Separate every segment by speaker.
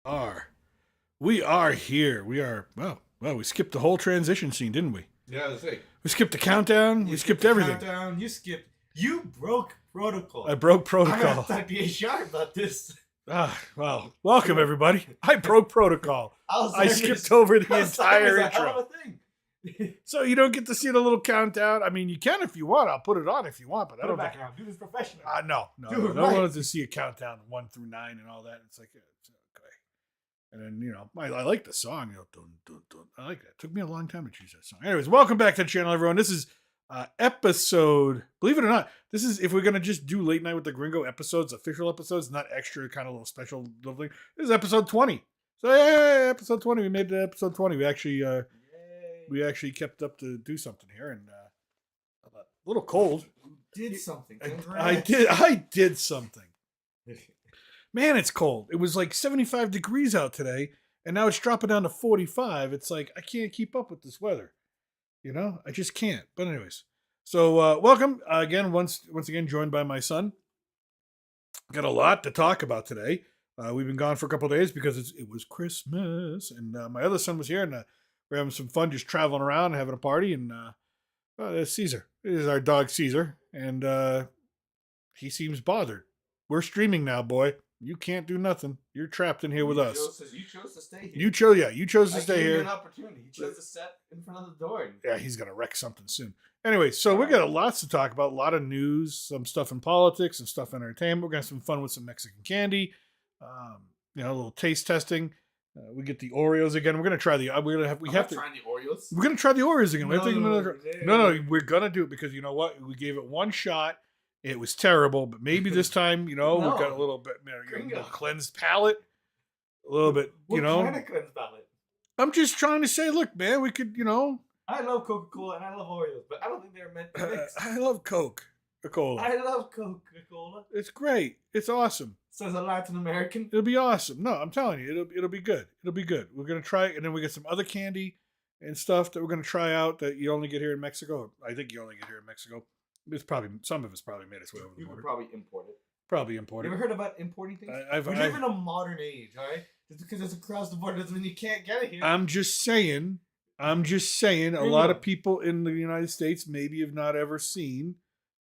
Speaker 1: are. We are here. We are, we skipped the whole transition scene, didn't we?
Speaker 2: Yeah, that's it.
Speaker 1: We skipped the countdown. We skipped everything.
Speaker 2: Countdown. You broke protocol.
Speaker 1: I broke
Speaker 2: I
Speaker 1: protocol.
Speaker 2: have to be sharp about this.
Speaker 1: Welcome everybody. I broke protocol. I skipped over the entire intro. So you don't get to see the little countdown. I mean, you can if you want. I'll put it on if you want, but I don't.
Speaker 2: Back now. Do this professionally.
Speaker 1: No.
Speaker 2: Do it
Speaker 1: I
Speaker 2: right.
Speaker 1: wanted to see a countdown 1 through 9 and all that. It's like, it's okay. And then I like the song. Dun, dun, dun. I like that. It took me a long time to choose that song. Anyways, welcome back to the channel, everyone. This is episode. Believe it or not, this is if we're gonna just do late night with the Gringo episodes, official episodes, not extra kind of little special little thing. This is episode 20. So yeah, episode 20. We made it to episode 20. We actually kept up to do something here, and a little cold.
Speaker 2: You did something.
Speaker 1: I did something. Man, it's cold. It was like 75 degrees out today, and now it's dropping down to 45. It's like I can't keep up with this weather. I just can't. But anyways, so welcome again. Once again, joined by my son. Got a lot to talk about today. We've been gone for a couple of days because it was Christmas, and my other son was here, and we're having some fun just traveling around and having a party. And it's Caesar. It is our dog Caesar, and he seems bothered. We're streaming now, boy. You can't do nothing. You're trapped in here with us.
Speaker 2: You chose to stay here.
Speaker 1: You chose to stay here.
Speaker 2: An opportunity. He chose to sit in front of the door.
Speaker 1: Yeah, he's gonna wreck something soon. Anyway, so we got lots to talk about. A lot of news, some stuff in politics, some stuff in entertainment. We're gonna have some fun with some Mexican candy. A little taste testing. We get the Oreos again. We're gonna try the. We're gonna have. We have to.
Speaker 2: Trying the Oreos.
Speaker 1: We're gonna try the Oreos again.
Speaker 2: No,
Speaker 1: we're gonna do it because you know what? We gave it one shot. It was terrible, but maybe this time, we've got a little bit, cleansed palate, a little bit,
Speaker 2: What kind of cleansed palate?
Speaker 1: I'm just trying to say, look, man, we could,
Speaker 2: I love Coca-Cola and I love Oreos, but I don't think they're meant to mix.
Speaker 1: I love Coca-Cola.
Speaker 2: I love Coca-Cola.
Speaker 1: It's great. It's awesome.
Speaker 2: Says a Latin American.
Speaker 1: It'll be awesome. No, I'm telling you, it'll be good. It'll be good. We're gonna try it, and then we get some other candy and stuff that we're gonna try out that you only get here in Mexico. I think you only get here in Mexico. It's probably some of it's probably made its way over the border.
Speaker 2: You could probably import it.
Speaker 1: Probably import it.
Speaker 2: You ever heard about importing things? We live in a modern age, all right? Just because it's across the border doesn't mean you can't get it here.
Speaker 1: I'm just saying. A lot of people in the United States maybe have not ever seen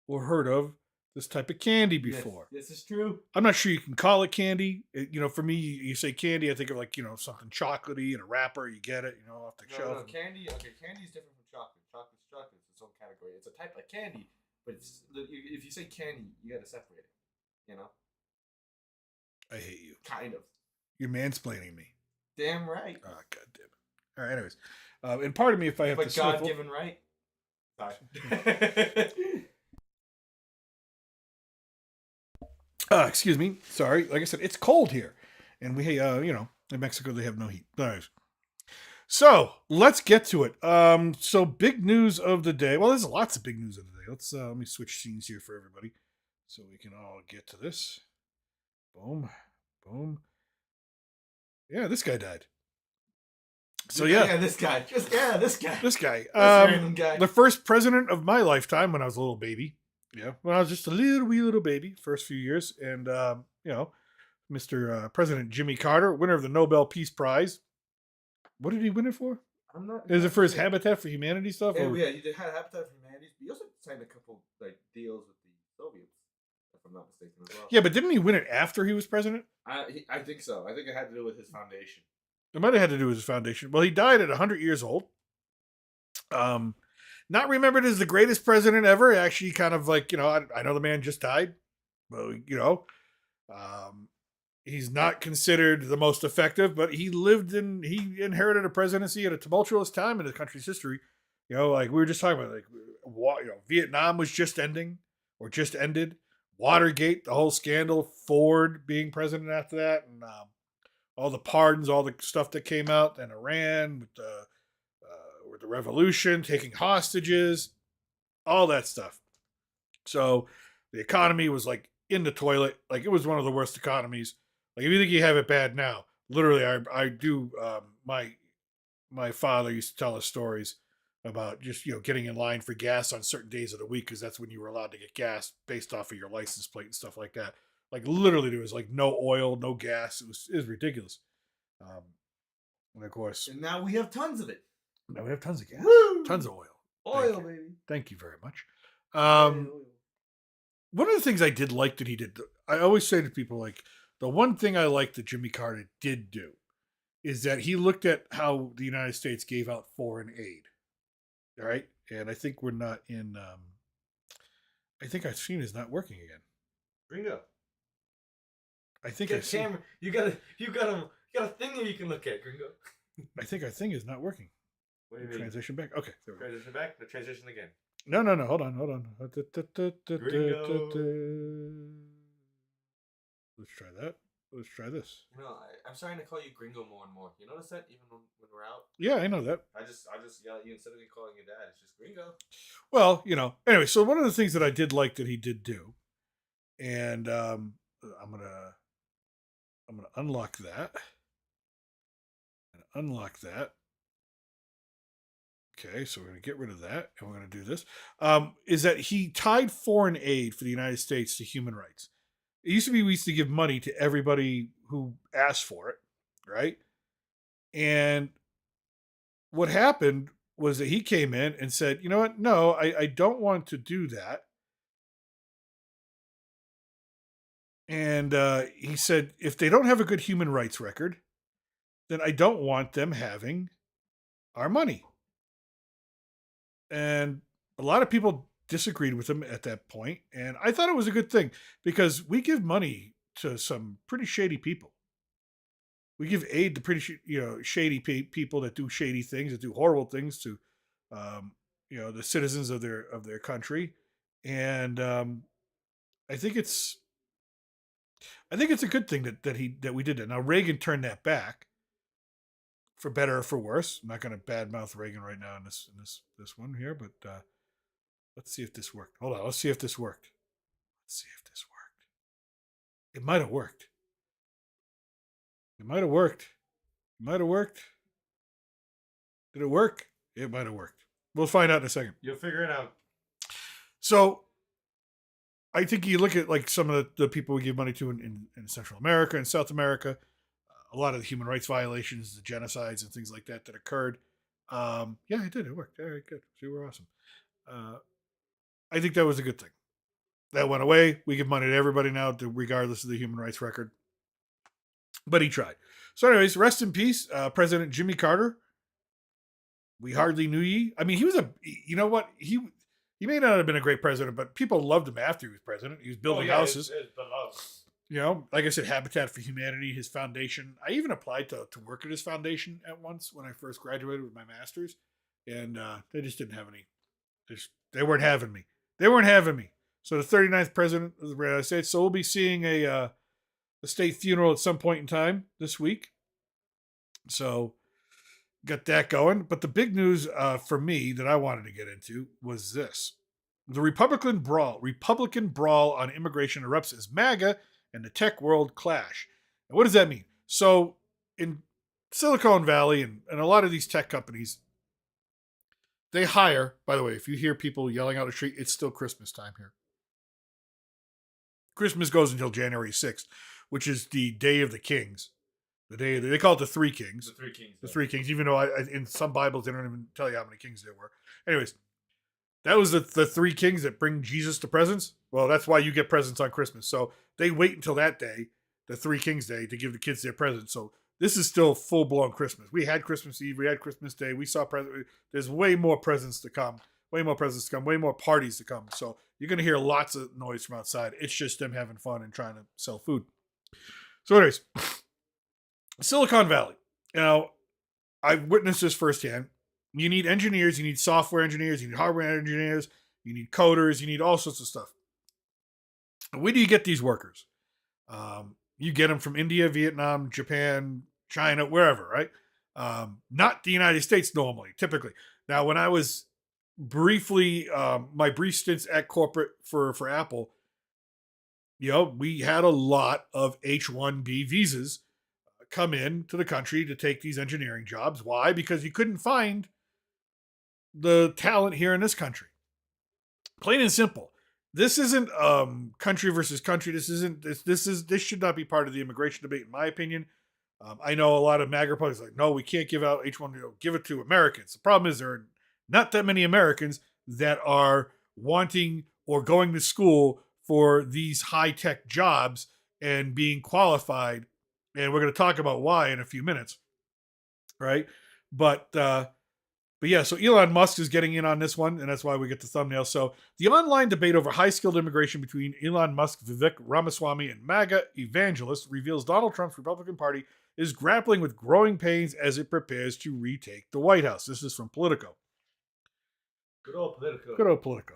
Speaker 1: or heard of this type of candy before.
Speaker 2: Yes, this is true.
Speaker 1: I'm not sure you can call it candy. For me, you say candy, I think of something chocolatey in a wrapper. You get it, off the shelf.
Speaker 2: No, candy. Okay, candy is different from chocolate. Chocolate is its own category. It's a type of candy. But if you say candy, you got to separate it.
Speaker 1: I hate you.
Speaker 2: Kind of.
Speaker 1: You're mansplaining me.
Speaker 2: Damn right.
Speaker 1: Oh, God damn it. All right, anyways. And pardon me if I have to sniffle.
Speaker 2: But God-given right. Sorry.
Speaker 1: Excuse me. Sorry. Like I said, it's cold here. And we, in Mexico, they have no heat. Anyways. So let's get to it. So big news of the day. Well, there's lots of big news of the day. Let me switch scenes here for everybody so we can all get to this. Boom, boom. Yeah, this guy died. So
Speaker 2: yeah, this guy. This
Speaker 1: guy.
Speaker 2: Random guy.
Speaker 1: The first president of my lifetime when I was a little baby. Yeah, when I was just a wee little baby, first few years, and Mr. President Jimmy Carter, winner of the Nobel Peace Prize. What did he win it for?
Speaker 2: I'm not.
Speaker 1: Is it for his Habitat for Humanity stuff?
Speaker 2: Yeah, he did Habitat for Humanity. But he also signed a couple deals with the Soviets, if I'm not mistaken, as well.
Speaker 1: Yeah, but didn't he win it after he was president?
Speaker 2: I think so. I think it had to do with his foundation.
Speaker 1: It might have had to do with his foundation. Well, he died at 100 years old. Not remembered as the greatest president ever. Actually, kind of I know the man just died, but he's not considered the most effective, but he inherited a presidency at a tumultuous time in the country's history. We were just talking about, Vietnam was just ending or just ended. Watergate, the whole scandal, Ford being president after that, and all the pardons, all the stuff that came out, and Iran with the revolution, taking hostages, all that stuff. So the economy was in the toilet. It was one of the worst economies. If you think you have it bad now, literally, I do. My father used to tell us stories about just getting in line for gas on certain days of the week because that's when you were allowed to get gas based off of your license plate and stuff like that. Literally, there was no oil, no gas. It was ridiculous. And of course,
Speaker 2: And now we have tons of it.
Speaker 1: now we have tons of gas,
Speaker 2: Woo!
Speaker 1: tons of oil.
Speaker 2: Oil, baby.
Speaker 1: Thank you very much.
Speaker 2: Oil.
Speaker 1: One of the things I did like that he did, I always say to people, like, the one thing I like that Jimmy Carter did do is that he looked at how the United States gave out foreign aid. All right. And I think we're not in, I think our screen is not working again.
Speaker 2: Gringo.
Speaker 1: I think
Speaker 2: Get camera. You got a thing that you can look at, Gringo.
Speaker 1: I think our thing is not working.
Speaker 2: What do you mean?
Speaker 1: Transition back. Okay. There we go.
Speaker 2: Transition back. The transition again.
Speaker 1: No. Hold on.
Speaker 2: Gringo.
Speaker 1: Let's try that. Let's try this.
Speaker 2: You know, I'm starting to call you Gringo more and more. You notice that even when we're out?
Speaker 1: Yeah, I know that.
Speaker 2: I just yell at you instead of me calling you dad. It's just Gringo.
Speaker 1: Well, anyway, so one of the things that I did like that he did do, and I'm gonna unlock that. Unlock that. Okay, so we're gonna get rid of that, and we're gonna do this. Is that he tied foreign aid for the United States to human rights. It used to be we used to give money to everybody who asked for it, right? And what happened was that he came in and said, you know what? No, I don't want to do that. And he said, if they don't have a good human rights record, then I don't want them having our money. And a lot of people disagreed with him at that point, and I thought it was a good thing because we give money to some pretty shady people. We give aid to pretty shady people that do shady things, that do horrible things to the citizens of their country, and I think it's a good thing that we did that. Now Reagan turned that back, for better or for worse. I'm not going to badmouth Reagan right now in this one here, but let's see if this worked. Hold on, let's see if this worked. It might have worked. It might have worked. Did it work? It might have worked. We'll find out in a second.
Speaker 2: You'll figure it out.
Speaker 1: So I think you look at like some of the people we give money to in Central America and South America, a lot of the human rights violations, the genocides and things like that occurred. Yeah, it did. It worked. All right, good. See, we're awesome. I think that was a good thing. That went away. We give money to everybody now, regardless of the human rights record. But he tried. So anyways, rest in peace, President Jimmy Carter. We hardly knew ye. I mean, he was you know what? He may not have been a great president, but people loved him after he was president. He was building houses.
Speaker 2: It's beloved.
Speaker 1: Like I said, Habitat for Humanity, his foundation. I even applied to work at his foundation at once when I first graduated with my master's. And they just didn't have any. They weren't having me. So the 39th president of the United States. So we'll be seeing a state funeral at some point in time this week. So got that going. But the big news for me that I wanted to get into was this. The Republican brawl on immigration erupts as MAGA and the tech world clash. And what does that mean? So in Silicon Valley and a lot of these tech companies, they hire, by the way, if you hear people yelling out the street, it's still Christmas time here. Christmas goes until January 6th, which is the Day of the Kings. They call it the Three Kings. The Three Kings, even though in some Bibles they don't even tell you how many kings there were. Anyways, that was the three kings that bring Jesus the presents. Well, that's why you get presents on Christmas. So they wait until that day, the Three Kings Day, to give the kids their presents. So this is still full-blown Christmas. We had Christmas Eve. We had Christmas Day. We saw presents. There's way more presents to come. Way more parties to come. So you're going to hear lots of noise from outside. It's just them having fun and trying to sell food. So anyways, Silicon Valley. Now, I've witnessed this firsthand. You need engineers. You need software engineers. You need hardware engineers. You need coders. You need all sorts of stuff. Where do you get these workers? You get them from India, Vietnam, Japan, China, wherever, right? Not the United States normally, typically. Now, when I was briefly, my brief stints at corporate for Apple, we had a lot of H-1B visas come in to the country to take these engineering jobs. Why? Because you couldn't find the talent here in this country. Plain and simple. This isn't country versus country. This should not be part of the immigration debate, in my opinion. I know a lot of MAGA parties like, no, we can't give out H1B, give it to Americans. The problem is there are not that many Americans that are wanting or going to school for these high tech jobs and being qualified. And we're going to talk about why in a few minutes, right? But yeah, so Elon Musk is getting in on this one, and that's why we get the thumbnail. So the online debate over high-skilled immigration between Elon Musk, Vivek Ramaswamy, and MAGA evangelists reveals Donald Trump's Republican Party is grappling with growing pains as it prepares to retake the White House. This is from Politico.
Speaker 2: Good old Politico.
Speaker 1: Good old Politico.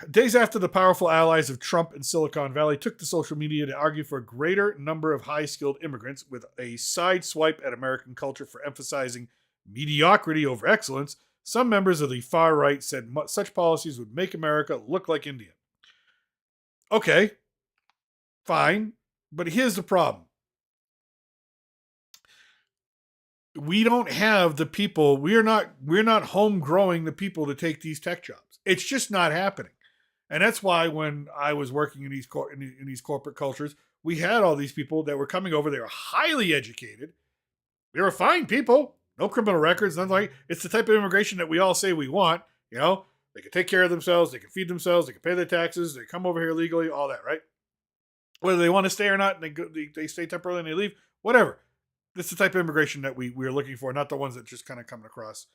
Speaker 1: Days after the powerful allies of Trump and Silicon Valley took to social media to argue for a greater number of high-skilled immigrants with a side swipe at American culture for emphasizing mediocrity over excellence, some members of the far right said such policies would make America look like India. Okay, fine, but here's the problem. We don't have the people. We're not home growing the people to take these tech jobs. It's just not happening. And that's why when I was working in these corporate cultures, we had all these people that were coming over. They were highly educated. They were fine people. No criminal records, nothing like. It's the type of immigration that we all say we want. You know, they can take care of themselves, they can feed themselves, they can pay their taxes, they come over here legally, all that, right? Whether they want to stay or not, and they stay temporarily and they leave, whatever. This is the type of immigration that we're looking for, not the ones that just kind of coming across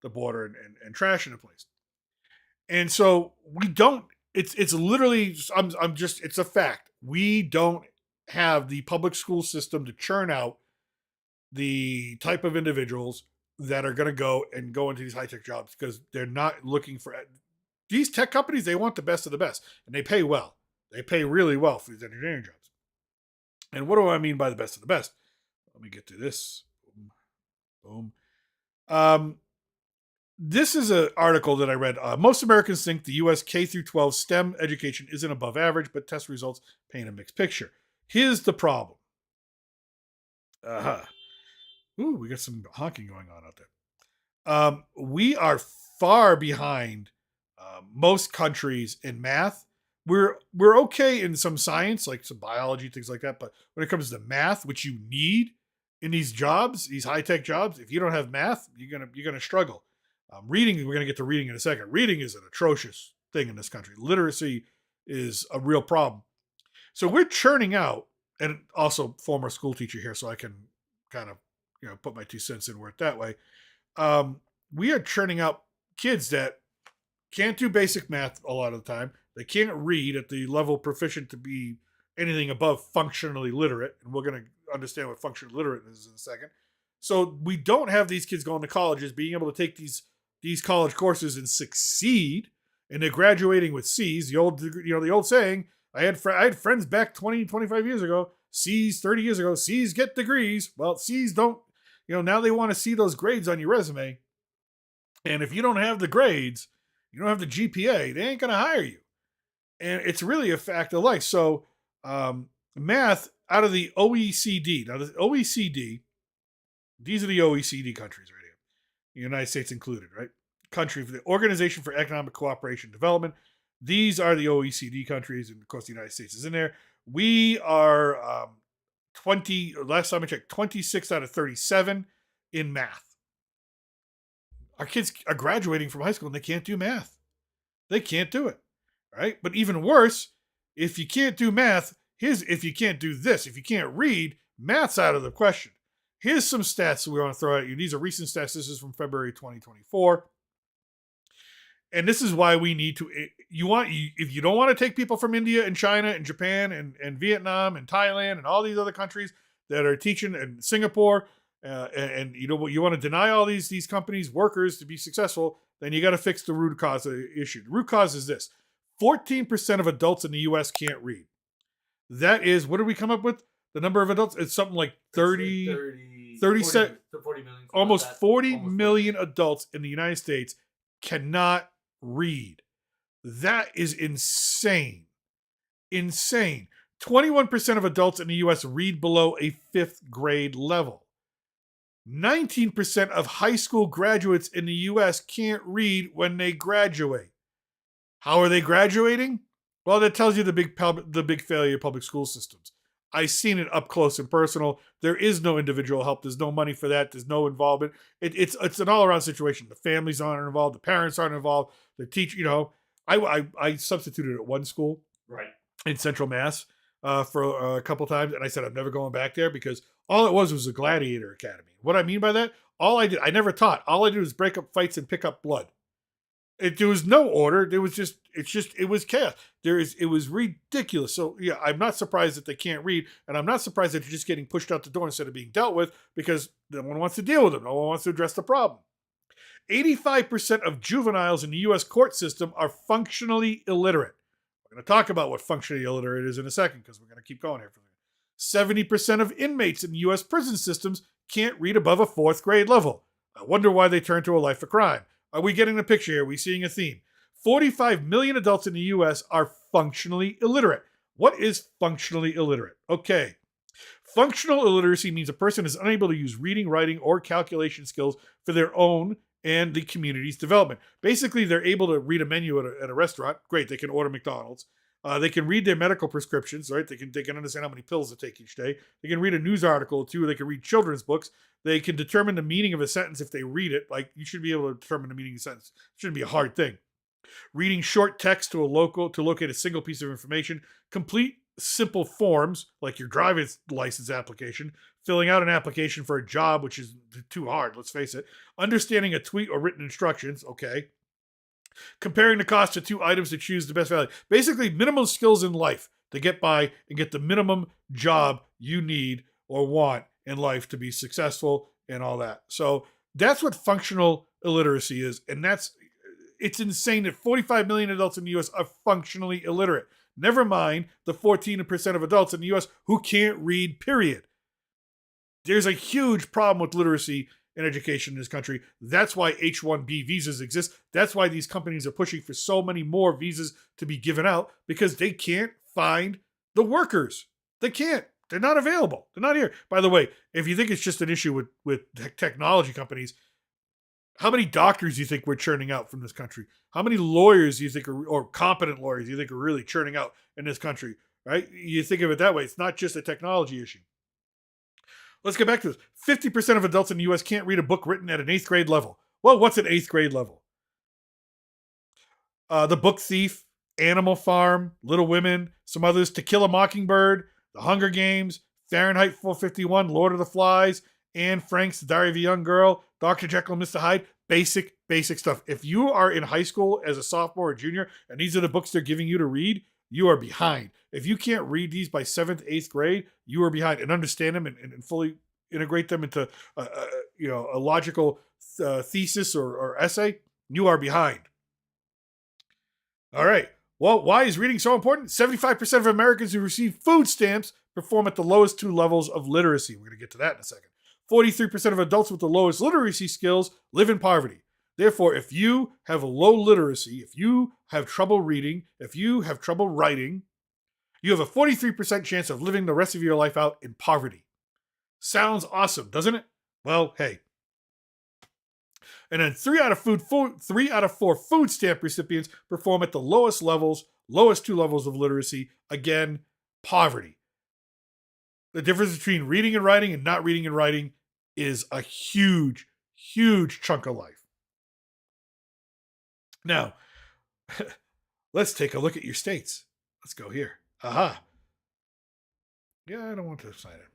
Speaker 1: the border and trashing the place. And so we don't. It's literally. It's a fact. We don't have the public school system to churn out the type of individuals that are going to go into these high-tech jobs because they're not looking for these tech companies. They want the best of the best, and they pay well. They pay really well for these engineering jobs. And what do I mean by the best of the best? Let me get to this. Boom. This is an article that I read. Most Americans think the U.S. K through 12 STEM education isn't above average, but test results paint a mixed picture. Here's the problem. Ooh, we got some honking going on out there. We are far behind most countries in math. We're okay in some science, like some biology, things like that. But when it comes to math, which you need in these jobs, these high tech jobs, if you don't have math, you're gonna struggle. Reading, we're gonna get to reading in a second. Reading is an atrocious thing in this country. Literacy is a real problem. So we're churning out, and also former school teacher here, so I can kind of put my 2 cents in worth that way. We are churning out kids that can't do basic math a lot of the time. They can't read at the level proficient to be anything above functionally literate. And we're going to understand what functionally literate is in a second. So we don't have these kids going to colleges, being able to take these college courses and succeed. And they're graduating with C's. The old saying, I had friends back 20, 25 years ago, C's 30 years ago, C's get degrees. Well, C's don't. Now they want to see those grades on your resume. And if you don't have the grades, you don't have the GPA, they ain't going to hire you. And it's really a fact of life. So math out of the OECD. Now, the OECD, these are the OECD countries right here. The United States included, right? Country for the Organization for Economic Cooperation and Development. These are the OECD countries. And, of course, the United States is in there. We are 20, last time I checked, 26 out of 37 in math. Our kids are graduating from high school and they can't do math. They can't do it, right? But even worse, if you can't do math, if you can't do this, if you can't read, math's out of the question. Here's some stats that we want to throw at you. These are recent stats. This is from February 2024. And this is why we need to, if you don't want to take people from India and China and Japan and Vietnam and Thailand and all these other countries that are teaching, and Singapore, and you want to deny all these companies workers to be successful, then you got to fix the root cause of the issue. The root cause is this: 14% of adults in the U.S. can't read. That is, what did we come up with? The number of adults? It's something like 40 million, almost 40 million adults in the United States cannot read. That is insane. Insane. 21% of adults in the U.S. read below a 5th grade level. 19% of high school graduates in the U.S. can't read when they graduate. How are they graduating? Well, that tells you the big failure of public school systems. I've seen it up close and personal. There is no individual help. There's no money for that. There's no involvement. It's an all around situation. The families aren't involved. The parents aren't involved. The teacher, I substituted at one school
Speaker 2: Right.
Speaker 1: in Central Mass for a couple times, and I said I'm never going back there because all it was a gladiator academy. What I mean by that, I never taught. All I did was break up fights and pick up blood. There was no order. It was chaos. It was ridiculous. So yeah, I'm not surprised that they can't read, and I'm not surprised that they're just getting pushed out the door instead of being dealt with because no one wants to deal with them. No one wants to address the problem. 85% of juveniles in the U.S. court system are functionally illiterate. We're going to talk about what functionally illiterate is in a second because we're going to keep going here for a second. 70% of inmates in U.S. prison systems can't read above a 4th grade level. I wonder why they turn to a life of crime. Are we getting the picture here? Are we seeing a theme? 45 million adults in the U.S. are functionally illiterate. What is functionally illiterate? Okay. Functional illiteracy means a person is unable to use reading, writing, or calculation skills for their own and the community's development. Basically, they're able to read a menu at a restaurant. Great, they can order McDonald's. They can read their medical prescriptions, right? They can understand how many pills they take each day. They can read a news article or two. They can read children's books. They can determine the meaning of a sentence if they read it. Like, you should be able to determine the meaning of a sentence. It shouldn't be a hard thing. Reading short text to locate a single piece of information. Complete simple forms, like your driver's license application. Filling out an application for a job, which is too hard, let's face it. Understanding a tweet or written instructions, okay. Comparing the cost of 2 items to choose the best value. Basically, minimum skills in life to get by and get the minimum job you need or want in life to be successful and all that. So that's what functional illiteracy is. And it's insane that 45 million adults in the U.S. are functionally illiterate. Never mind the 14% of adults in the U.S. who can't read, period. There's a huge problem with literacy in education in this country. That's why H-1B visas exist. That's why these companies are pushing for so many more visas to be given out because they can't find the workers. They can't. They're not available. They're not here. By the way, if you think it's just an issue with technology companies, how many doctors do you think we're churning out from this country? How many lawyers do you think or competent lawyers do you think are really churning out in this country? Right? You think of it that way. It's not just a technology issue. Let's get back to this. 50% of adults in the U.S. can't read a book written at an 8th grade level. Well, what's an 8th grade level? The Book Thief, Animal Farm, Little Women, some others, To Kill a Mockingbird, The Hunger Games, Fahrenheit 451, Lord of the Flies, Anne Frank's Diary of a Young Girl, Dr. Jekyll and Mr. Hyde. Basic stuff. If you are in high school as a sophomore or junior and these are the books they're giving you to read, you are behind. If you can't read these by 7th, 8th grade, you are behind and understand them and fully integrate them into a logical thesis or essay, you are behind. All right. Well, why is reading so important? 75% of Americans who receive food stamps perform at the lowest 2 levels of literacy. We're going to get to that in a second. 43% of adults with the lowest literacy skills live in poverty. Therefore, if you have a low literacy, if you have trouble reading, if you have trouble writing, you have a 43% chance of living the rest of your life out in poverty. Sounds awesome, doesn't it? Well, hey. And then 3 out of 4 food stamp recipients perform at the lowest 2 levels of literacy. Again, poverty. The difference between reading and writing and not reading and writing is a huge, huge chunk of life. Now, let's take a look at your states. Let's go here. Aha. Yeah, I don't want to sign it.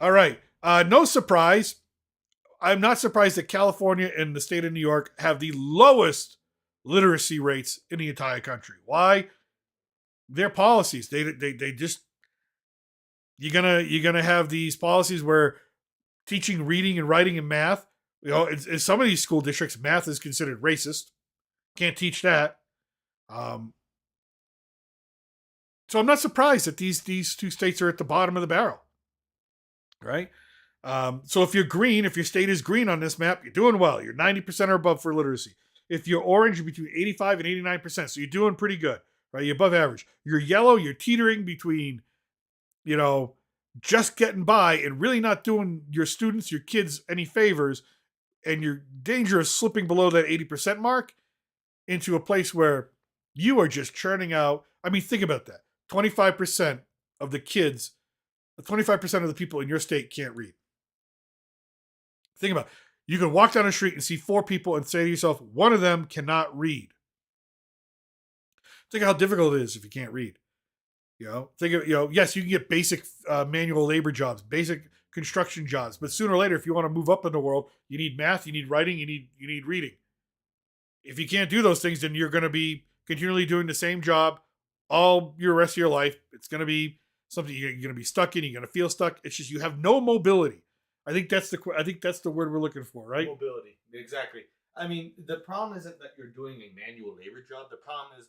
Speaker 1: All right. No surprise. I'm not surprised that California and the state of New York have the lowest literacy rates in the entire country. Why? Their policies. They just you're gonna have these policies where teaching reading and writing and math. In some of these school districts, math is considered racist. Can't teach that. So I'm not surprised that these 2 states are at the bottom of the barrel. Right? So if you're green, if your state is green on this map, you're doing well. You're 90% or above for literacy. If you're orange, you're between 85 and 89%. So you're doing pretty good, right? You're above average. You're yellow, you're teetering between, just getting by and really not doing your students, your kids any favors. And you're dangerous slipping below that 80% mark into a place where you are just churning out. I mean, think about that. 25% of the kids 25% of the people in your state can't read. Think about it. You can walk down the street and see 4 people and say to yourself, one of them cannot read. Think how difficult it is if you can't read. Think of, yes, you can get basic manual labor jobs, basic construction jobs, but sooner or later, if you want to move up in the world, you need math, you need writing, you need reading. If you can't do those things, then you're going to be continually doing the same job all your rest of your life. It's going to be something you're going to be stuck in. You're going to feel stuck. It's just you have no mobility. I think that's the word we're looking for, right?
Speaker 2: Mobility, exactly. I mean, the problem isn't that you're doing a manual labor job. The problem is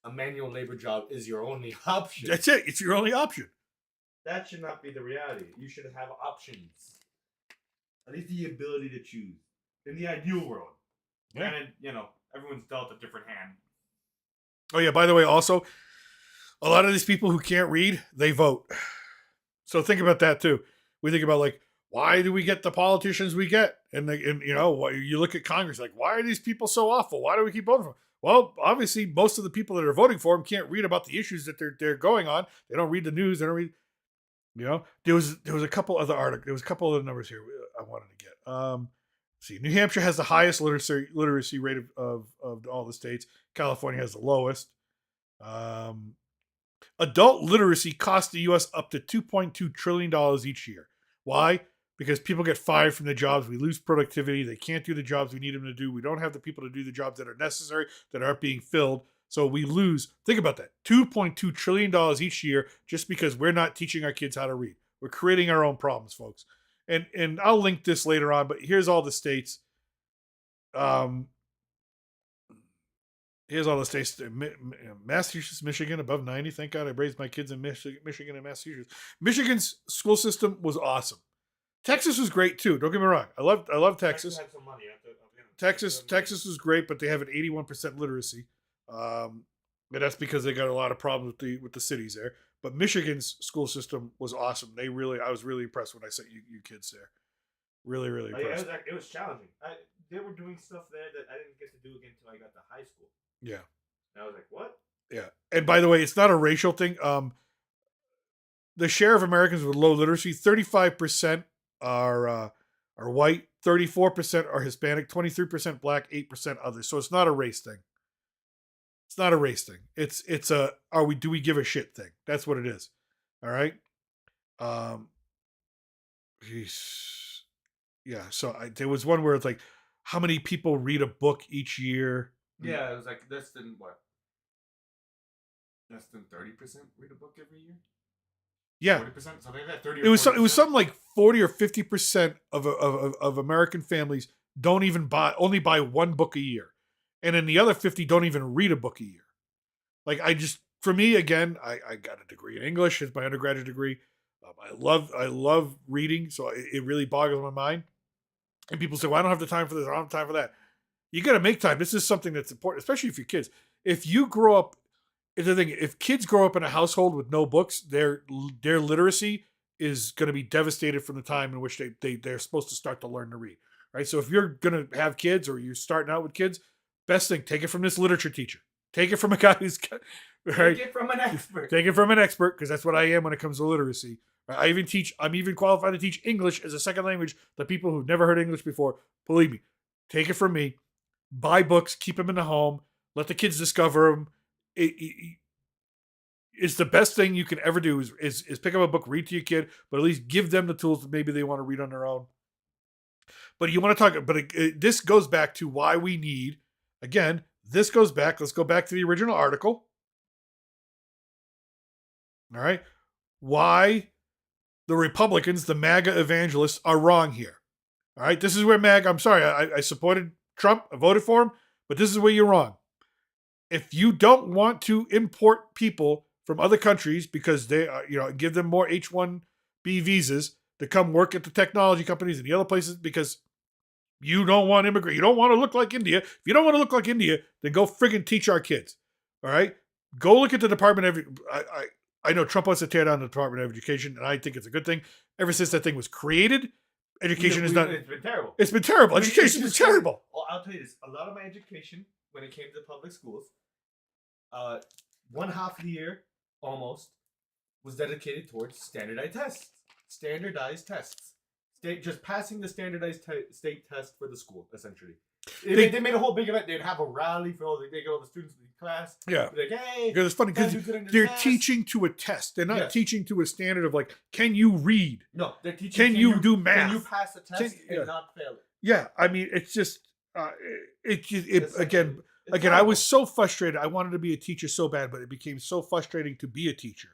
Speaker 2: a manual labor job is your only option.
Speaker 1: That's it. It's your only option.
Speaker 2: That should not be the reality. You should have options. At least the ability to choose. In the ideal world. Yeah. And, everyone's dealt a different hand.
Speaker 1: Oh, yeah. By the way, also, a lot of these people who can't read, they vote. So think about that, too. We think about, why do we get the politicians we get? And you look at Congress, why are these people so awful? Why do we keep voting for them? Well, obviously, most of the people that are voting for them can't read about the issues that they're going on. They don't read the news. They don't read. There was a couple other articles. There was a couple other numbers here I wanted to get. See, New Hampshire has the highest literacy rate of all the states. California has the lowest. Adult literacy costs the U.S. up to $2.2 trillion each year. Why? Because people get fired from their jobs. We lose productivity. They can't do the jobs we need them to do. We don't have the people to do the jobs that are necessary, that aren't being filled. So we lose, think about that, $2.2 trillion each year just because we're not teaching our kids how to read. We're creating our own problems, folks. And I'll link this later on, but here's all the states. Here's all the states. Massachusetts, Michigan, above 90. Thank God I raised my kids in Michigan and Massachusetts. Michigan's school system was awesome. Texas was great too. Don't get me wrong. I love Texas.
Speaker 2: Had some money.
Speaker 1: Texas was great, but they have an 81% literacy. And that's because they got a lot of problems with the cities there. But Michigan's school system was awesome. I was really impressed when I sent you kids there. Really, really impressed.
Speaker 2: It was challenging. They were doing stuff there that I didn't get to do again until I got to high school.
Speaker 1: Yeah.
Speaker 2: And I was like, what?
Speaker 1: Yeah. And by the way, it's not a racial thing. The share of Americans with low literacy, 35% are white, 34% are Hispanic, 23% black, 8% others. So it's not a race thing. It's not a race thing. It's a do we give a shit thing. That's what it is. All right. Yeah. So there was one where it's like, how many people read a book each year?
Speaker 2: Yeah, it was like less than what? Less than 30% read a book every year.
Speaker 1: Yeah,
Speaker 2: 40%, something like that. 30.
Speaker 1: It was something like 40 or 50% of American families only buy one book a year, and then the other 50 don't even read a book a year. For me again, I got a degree in English. It's my undergraduate degree. I love reading, so it really boggles my mind. And people say, "Well, I don't have the time for this. I don't have time for that." You got to make time. This is something that's important, especially for your kids. If you grow up. It's the thing. If kids grow up in a household with no books, their literacy is going to be devastated from the time in which they're supposed to start to learn to read. Right. So if you're going to have kids or you're starting out with kids, best thing, take it from this literature teacher. Take it from a guy who's right.
Speaker 2: Take it from an expert.
Speaker 1: Take it from an expert, because that's what I am when it comes to literacy. I'm even qualified to teach English as a second language to people who've never heard English before. Believe me, take it from me. Buy books, keep them in the home, let the kids discover them. It's the best thing you can ever do is pick up a book, read to your kid, but at least give them the tools that maybe they want to read on their own. But this goes back to why we need, again, let's go back to the original article. All right. Why the Republicans, the MAGA evangelists, are wrong here. All right. This is where I'm sorry, I supported Trump, I voted for him, but this is where you're wrong. If you don't want to import people from other countries because they give them more H-1B visas to come work at the technology companies and the other places because you don't want immigrants, you don't want to look like India. If you don't want to look like India, then go friggin' teach our kids. All right? Go look at the Department of I know Trump wants to tear down the Department of Education, and I think it's a good thing. Ever since that thing was created, education is not.
Speaker 2: It's been terrible.
Speaker 1: It's been terrible. Education is terrible.
Speaker 2: Well, I'll tell you this. A lot of my education, when it came to the public schools, one half of the year, almost, was dedicated towards standardized tests. Just passing the standardized state test for the school, essentially. They made a whole big event. They'd have a rally for they get all the students in the class.
Speaker 1: Yeah.
Speaker 2: Like, hey,
Speaker 1: because it's funny because they're teaching to a test. They're not teaching to a standard of like, can you read?
Speaker 2: No, they're teaching.
Speaker 1: Can you do math?
Speaker 2: Can you pass the test and not fail it?
Speaker 1: Yeah, I mean, it's just again. I was so frustrated. I wanted to be a teacher so bad, but it became so frustrating to be a teacher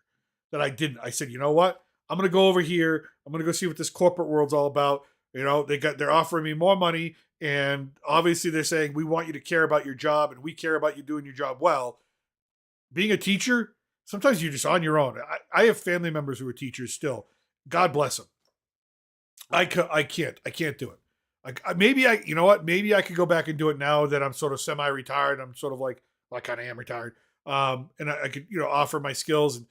Speaker 1: that I didn't. I said, you know what? I'm gonna go over here. I'm gonna go see what this corporate world's all about. You know, they're offering me more money, and obviously they're saying we want you to care about your job, and we care about you doing your job well. Being a teacher, sometimes you're just on your own. I have family members who are teachers still. God bless them. I can't do it. Maybe you know what? Maybe I could go back and do it now that I'm sort of semi-retired. I'm sort of like, well, I kind of am retired. And I could, offer my skills and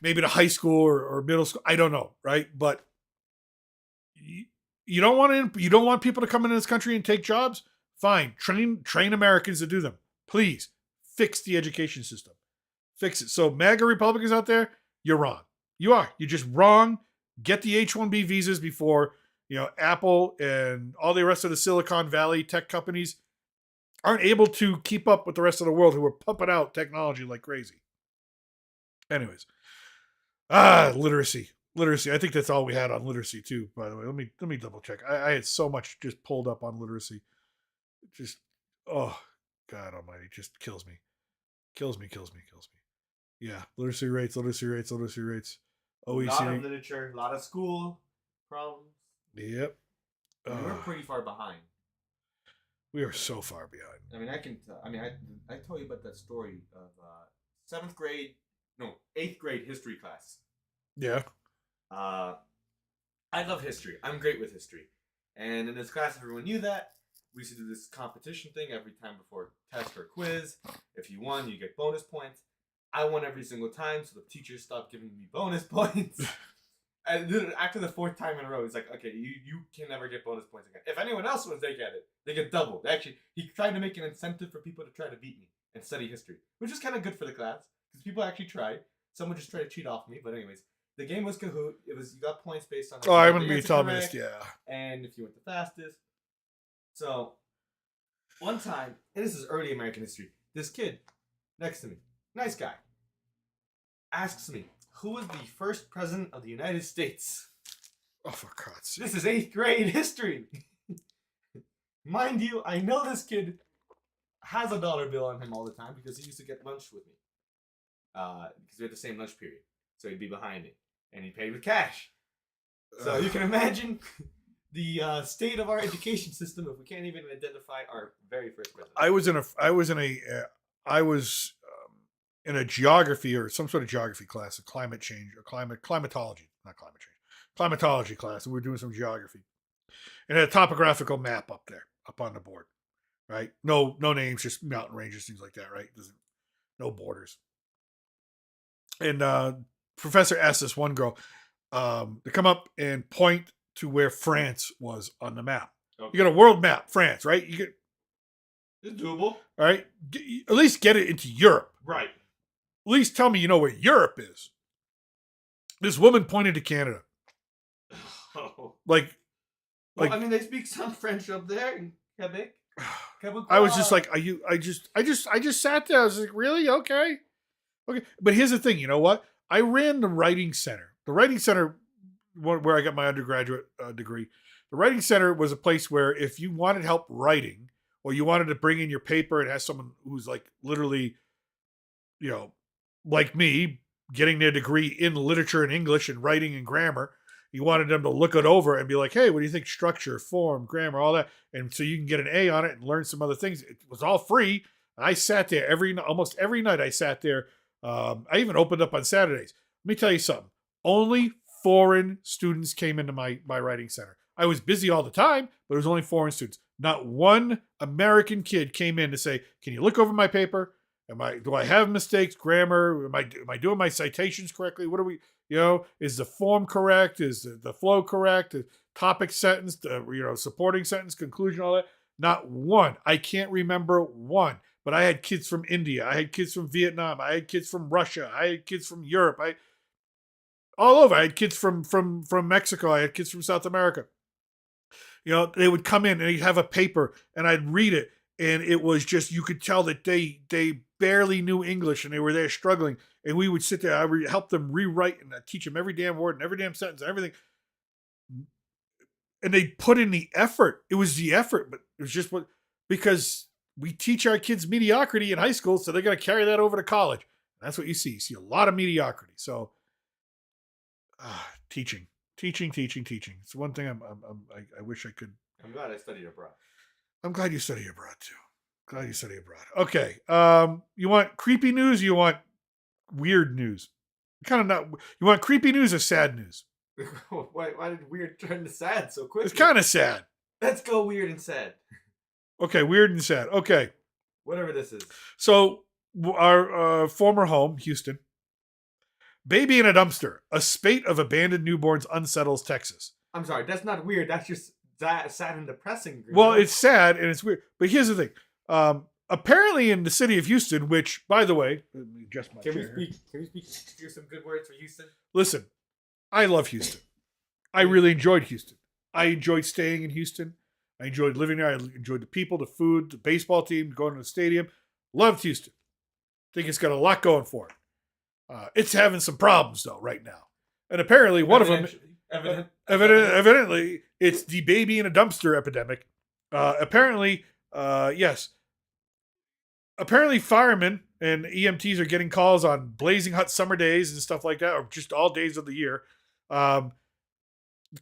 Speaker 1: maybe to high school or middle school. I don't know. Right. But you don't want people to come into this country and take jobs. Fine. Train Americans to do them. Please fix the education system. Fix it. So MAGA Republicans out there, you're wrong. You're just wrong. Get the H-1B visas before, Apple and all the rest of the Silicon Valley tech companies aren't able to keep up with the rest of the world who are pumping out technology like crazy. Anyways. Literacy. I think that's all we had on literacy too, by the way. Let me double check. I had so much just pulled up on literacy. Just, oh, God almighty, just kills me. Kills me. Yeah, literacy rates. OECD.
Speaker 2: A lot of literature, a lot of school problems.
Speaker 1: Yep.
Speaker 2: We're pretty far behind.
Speaker 1: We are so far behind.
Speaker 2: I mean, I told you about that story of 8th grade history class.
Speaker 1: Yeah.
Speaker 2: I love history. I'm great with history. And in this class, everyone knew that. We used to do this competition thing every time before test or quiz. If you won, you get bonus points. I won every single time, so the teachers stopped giving me bonus points. And then after the 4th time in a row, he's like, okay, you can never get bonus points again. If anyone else wins, they get it. They get double. Actually, he tried to make an incentive for people to try to beat me and study history, which is kind of good for the class, because people actually tried. Someone just tried to cheat off me, but anyways. The game was Kahoot. You got points based on...
Speaker 1: I remember you telling me this, yeah.
Speaker 2: And if you went the fastest. So, one time, and this is early American history, this kid next to me, nice guy, asks me, who was the first president of the United States?
Speaker 1: Oh, for God's sake.
Speaker 2: This is 8th grade history. Mind you, I know this kid has a dollar bill on him all the time because he used to get lunch with me. Because we had the same lunch period. So he'd be behind me. And he paid with cash. So you can imagine the state of our education system if we can't even identify our very first president. I
Speaker 1: was in a geography or some sort of geography class, a climate change or climatology class, and we were doing some geography. And it had a topographical map up there, up on the board, right? No names, just mountain ranges, things like that, right? No borders. And professor asked this one girl to come up and point to where France was on the map. Okay. You got a world map, France, right?
Speaker 2: It's doable.
Speaker 1: All right. At least get it into Europe.
Speaker 2: Right.
Speaker 1: At least tell me you know where Europe is. This woman pointed to Canada.
Speaker 2: Oh.
Speaker 1: Like,
Speaker 2: I mean, they speak some French up there in Quebec.
Speaker 1: I was just like, I just sat there. I was like, really? Okay. But here's the thing. You know what? I ran the writing center. The writing center, where I got my undergraduate degree, the writing center was a place where if you wanted help writing or you wanted to bring in your paper and have someone who's like literally, like me, getting their degree in literature and English and writing and grammar, you wanted them to look it over and be like, hey, what do you think? Structure, form, grammar, all that. And so you can get an A on it and learn some other things. It was all free. I sat there almost every night. I sat there. I even opened up on Saturdays. Let me tell you something. Only foreign students came into my writing center. I was busy all the time, but it was only foreign students. Not one American kid came in to say, can you look over my paper? Do I have mistakes? Grammar? Am I doing my citations correctly? What are we, is the form correct? Is the flow correct? The topic sentence, supporting sentence, conclusion, all that. Not one. I can't remember one. But I had kids from India. I had kids from Vietnam. I had kids from Russia. I had kids from Europe. All over. I had kids from Mexico. I had kids from South America. They would come in and they'd have a paper and I'd read it. And it was just, you could tell that they barely knew English and they were there struggling. And we would sit there. I would help them rewrite and I'd teach them every damn word and every damn sentence and everything. And they put in the effort. It was the effort, but it was just because we teach our kids mediocrity in high school, so they're going to carry that over to college. That's what you see. You see a lot of mediocrity. So, teaching. It's one thing I wish I could.
Speaker 2: I'm glad I studied abroad.
Speaker 1: I'm glad you study abroad too. Okay. You want creepy news? Or you want weird news? Kind of not. You want creepy news or sad news?
Speaker 2: Why did weird turn to sad so quickly?
Speaker 1: It's kind of sad.
Speaker 2: Let's go weird and sad.
Speaker 1: Okay, weird and sad. Okay.
Speaker 2: Whatever this is.
Speaker 1: So, our former home, Houston. Baby in a dumpster. A spate of abandoned newborns unsettles Texas.
Speaker 2: I'm sorry, that's not weird. That's just sad and depressing.
Speaker 1: Well, it's sad and it's weird. But here's the thing. Apparently in the city of Houston, which, by the way, let me adjust my chair.
Speaker 2: Can we speak here's some good words for Houston?
Speaker 1: Listen, I love Houston. I really enjoyed Houston. I enjoyed staying in Houston. I enjoyed living there. I enjoyed the people, the food, the baseball team, going to the stadium. Loved Houston. Think it's got a lot going for it. It's having some problems, though, right now. And apparently one of them, evidently, it's the baby in a dumpster epidemic. Apparently, yes. Apparently firemen and EMTs are getting calls on blazing hot summer days and stuff like that, or just all days of the year.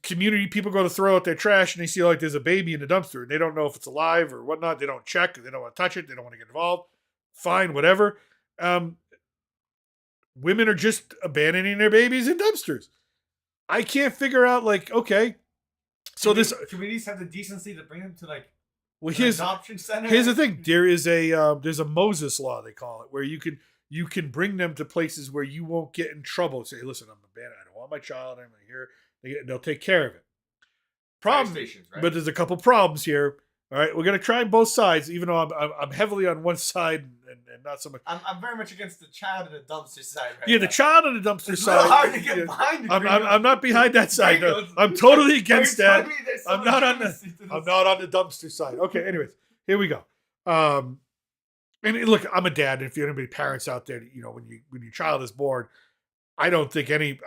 Speaker 1: Community people go to throw out their trash and they see like there's a baby in the dumpster and they don't know if it's alive or whatnot. They don't check. They don't want to touch it. They don't want to get involved. Fine, whatever. Women are just abandoning their babies in dumpsters. I can't figure out okay. So
Speaker 2: can we at least have the decency to bring them to an adoption center?
Speaker 1: Here's the thing. There's a Moses law, they call it, where you can bring them to places where you won't get in trouble. Say, listen, I'm abandoned. I don't want my child. I'm here. They'll take care of it. Problem, stations, right? But there's a couple problems here. All right, we're gonna try both sides, even though I'm heavily on one side and not so much.
Speaker 2: I'm very much against the child in the dumpster side. Right
Speaker 1: the child on the dumpster side.
Speaker 2: It's hard to get behind.
Speaker 1: I'm not behind that side. No. I'm totally against that. I'm not on the dumpster side. Okay, anyways, here we go. And look, I'm a dad. And if you have any parents out there, when your child is born, I don't think any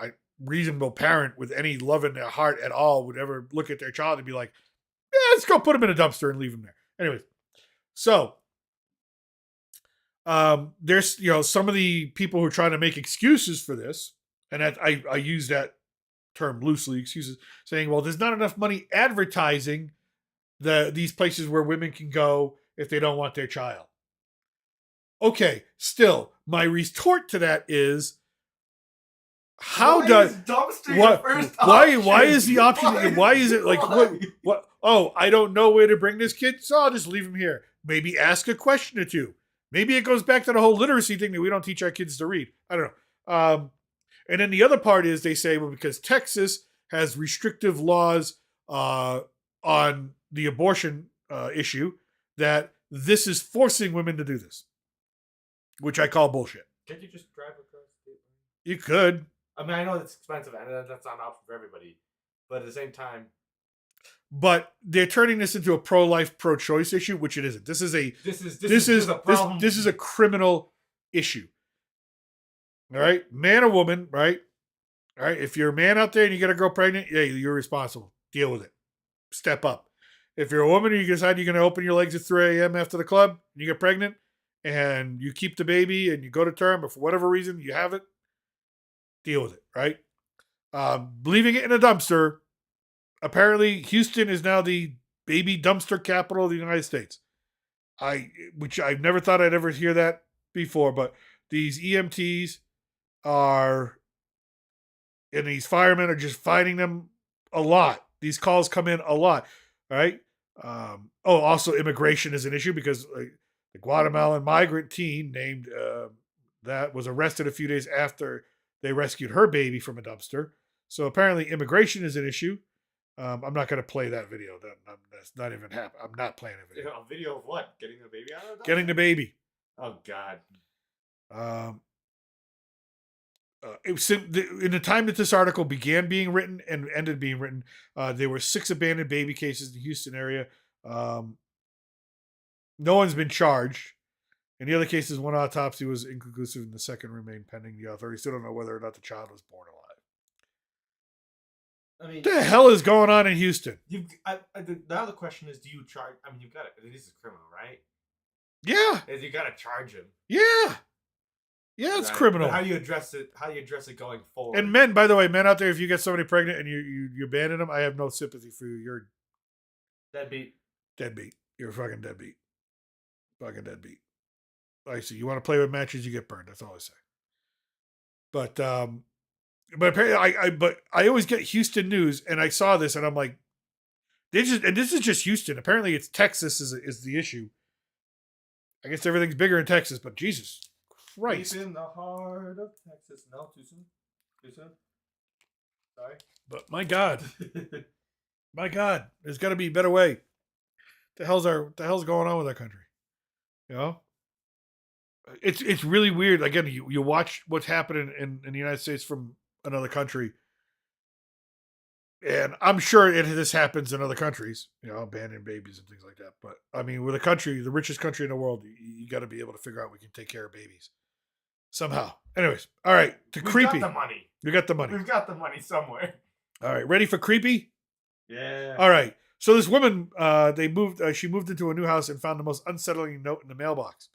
Speaker 1: reasonable parent with any love in their heart at all would ever look at their child and be like, yeah, let's go put him in a dumpster and leave him there. Anyways, so there's some of the people who are trying to make excuses for this, and I use that term loosely, excuses, saying, well, there's not enough money advertising these places where women can go if they don't want their child. Okay, still, my retort to that is, why is the option? Why is it what? Oh, I don't know where to bring this kid, so I'll just leave him here. Maybe ask a question or two. Maybe it goes back to the whole literacy thing that we don't teach our kids to read. I don't know. And then the other part is they say, well, because Texas has restrictive laws on the abortion issue, that this is forcing women to do this, which I call bullshit.
Speaker 2: Can't you just drive across the state line?
Speaker 1: You could.
Speaker 2: I mean, I know it's expensive, and that's not an option for everybody. But at the same time,
Speaker 1: but they're turning this into a pro-life, pro-choice issue, which it isn't. This is a problem. This is a criminal issue. All right, man or woman, right? All right. If you're a man out there and you get a girl pregnant, yeah, you're responsible. Deal with it. Step up. If you're a woman and you decide you're going to open your legs at 3 a.m. after the club and you get pregnant and you keep the baby and you go to term, but for whatever reason you have it, deal with it, right? Leaving it in a dumpster. Apparently, Houston is now the baby dumpster capital of the United States. Which I've never thought I'd ever hear that before, but these EMTs and these firemen are just finding them a lot. These calls come in a lot, right? Also immigration is an issue because the Guatemalan migrant teen named that was arrested a few days after they rescued her baby from a dumpster. So apparently immigration is an issue. I'm not going to play that video. That's not even happening. I'm not playing a video.
Speaker 2: A video of what? Getting the baby out of the
Speaker 1: Getting the baby.
Speaker 2: Oh God.
Speaker 1: It was in the time that this article began being written and ended being written, there were 6 abandoned baby cases in the Houston area. No one's been charged. In the other cases, one autopsy was inconclusive and the second remained pending. The authorities still don't know whether or not the child was born alive.
Speaker 2: I mean,
Speaker 1: What the hell is going on in Houston?
Speaker 2: Now the question is, do you charge? I mean, you've got to. This is criminal, right?
Speaker 1: Yeah.
Speaker 2: Is you got to charge him?
Speaker 1: Yeah. Yeah, it's
Speaker 2: Right?
Speaker 1: criminal.
Speaker 2: But how do you address it? How do you address it going forward?
Speaker 1: And men, by the way, men out there, if you get somebody pregnant and you abandon them, I have no sympathy for you. You're
Speaker 2: deadbeat.
Speaker 1: deadbeat. You're a fucking deadbeat. Fucking deadbeat. I see. You want to play with matches, you get burned. That's all I say. But apparently, I always get Houston news, and I saw this, and I'm like, and this is just Houston. Apparently, it's Texas is the issue. I guess everything's bigger in Texas, but Jesus Christ!
Speaker 2: Deep in the heart of Texas. No, too soon. Too soon. Sorry.
Speaker 1: But my God, there's got to be a better way. The hell's going on with our country? You know, it's really weird. Again, you watch what's happening in the United States from another country, and I'm sure this happens in other countries. You know, abandoned babies and things like that. But I mean, we're the richest country in the world. You got to be able to figure out we can take care of babies somehow. Anyways, all right. Creepy.
Speaker 2: Got the money.
Speaker 1: We got the money.
Speaker 2: We've got the money somewhere.
Speaker 1: All right, ready for creepy?
Speaker 2: Yeah.
Speaker 1: All right. So this woman, she moved into a new house and found the most unsettling note in the mailbox.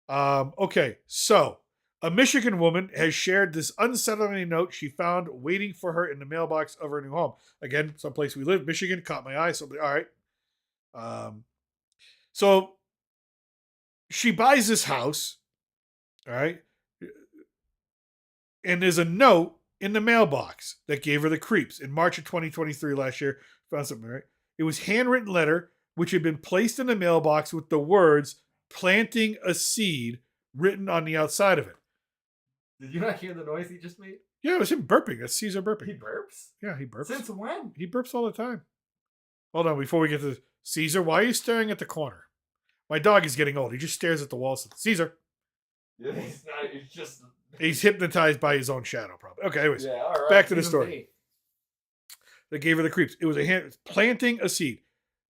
Speaker 1: Okay, so a Michigan woman has shared this unsettling note she found waiting for her in the mailbox of her new home. Again, someplace we live, Michigan, caught my eye. Somebody, all right. So she buys this house, all right, and there's a note in the mailbox that gave her the creeps. In March of 2023, last year, found something, right? It was handwritten letter which had been placed in the mailbox with the words "planting a seed" written on the outside of it.
Speaker 2: Did you not hear the noise he just made?
Speaker 1: Yeah, it was him burping. That's Caesar burping.
Speaker 2: He burps?
Speaker 1: Yeah, he burps.
Speaker 2: Since when?
Speaker 1: He burps all the time. Hold on, before we get to Caesar, why are you staring at the corner? My dog is getting old. He just stares at the walls. Caesar.
Speaker 2: Yeah, he's not. He's just.
Speaker 1: He's hypnotized by his own shadow, probably. Okay, anyways.
Speaker 2: Yeah, all right.
Speaker 1: Back to the story. That gave her the creeps. It was planting a seed.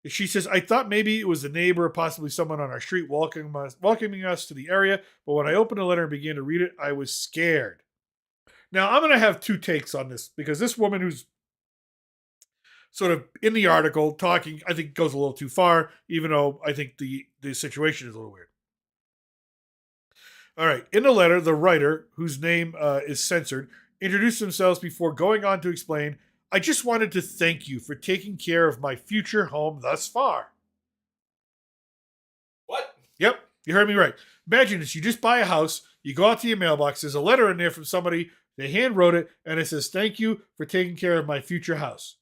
Speaker 1: She says, I thought maybe it was a neighbor or possibly someone on our street welcoming us to the area, but when I opened the letter and began to read it, I was scared. Now, I'm going to have 2 takes on this, because this woman who's sort of in the article talking, I think goes a little too far, even though I think the situation is a little weird. All right. In the letter, the writer, whose name is censored, introduced themselves before going on to explain, I just wanted to thank you for taking care of my future home thus far.
Speaker 2: What?
Speaker 1: Yep, you heard me right. Imagine this. You just buy a house, you go out to your mailbox, there's a letter in there from somebody, they hand wrote it, and it says, thank you for taking care of my future house.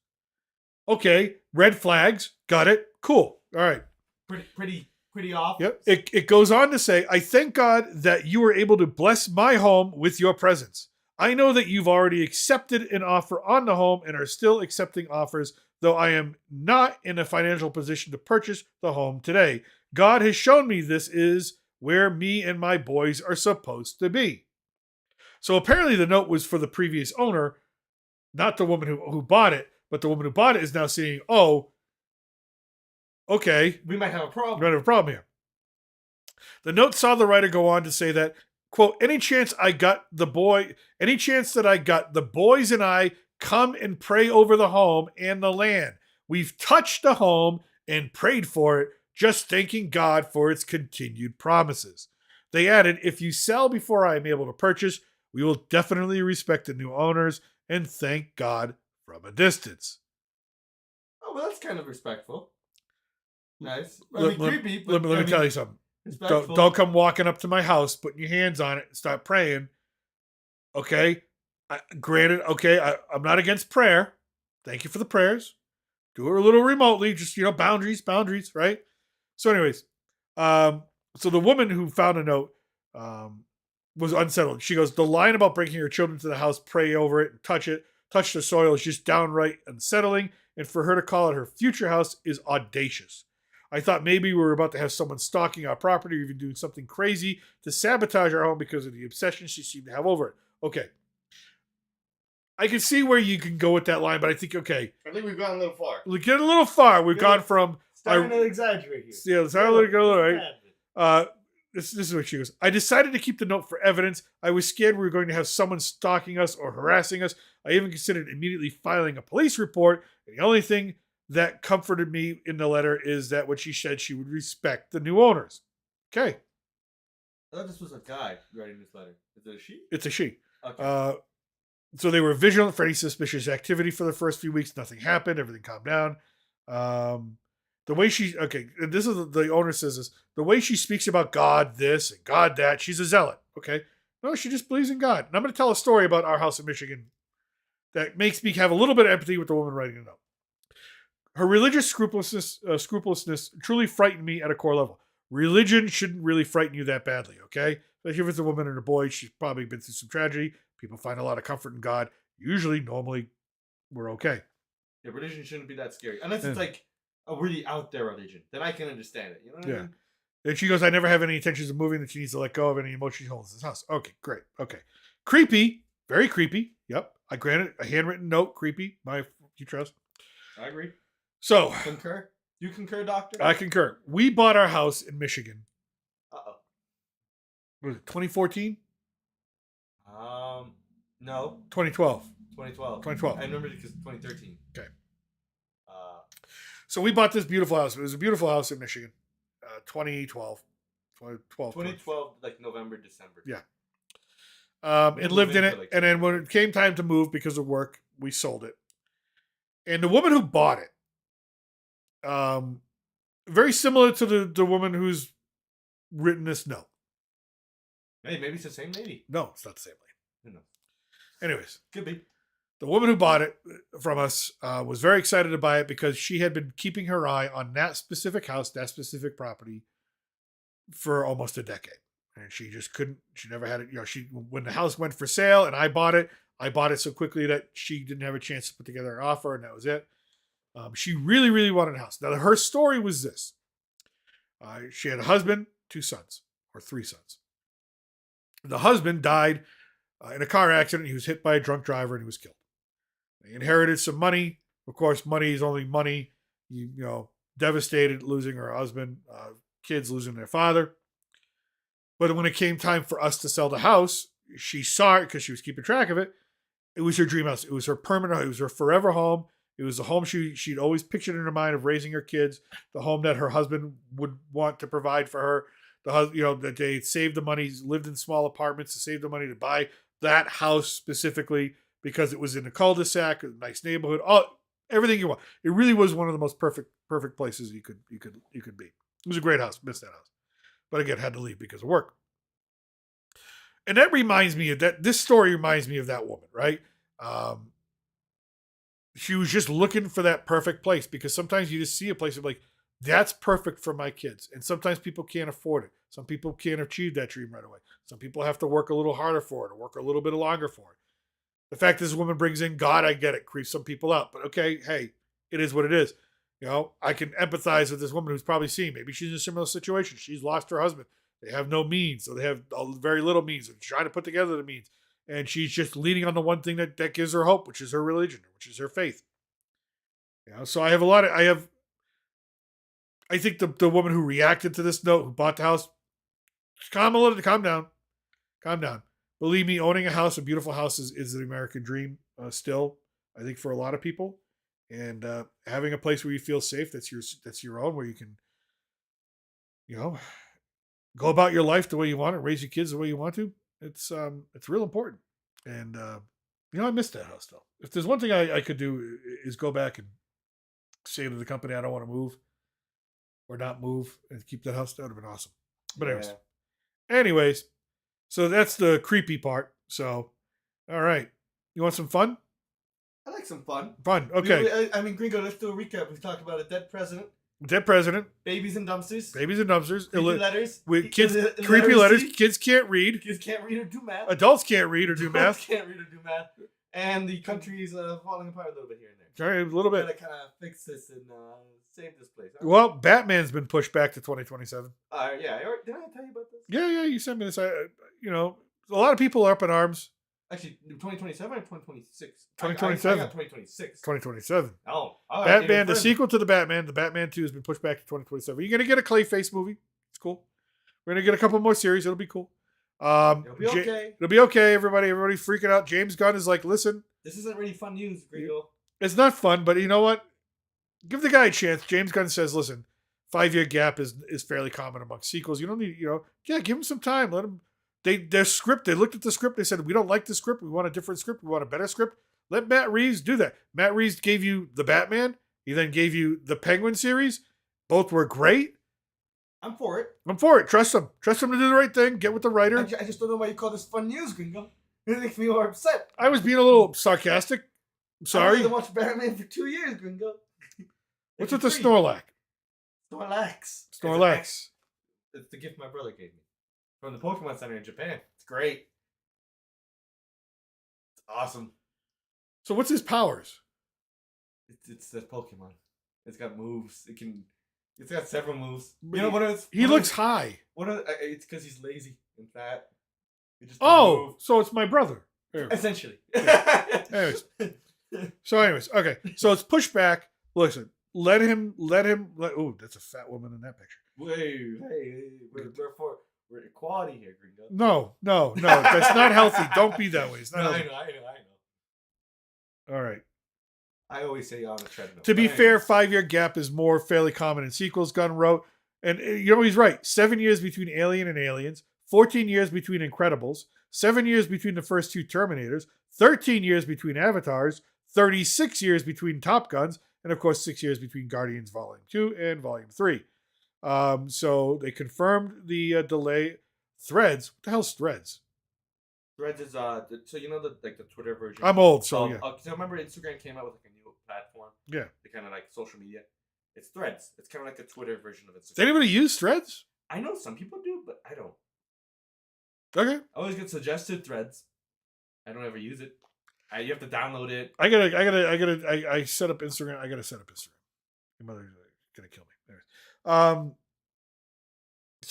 Speaker 1: Okay, red flags, got it, cool. All right.
Speaker 2: Pretty off.
Speaker 1: Yep. It goes on to say, I thank God that you were able to bless my home with your presence. I know that you've already accepted an offer on the home and are still accepting offers, though I am not in a financial position to purchase the home today. God has shown me this is where me and my boys are supposed to be. So apparently the note was for the previous owner, not the woman who bought it, but the woman who bought it is now seeing, oh, okay.
Speaker 2: We might have a problem.
Speaker 1: We might have a problem here. The note saw the writer go on to say that, quote, any chance that I got, the boys and I come and pray over the home and the land. We've touched the home and prayed for it, just thanking God for its continued promises. They added, if you sell before I am able to purchase, we will definitely respect the new owners and thank God from a distance.
Speaker 2: Oh, well, that's kind of respectful. Nice.
Speaker 1: Creepy. Let me tell you something. Don't come walking up to my house, putting your hands on it, and start praying. Okay? Granted, okay, I'm not against prayer. Thank you for the prayers. Do it a little remotely, just, boundaries, right? So anyways, so the woman who found a note was unsettled. She goes, the line about bringing your children to the house, pray over it, and touch the soil is just downright unsettling and for her to call it her future house is audacious. I thought maybe we were about to have someone stalking our property or even doing something crazy to sabotage our home because of the obsession she seemed to have over it. Okay. I can see where you can go with that line, but I think, okay.
Speaker 2: I think we've gone a little far.
Speaker 1: We get a little far. We've gone from...
Speaker 2: Starting to exaggerate here.
Speaker 1: Yeah, it's not a little right. This is what she goes. I decided to keep the note for evidence. I was scared we were going to have someone stalking us or harassing us. I even considered immediately filing a police report. And the only thing that comforted me in the letter is that what she said, she would respect the new owners. Okay.
Speaker 2: I thought this was a guy writing this letter. Is it a she?
Speaker 1: It's a she.
Speaker 2: Okay.
Speaker 1: So they were vigilant for any suspicious activity for the first few weeks. Nothing happened. Everything calmed down. The way she, and this is the owner says this, the way she speaks about God this and God that, she's a zealot. Okay. No, she just believes in God. And I'm going to tell a story about our house in Michigan that makes me have a little bit of empathy with the woman writing it up. Her religious scrupulousness truly frightened me at a core level. Religion shouldn't really frighten you that badly, okay? Especially if it's a woman and a boy, she's probably been through some tragedy. People find a lot of comfort in God. Normally, we're okay.
Speaker 2: Yeah, religion shouldn't be that scary. Unless it's like a really out there religion. Then I can understand it. You know what I mean?
Speaker 1: And she goes, I never have any intentions of moving, that she needs to let go of any emotion she holds in this house. Okay, great. Okay. Creepy. Very creepy. Yep. I granted a handwritten note. Creepy. You trust.
Speaker 2: I agree.
Speaker 1: So.
Speaker 2: Concur? You concur, doctor?
Speaker 1: I concur. We bought our house in Michigan.
Speaker 2: Uh-oh.
Speaker 1: Was it 2014?
Speaker 2: No.
Speaker 1: 2012.
Speaker 2: 2012.
Speaker 1: 2012.
Speaker 2: I remember it because 2013.
Speaker 1: Okay. So we bought this beautiful house. It was a beautiful house in Michigan. 2012.
Speaker 2: 2012, like November, December.
Speaker 1: Yeah. And lived in it. Like, and then when it came time to move because of work, we sold it. And the woman who bought it, very similar to the woman who's written this note.
Speaker 2: Hey, maybe it's the same lady.
Speaker 1: No, it's not the same lady.
Speaker 2: Who knows?
Speaker 1: Anyways.
Speaker 2: Could be.
Speaker 1: The woman who bought it from us was very excited to buy it because she had been keeping her eye on that specific house, that specific property for almost a decade. And she just couldn't, she never had it. When the house went for sale and I bought it so quickly that she didn't have a chance to put together an offer, and that was it. She really, really wanted a house. Now, her story was this. She had a husband, 2 sons, or 3 sons. The husband died in a car accident. He was hit by a drunk driver and he was killed. They inherited some money. Of course, money is only money. Devastated losing her husband, kids losing their father. But when it came time for us to sell the house, she saw it because she was keeping track of it. It was her dream house. It was her permanent home. It was her forever home. It was the home she'd always pictured in her mind of raising her kids, the home that her husband would want to provide for her. That they saved the money, lived in small apartments to save the money to buy that house specifically because it was in a cul-de-sac, a nice neighborhood, everything you want. It really was one of the most perfect places you could be. It was a great house. Missed that house, but again, had to leave because of work. And that reminds me of that. This story reminds me of that woman, right? She was just looking for that perfect place because sometimes you just see a place of like, that's perfect for my kids. And sometimes people can't afford it. Some people can't achieve that dream right away. Some people have to work a little harder for it or work a little bit longer for it. The fact this woman brings in God, I get it, creeps some people out. But okay, hey, it is what it is. I can empathize with this woman who's probably seeing, maybe she's in a similar situation. She's lost her husband. They have no means, so they have very little means. And trying to put together the means. And she's just leaning on the one thing that gives her hope, which is her religion, which is her faith. So I think the woman who reacted to this note, who bought the house, calm down. Believe me, owning a house, a beautiful house, is the American dream still, I think, for a lot of people. And having a place where you feel safe, that's your own, where you can, go about your life the way you want to, raise your kids the way you want to. It's real important. And I missed that house though. If there's one thing I could do is go back and say to the company I don't want to move or not move and keep that house, that would have been awesome. But anyways, so that's the creepy part. So, all right, you want some fun?
Speaker 2: I like some fun.
Speaker 1: Okay.
Speaker 2: Gringo, let's do a recap. We've talked about a dead president.
Speaker 1: Babies in dumpsters.
Speaker 2: Creepy letters.
Speaker 1: With kids. Creepy letters. Kids can't read.
Speaker 2: Kids can't read or do math.
Speaker 1: Adults can't read or do math.
Speaker 2: Can't read or do math. And the country's falling apart a little bit here and there.
Speaker 1: All right, a little bit.
Speaker 2: Gotta kind of fix this and save this place. Huh?
Speaker 1: Well, Batman's been pushed back to 2027.
Speaker 2: Yeah. Did I tell you about this?
Speaker 1: Yeah, you sent me this. You know, a lot of people are up in arms.
Speaker 2: Actually, 2027 or 2026?
Speaker 1: 2027.
Speaker 2: I got 2026.
Speaker 1: 2027.
Speaker 2: Oh, all right,
Speaker 1: Batman, the sequel to the Batman 2 has been pushed back to 2027. You're going to get a Clayface movie. It's cool. We're going to get a couple more series. It'll be cool.
Speaker 2: It'll be okay.
Speaker 1: It'll be okay, everybody. Everybody's freaking out. James Gunn is like, listen.
Speaker 2: This isn't really fun news, Gringo.
Speaker 1: It's not fun, but you know what? Give the guy a chance. James Gunn says, listen, 5-year gap is fairly common among sequels. You don't need, give him some time. Let him. Their script, they looked at the script. They said, we don't like the script. We want a different script. We want a better script. Let Matt Reeves do that. Matt Reeves gave you the Batman. He then gave you the Penguin series. Both were great.
Speaker 2: I'm for it.
Speaker 1: I'm for it. Trust him. Trust him to do the right thing. Get with the writer.
Speaker 2: I just don't know why you call this fun news, Gringo. It makes me more upset.
Speaker 1: I was being a little sarcastic. I'm sorry.
Speaker 2: I haven't watched Batman for 2 years, Gringo.
Speaker 1: What's with the Snorlax?
Speaker 2: Snorlax. It's the gift my brother gave me from the Pokemon Center in Japan. It's great. It's awesome.
Speaker 1: So what's his powers?
Speaker 2: It's the Pokemon. It's got moves. It's got several moves. You know what?
Speaker 1: He looks high.
Speaker 2: It's because he's lazy and fat.
Speaker 1: So it's my brother.
Speaker 2: Essentially.
Speaker 1: Yeah. Anyways, okay. So it's pushed back. Listen, let him. Oh, that's a fat woman in that picture.
Speaker 2: We're equality here, Gringo.
Speaker 1: No. That's not healthy. Don't be that way. It's not healthy.
Speaker 2: I know.
Speaker 1: All right.
Speaker 2: I always say on a treadmill.
Speaker 1: To be fair, 5-year gap is more fairly common in sequels, Gunn wrote. And he's right. 7 years between Alien and Aliens, 14 years between Incredibles, 7 years between the first 2 Terminators, 13 years between Avatars, 36 years between Top Guns, and of course 6 years between Guardians Volume 2 and Volume 3. So they confirmed the delay. Threads. What the hell's Threads?
Speaker 2: Threads is so you know the Twitter version.
Speaker 1: I'm old, so yeah.
Speaker 2: So remember Instagram came out with a new platform.
Speaker 1: Yeah.
Speaker 2: The kind of social media. It's Threads. It's kind of like a Twitter version of Instagram.
Speaker 1: Does anybody use Threads?
Speaker 2: I know some people do, but I don't.
Speaker 1: Okay.
Speaker 2: I always get suggested Threads. I don't ever use it. You have to download it.
Speaker 1: I set up Instagram. I gotta set up Instagram. Your mother's gonna kill me.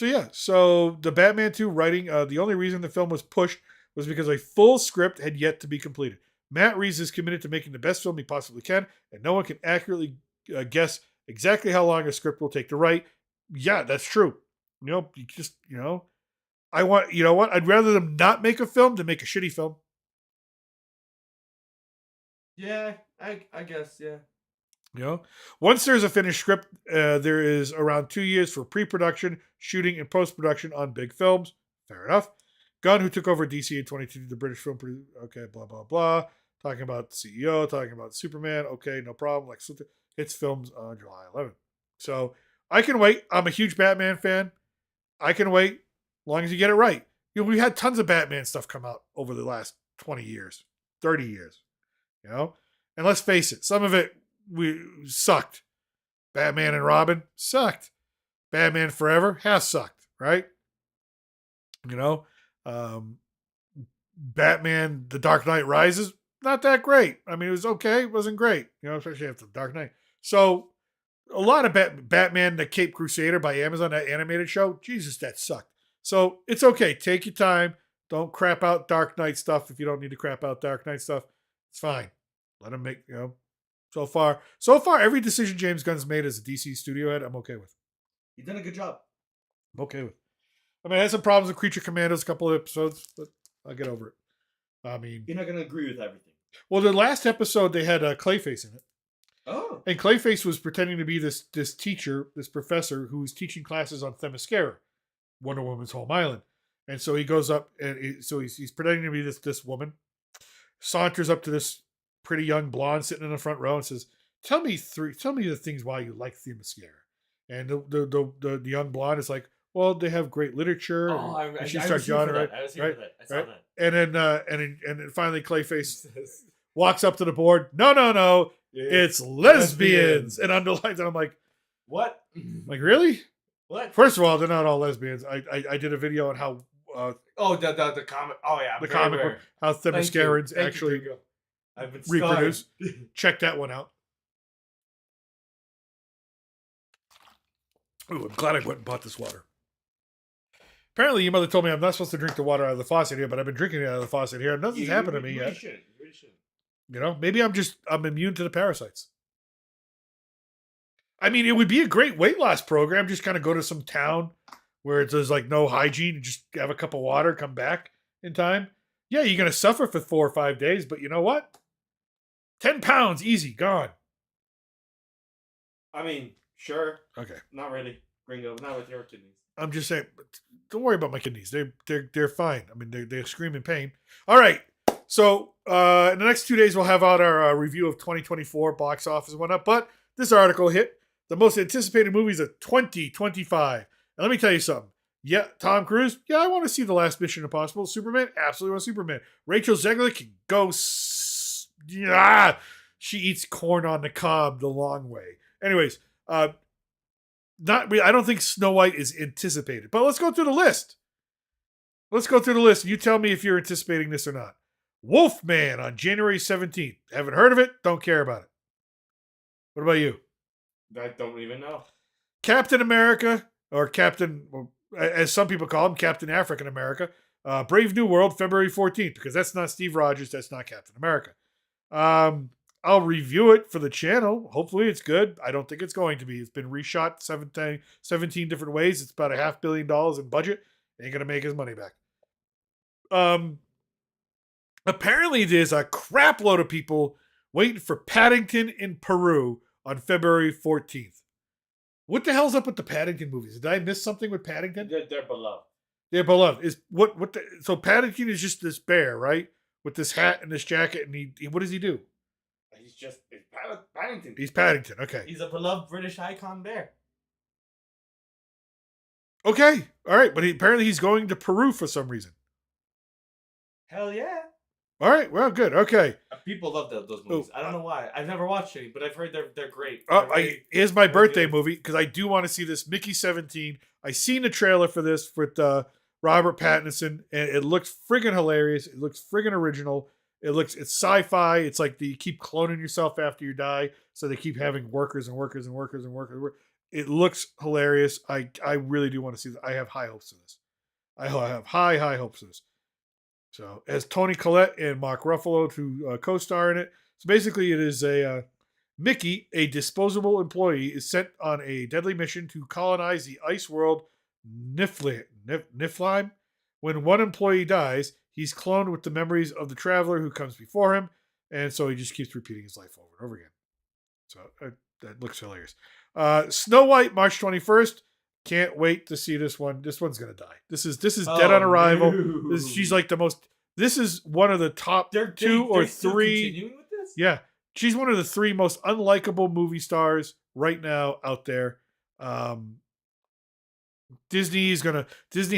Speaker 1: Anyways. So the Batman 2 writing, the only reason the film was pushed was because a full script had yet to be completed. Matt Reeves is committed to making the best film he possibly can, and no one can accurately guess exactly how long a script will take to write. Yeah, that's true. I'd rather them not make a film than make a shitty film.
Speaker 2: Yeah, I guess, yeah.
Speaker 1: Once there's a finished script, there is around 2 years for pre-production, shooting, and post-production on big films. Fair enough. Gunn, who took over DC in 2022, the British film producer. Okay, blah, blah, blah. Talking about the CEO, talking about Superman. Okay, no problem. Hits films on July 11th. So I can wait. I'm a huge Batman fan. I can wait as long as you get it right. We had tons of Batman stuff come out over the last 20 years, 30 years. And let's face it, some of it we sucked. Batman and Robin sucked. Batman Forever has sucked, right? Batman The Dark Knight Rises, not that great. I mean, it was okay. It wasn't great, especially after The Dark Knight. So a lot of Batman The Cape Crusader by Amazon, that animated show, Jesus, that sucked. So it's okay. Take your time. Don't crap out Dark Knight stuff if you don't need to crap out Dark Knight stuff. It's fine. Let him make, so far, every decision James Gunn's made as a DC studio head, I'm okay with.
Speaker 2: You've done a good job.
Speaker 1: I'm okay with. I mean, I had some problems with Creature Commandos a couple of episodes, but I'll get over it. I mean,
Speaker 2: you're not going to agree with everything.
Speaker 1: Well, the last episode, they had Clayface in it.
Speaker 2: Oh.
Speaker 1: And Clayface was pretending to be this teacher, this professor, who was teaching classes on Themyscira, Wonder Woman's home island. And so he goes up, and he's pretending to be this woman, saunters up to this pretty young blonde sitting in the front row and says, tell me the things why you like Themyscira. And the young blonde is like, well, they have great literature. And she starts yawning, right?
Speaker 2: I saw that.
Speaker 1: And then finally Clayface walks up to the board. No, it's lesbians. And underlines it. I'm like,
Speaker 2: what?
Speaker 1: Like, really?
Speaker 2: What?
Speaker 1: First of all, they're not all lesbians. I did a video on how.
Speaker 2: The comic. Oh yeah,
Speaker 1: the comic book, how Themyscirans actually
Speaker 2: I've been
Speaker 1: reproduce. Check that one out. Ooh, I'm glad I went and bought this water. Apparently, your mother told me I'm not supposed to drink the water out of the faucet here, but I've been drinking it out of the faucet here. Nothing's happened to me
Speaker 2: you
Speaker 1: yet.
Speaker 2: really shouldn't. You really shouldn't.
Speaker 1: You know, maybe I'm immune to the parasites. I mean, it would be a great weight loss program. Just kind of go to some town where there's like no hygiene and just have a cup of water, come back in time. Yeah, you're gonna suffer for 4 or 5 days, but you know what? 10 pounds, easy, gone.
Speaker 3: I mean, sure.
Speaker 1: Okay.
Speaker 3: Not really, Gringo. Not with your kidneys.
Speaker 1: I'm just saying, don't worry about my kidneys. They're fine. I mean, they're screaming pain. All right. So in the next 2 days, we'll have out our review of 2024 box office and whatnot. But this article hit the most anticipated movies of 2025. And let me tell you something. Yeah, Tom Cruise. Yeah, I want to see The Last Mission Impossible. Superman. Absolutely want Superman. Rachel Zegler can go. Yeah, she eats corn on the cob the long way. Anyways, not really, I don't think Snow White is anticipated. But let's go through the list. You tell me if you're anticipating this or not. Wolfman on January 17th. Haven't heard of it. Don't care about it. What about you?
Speaker 3: I don't even know.
Speaker 1: Captain America, or Captain, as some people call him, Captain African America. Brave New World, February 14th, because that's not Steve Rogers. That's not Captain America. I'll review it for the channel. Hopefully it's good. I don't think it's going to be. It's been reshot 17 different ways. It's about $500 million in budget. Ain't going to make his money back. Apparently there's a crap load of people waiting for Paddington in Peru on February 14th. What the hell's up with the Paddington movies? Did I miss something with Paddington?
Speaker 3: They're beloved.
Speaker 1: They're beloved. So Paddington is just this bear, right? With this hat and this jacket, and he what does he do?
Speaker 3: He's Paddington.
Speaker 1: He's Paddington. Okay.
Speaker 3: He's a beloved British icon bear.
Speaker 1: Okay. All right. But apparently he's going to Peru for some reason.
Speaker 3: Hell yeah.
Speaker 1: All right. Well, good. Okay.
Speaker 3: People love those movies. I don't know why. I've never watched any, but I've heard they're great.
Speaker 1: Here's my birthday movie, because I do want to see this. Mickey 17. I seen the trailer for this with Robert Pattinson, and it looks friggin' hilarious. It looks friggin' original. It's sci-fi. It's like you keep cloning yourself after you die, so they keep having workers. It looks hilarious. I really do want to see this. I have high hopes of this. I have high hopes of this. So, as Toni Collette and Mark Ruffalo to co-star in it. So basically, it is Mickey, a disposable employee, is sent on a deadly mission to colonize the ice world Niflheim. When one employee dies, he's cloned with the memories of the traveler who comes before him, and so he just keeps repeating his life over and over again. So that looks hilarious. Snow White, March 21st. Can't wait to see this one. This one's gonna die. This is dead on arrival.
Speaker 3: No.
Speaker 1: She's like the most. This is one of the top two or three.
Speaker 3: Continuing with this?
Speaker 1: Yeah, she's one of the three most unlikable movie stars right now out there. Disney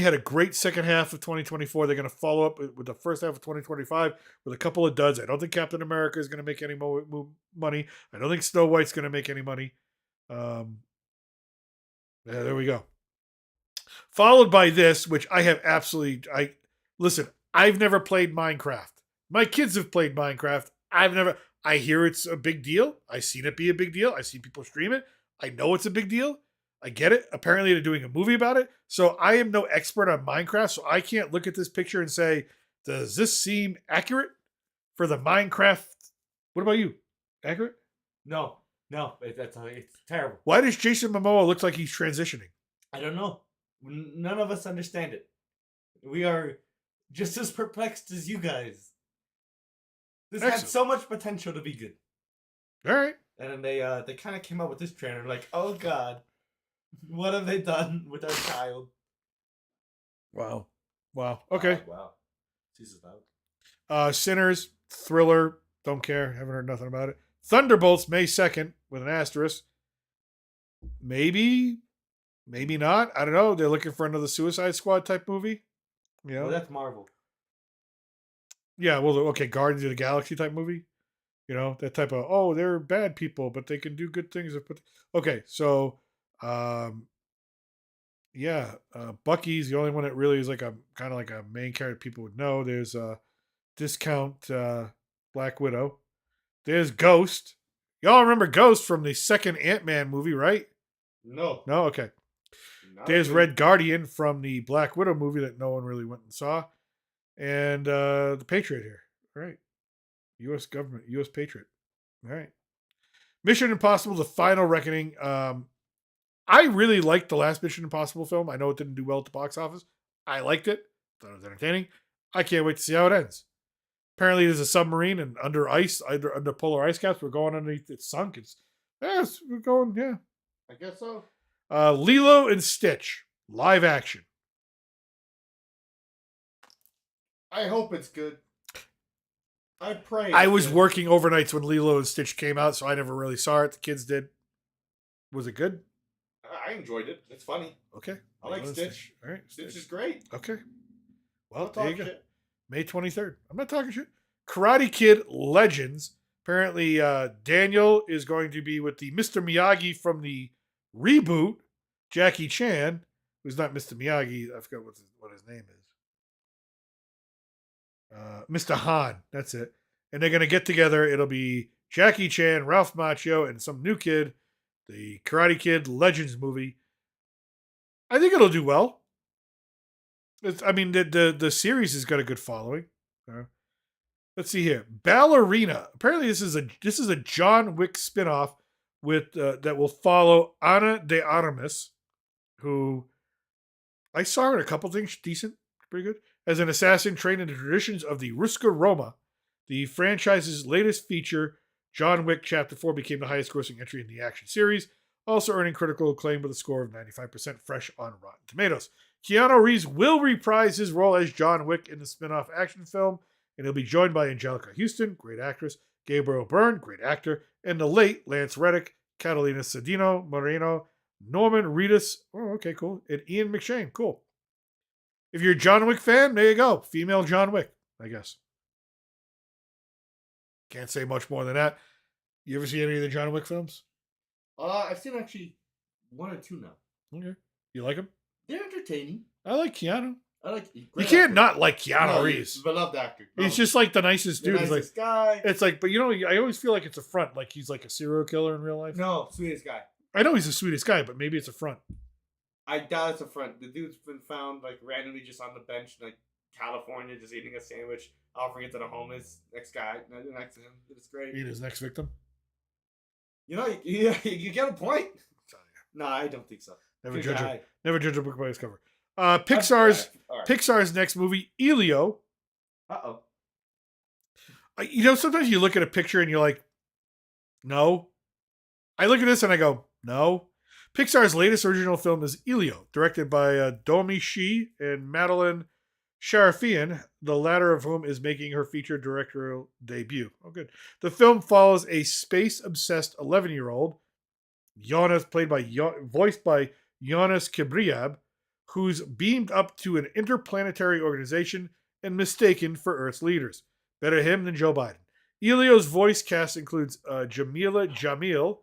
Speaker 1: had a great second half of 2024. They're gonna follow up with the first half of 2025 with a couple of duds. I don't think Captain America is gonna make any money. I don't think Snow White's gonna make any money. Yeah, there we go. Followed by this, which I have listen, I've never played Minecraft. My kids have played Minecraft. I hear it's a big deal. I've seen it be a big deal. I've seen people stream it. I know it's a big deal. I get it. Apparently they're doing a movie about it. So I am no expert on Minecraft, so I can't look at this picture and say, does this seem accurate for the Minecraft? What about you? Accurate?
Speaker 3: No, it's terrible.
Speaker 1: Why does Jason Momoa look like he's transitioning?
Speaker 3: I don't know. None of us understand it. We are just as perplexed as you guys. This had so much potential to be good.
Speaker 1: All right.
Speaker 3: And then they kind of came up with this trailer like, oh god, what have they done with our child?
Speaker 1: Wow. Okay.
Speaker 3: Wow. Jesus out.
Speaker 1: Sinners, Thriller, don't care. Haven't heard nothing about it. Thunderbolts, May 2nd, with an asterisk. Maybe not. I don't know. They're looking for another Suicide Squad type movie. Yeah.
Speaker 3: Well, that's Marvel.
Speaker 1: Yeah, well, okay, Guardians of the Galaxy type movie. You know, that type of, they're bad people, but they can do good things. Okay, so, Bucky's the only one that really is like a kind of like a main character people would know. There's Discount Black Widow. There's Ghost. Y'all remember Ghost from the second Ant-Man movie, right?
Speaker 3: No.
Speaker 1: No? Okay. There's Red Guardian from the Black Widow movie that no one really went and saw. And the Patriot here. All right. U.S. government, U.S. Patriot. All right. Mission Impossible: The Final Reckoning. I really liked the last Mission Impossible film. I know it didn't do well at the box office. I liked it. Thought it was entertaining. I can't wait to see how it ends. Apparently, there's a submarine and under ice, under polar ice caps. We're going underneath. It's sunk. We're going. Yeah,
Speaker 3: I guess so.
Speaker 1: Lilo and Stitch live action.
Speaker 3: I hope it's good. I pray.
Speaker 1: I was working overnights when Lilo and Stitch came out, so I never really saw it. The kids did. Was it good?
Speaker 3: I enjoyed it. It's funny.
Speaker 1: Okay.
Speaker 3: I like Stitch.
Speaker 1: All right.
Speaker 3: Stitch is great.
Speaker 1: Okay. Well,
Speaker 3: Don't
Speaker 1: there
Speaker 3: talk
Speaker 1: you go.
Speaker 3: shit.
Speaker 1: May 23rd. I'm not talking shit. Karate Kid Legends. Apparently, Daniel is going to be with the Mr. Miyagi from the reboot, Jackie Chan, who's not Mr. Miyagi. I forgot what his name is. Mr. Han. That's it. And they're going to get together. It'll be Jackie Chan, Ralph Macchio, and some new kid. The Karate Kid Legends movie. I think it'll do well. The series has got a good following. Let's see here. Ballerina. Apparently, this is a John Wick spinoff with that will follow Ana de Armas, who I saw in a couple things decent, pretty good, as an assassin trained in the traditions of the Ruska Roma. The franchise's latest feature, John Wick Chapter 4, became the highest grossing entry in the action series, also earning critical acclaim with a score of 95% fresh on Rotten Tomatoes. Keanu Reeves will reprise his role as John Wick in the spin-off action film, and he'll be joined by Angelica Houston, great actress, Gabriel Byrne, great actor, and the late Lance Reddick, Catalina Cedino Moreno, Norman Reedus, oh, okay, cool, and Ian McShane, cool. If you're a John Wick fan, there you go. Female John Wick, I guess. Can't say much more than that. You ever see any of the John Wick films?
Speaker 3: I've seen actually 1 or 2 now.
Speaker 1: Okay. You like them?
Speaker 3: They're entertaining.
Speaker 1: I like Keanu.
Speaker 3: I like.
Speaker 1: You can't not like Keanu Reeves.
Speaker 3: He's a beloved actor.
Speaker 1: He's just like the nicest dude.
Speaker 3: The nicest guy.
Speaker 1: It's like, but I always feel like it's a front. Like he's like a serial killer in real life.
Speaker 3: No, sweetest guy.
Speaker 1: I know he's the sweetest guy, but maybe it's a front.
Speaker 3: I doubt it's a front. The dude's been found like randomly just on the bench in like California, just eating a sandwich, offering it to the homeless next guy next to him. It's great.
Speaker 1: Eat his next victim.
Speaker 3: You know, you get a point. No, I don't think so.
Speaker 1: Never judge a book by its cover. Pixar's next movie, Elio.
Speaker 3: Uh-oh.
Speaker 1: Sometimes you look at a picture and you're like, no. I look at this and I go, no. Pixar's latest original film is Elio, directed by Domi Shi and Madeline Sharafian, the latter of whom is making her feature directorial debut. Oh, good. The film follows a space-obsessed 11-year-old, Jonas, voiced by Jonas Kibriab, who's beamed up to an interplanetary organization and mistaken for Earth's leaders. Better him than Joe Biden. Elio's voice cast includes Jamila Jamil,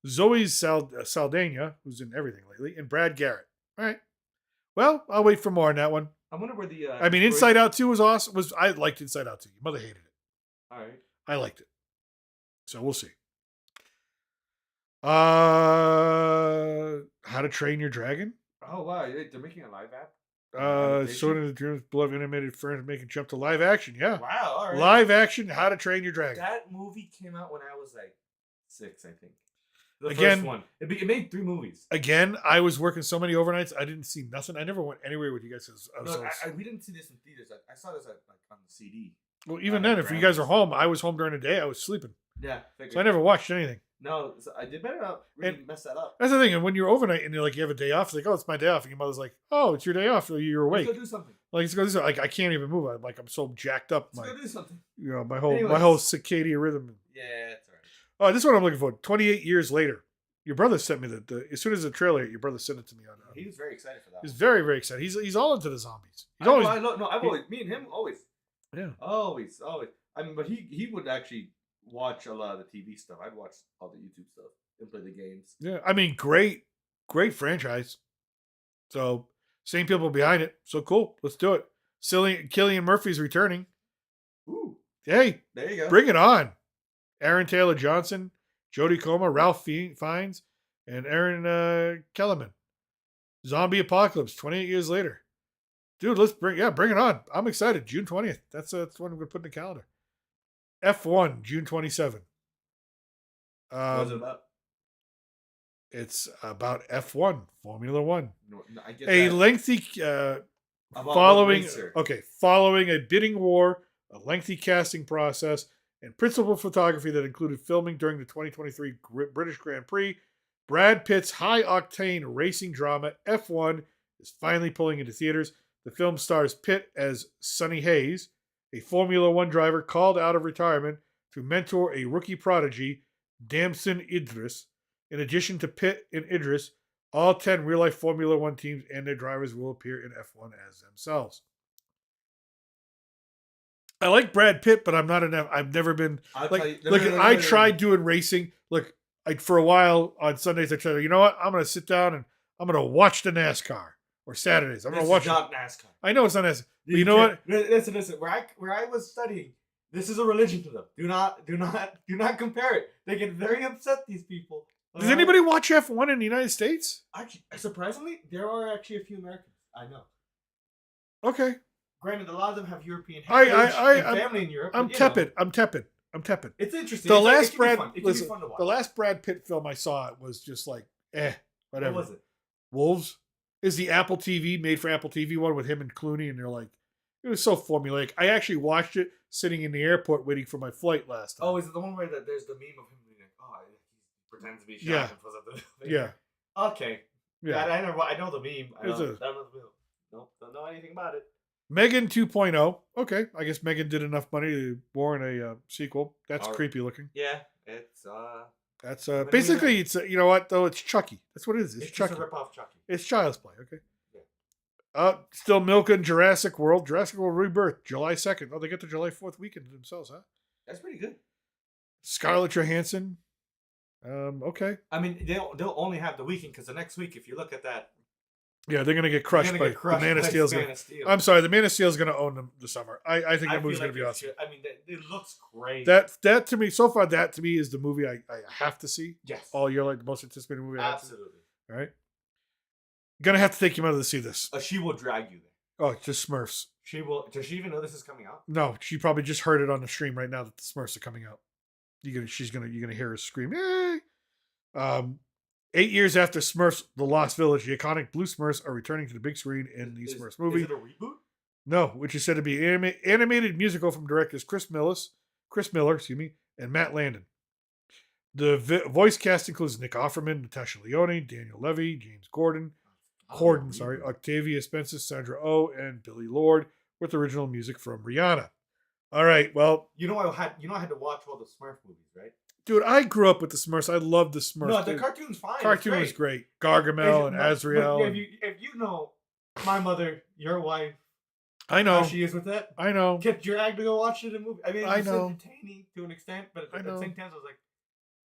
Speaker 1: Zoe Saldana, who's in everything lately, and Brad Garrett. All right. Well, I'll wait for more on that one.
Speaker 3: I wonder where the.
Speaker 1: Inside Out 2 was awesome. I liked Inside Out 2. Your mother hated it.
Speaker 3: All right.
Speaker 1: I liked it. So we'll see. How to Train Your Dragon.
Speaker 3: Oh wow, they're making a live app.
Speaker 1: Sort of the Dreams beloved animated friends making jump to live action. Yeah.
Speaker 3: Wow. All right.
Speaker 1: Live action. How to Train Your Dragon.
Speaker 3: That movie came out when I was like 6, I think. The
Speaker 1: Again,
Speaker 3: first one. It made 3 movies.
Speaker 1: Again, I was working so many overnights, I didn't see nothing. I never went anywhere with you guys.
Speaker 3: We didn't see this in theaters. I saw this on the CD.
Speaker 1: Well, even then, if you guys are home, I was home during the day. I was sleeping.
Speaker 3: Yeah.
Speaker 1: So I never watched anything.
Speaker 3: No, so I did better not really mess that up.
Speaker 1: That's the thing. And when you're overnight and you're like, you have a day off, it's like, oh, it's my day off. And your mother's like, oh, it's your day off. So you're awake.
Speaker 3: Let's go do something.
Speaker 1: Let's go do something. Like, I can't even move. I'm so jacked up.
Speaker 3: Let's go do something.
Speaker 1: My whole circadian rhythm.
Speaker 3: Yeah, that's all right.
Speaker 1: Oh, this is what I'm looking for. 28 years later. Your brother sent me as soon as the trailer hit, your brother sent it to me on.
Speaker 3: He was very excited for that.
Speaker 1: He's very, very excited. He's all into the zombies.
Speaker 3: I've always, me and him always.
Speaker 1: Yeah.
Speaker 3: Always. I mean, but he would actually watch a lot of the TV stuff. I'd watch all the YouTube stuff and play the games.
Speaker 1: Yeah, I mean, great franchise. So, same people behind it. So cool. Let's do it. Cillian Murphy's returning.
Speaker 3: Ooh.
Speaker 1: Hey,
Speaker 3: there you go.
Speaker 1: Bring it on. Aaron Taylor Johnson, Jodie Comer, Ralph Fiennes, and Aaron Kellerman. Zombie Apocalypse, 28 years later. Dude, bring it on. I'm excited. June 20th. That's when I'm going to put in the calendar. F1, June 27th.
Speaker 2: What's it about?
Speaker 1: It's about F1, Formula One.
Speaker 2: No, I get
Speaker 1: A
Speaker 2: that.
Speaker 1: lengthy
Speaker 2: About what
Speaker 1: following
Speaker 2: racer?
Speaker 1: following a bidding war, a lengthy casting process, and principal photography that included filming during the 2023 British Grand Prix. Brad Pitt's high-octane racing drama F1 is finally pulling into theaters. The film stars Pitt as Sonny Hayes, a Formula One driver called out of retirement to mentor a rookie prodigy, Damson Idris. In addition to Pitt and Idris, all 10 real-life Formula One teams and their drivers will appear in F1 as themselves. I like Brad Pitt, but I'm not enough. I've never been I tried doing racing. Look, for a while on Sundays, I tried. You know what? I'm going to sit down and I'm going to watch the NASCAR. Or Saturdays. I'm going to watch.
Speaker 3: This is not NASCAR.
Speaker 1: I know it's not NASCAR. But you know what?
Speaker 3: Listen. Where I was studying, this is a religion to them. Do not compare it. They get very upset. These people.
Speaker 1: Does anybody watch F1 in the United States?
Speaker 3: Actually, surprisingly, there are actually a few Americans. I know.
Speaker 1: Okay.
Speaker 3: Granted, a lot of them have European heritage and family in Europe.
Speaker 1: I'm tepid. I'm tepid. It's
Speaker 3: interesting.
Speaker 1: The last
Speaker 3: it can be fun to watch.
Speaker 1: The last Brad Pitt film I saw was just like, whatever.
Speaker 3: What was it?
Speaker 1: Wolves is the Apple TV, made for Apple TV one with him and Clooney, and they're like, it was so formulaic. I actually watched it sitting in the airport waiting for my flight last time.
Speaker 3: Oh, is it the one where there's the meme of him being like, oh, he pretends to be shot and pulls up the thing?
Speaker 1: Yeah.
Speaker 3: Okay.
Speaker 1: Yeah.
Speaker 3: I know the meme. I don't know the film. Nope, don't know anything about it.
Speaker 1: Megan 2.0. Okay, I guess Megan did enough money to warrant a sequel. That's creepy looking.
Speaker 3: Yeah, it's
Speaker 1: That's basically it's you know what though, it's Chucky. That's what it is. It's Chucky.
Speaker 3: Just a rip-off Chucky.
Speaker 1: It's Child's Play. Okay. Yeah. Still milking Jurassic World. Jurassic World Rebirth, July 2nd. Oh, they get the July 4th weekend to themselves, huh?
Speaker 3: That's pretty good.
Speaker 1: Scarlett Johansson. Okay.
Speaker 3: I mean, they'll only have the weekend because the next week, if you look at that.
Speaker 1: Yeah, they're gonna get crushed by the Man of Steel. I'm sorry, the Man of Steel is gonna own them this summer. I think that movie's gonna be awesome.
Speaker 3: I mean, it looks great.
Speaker 1: That to me, so far, that to me is the movie I have to see.
Speaker 3: Yes.
Speaker 1: All year, like the most anticipated movie.
Speaker 3: Absolutely.
Speaker 1: All right. Gonna have to take you out to see this.
Speaker 3: She will drag you there.
Speaker 1: Oh, it's just Smurfs.
Speaker 3: She will. Does she even know this is coming out?
Speaker 1: No, she probably just heard it on the stream right now that the Smurfs are coming out. You're gonna hear her scream, "Yay!" 8 years after Smurfs: The Lost Village, the iconic blue Smurfs are returning to the big screen in the Smurfs movie.
Speaker 3: Is it a reboot?
Speaker 1: No, which is said to be animated musical from directors Chris Miller, and Matt Landon. The voice cast includes Nick Offerman, Natasha Lyonne, Daniel Levy, James Corden, Octavia Spencer, Sandra Oh, and Billy Lord, with original music from Rihanna. All right, well,
Speaker 3: I had to watch all the Smurf movies, right?
Speaker 1: Dude, I grew up with the Smurfs. I love the Smurfs.
Speaker 3: No, the cartoon's fine.
Speaker 1: Cartoon was great. Gargamel and Azrael.
Speaker 3: But if you know my mother, your wife,
Speaker 1: I know
Speaker 3: how she is with that.
Speaker 1: I know.
Speaker 3: Get dragged to go watch it in a movie. I mean, it's entertaining to an extent, but at the same time, I was like,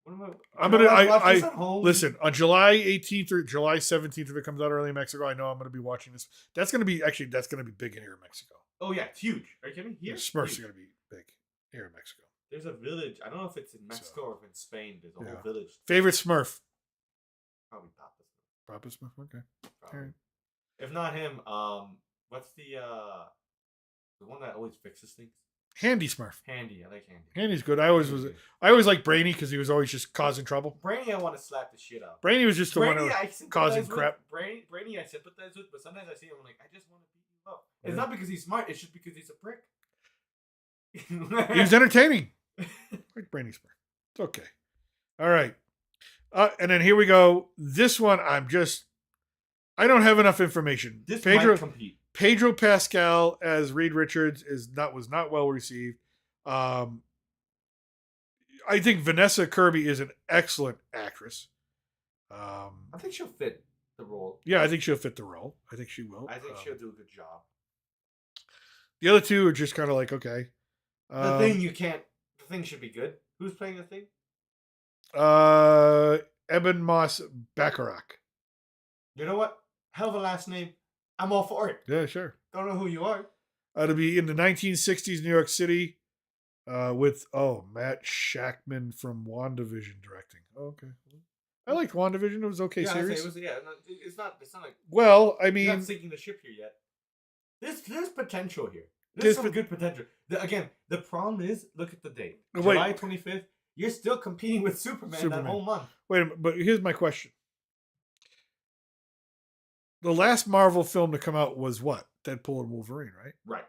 Speaker 3: what am I? Watch this at home?
Speaker 1: Listen, on July 18th or July 17th, if it comes out early in Mexico, I know I'm going to be watching this. That's going to be big in here in Mexico.
Speaker 3: Oh yeah, it's huge. Are you kidding me?
Speaker 1: Here, Smurfs are going to be big here in Mexico.
Speaker 3: There's a village. I don't know if it's in Mexico or if in Spain. There's a whole village.
Speaker 1: Favorite Smurf?
Speaker 3: Probably Papa Smurf.
Speaker 1: Papa Smurf. Okay. All right.
Speaker 3: If not him, what's the one that always fixes things?
Speaker 1: Handy Smurf.
Speaker 3: Handy. I like Handy.
Speaker 1: Handy's good. I always liked Brainy because he was always just causing trouble.
Speaker 3: Brainy, I want to slap the shit out.
Speaker 1: Brainy was just the one causing crap.
Speaker 3: Brainy, I sympathize with, but sometimes I see him like, I just want to beat you up. It's not because he's smart. It's just because he's a prick.
Speaker 1: He was entertaining. Like Brainy Smurf. It's okay. All right. And then here we go. This one, I don't have enough information.
Speaker 3: This might compete.
Speaker 1: Pedro Pascal as Reed Richards was not well received. I think Vanessa Kirby is an excellent actress.
Speaker 3: I think she'll fit the role.
Speaker 1: Yeah, I think she'll fit the role. I think she will.
Speaker 3: I think she'll do a good job.
Speaker 1: The other two are just kind of like, okay.
Speaker 3: The thing should be good. Who's playing the thing?
Speaker 1: Eben Moss Bacharach.
Speaker 3: You know what? Hell of a last name. I'm all for it.
Speaker 1: Yeah, sure.
Speaker 3: Don't know who you are.
Speaker 1: To be in the 1960s New York City with Matt Shackman from WandaVision directing. Oh, okay. I liked WandaVision. It was okay
Speaker 2: Yeah, I say
Speaker 1: series.
Speaker 2: it was. Yeah, no, it's not. It's not like
Speaker 1: Well, I
Speaker 2: you're not
Speaker 1: mean,
Speaker 2: sinking the ship here yet. There's potential here.
Speaker 1: There's
Speaker 2: There's some
Speaker 1: pot-
Speaker 2: good potential. Again, the problem is, look at the date,
Speaker 1: Wait.
Speaker 2: July 25th. You're still competing with Superman that whole month.
Speaker 1: wait a minute, but here's my question. The last Marvel film to come out was what? Deadpool and Wolverine, right?
Speaker 2: Right.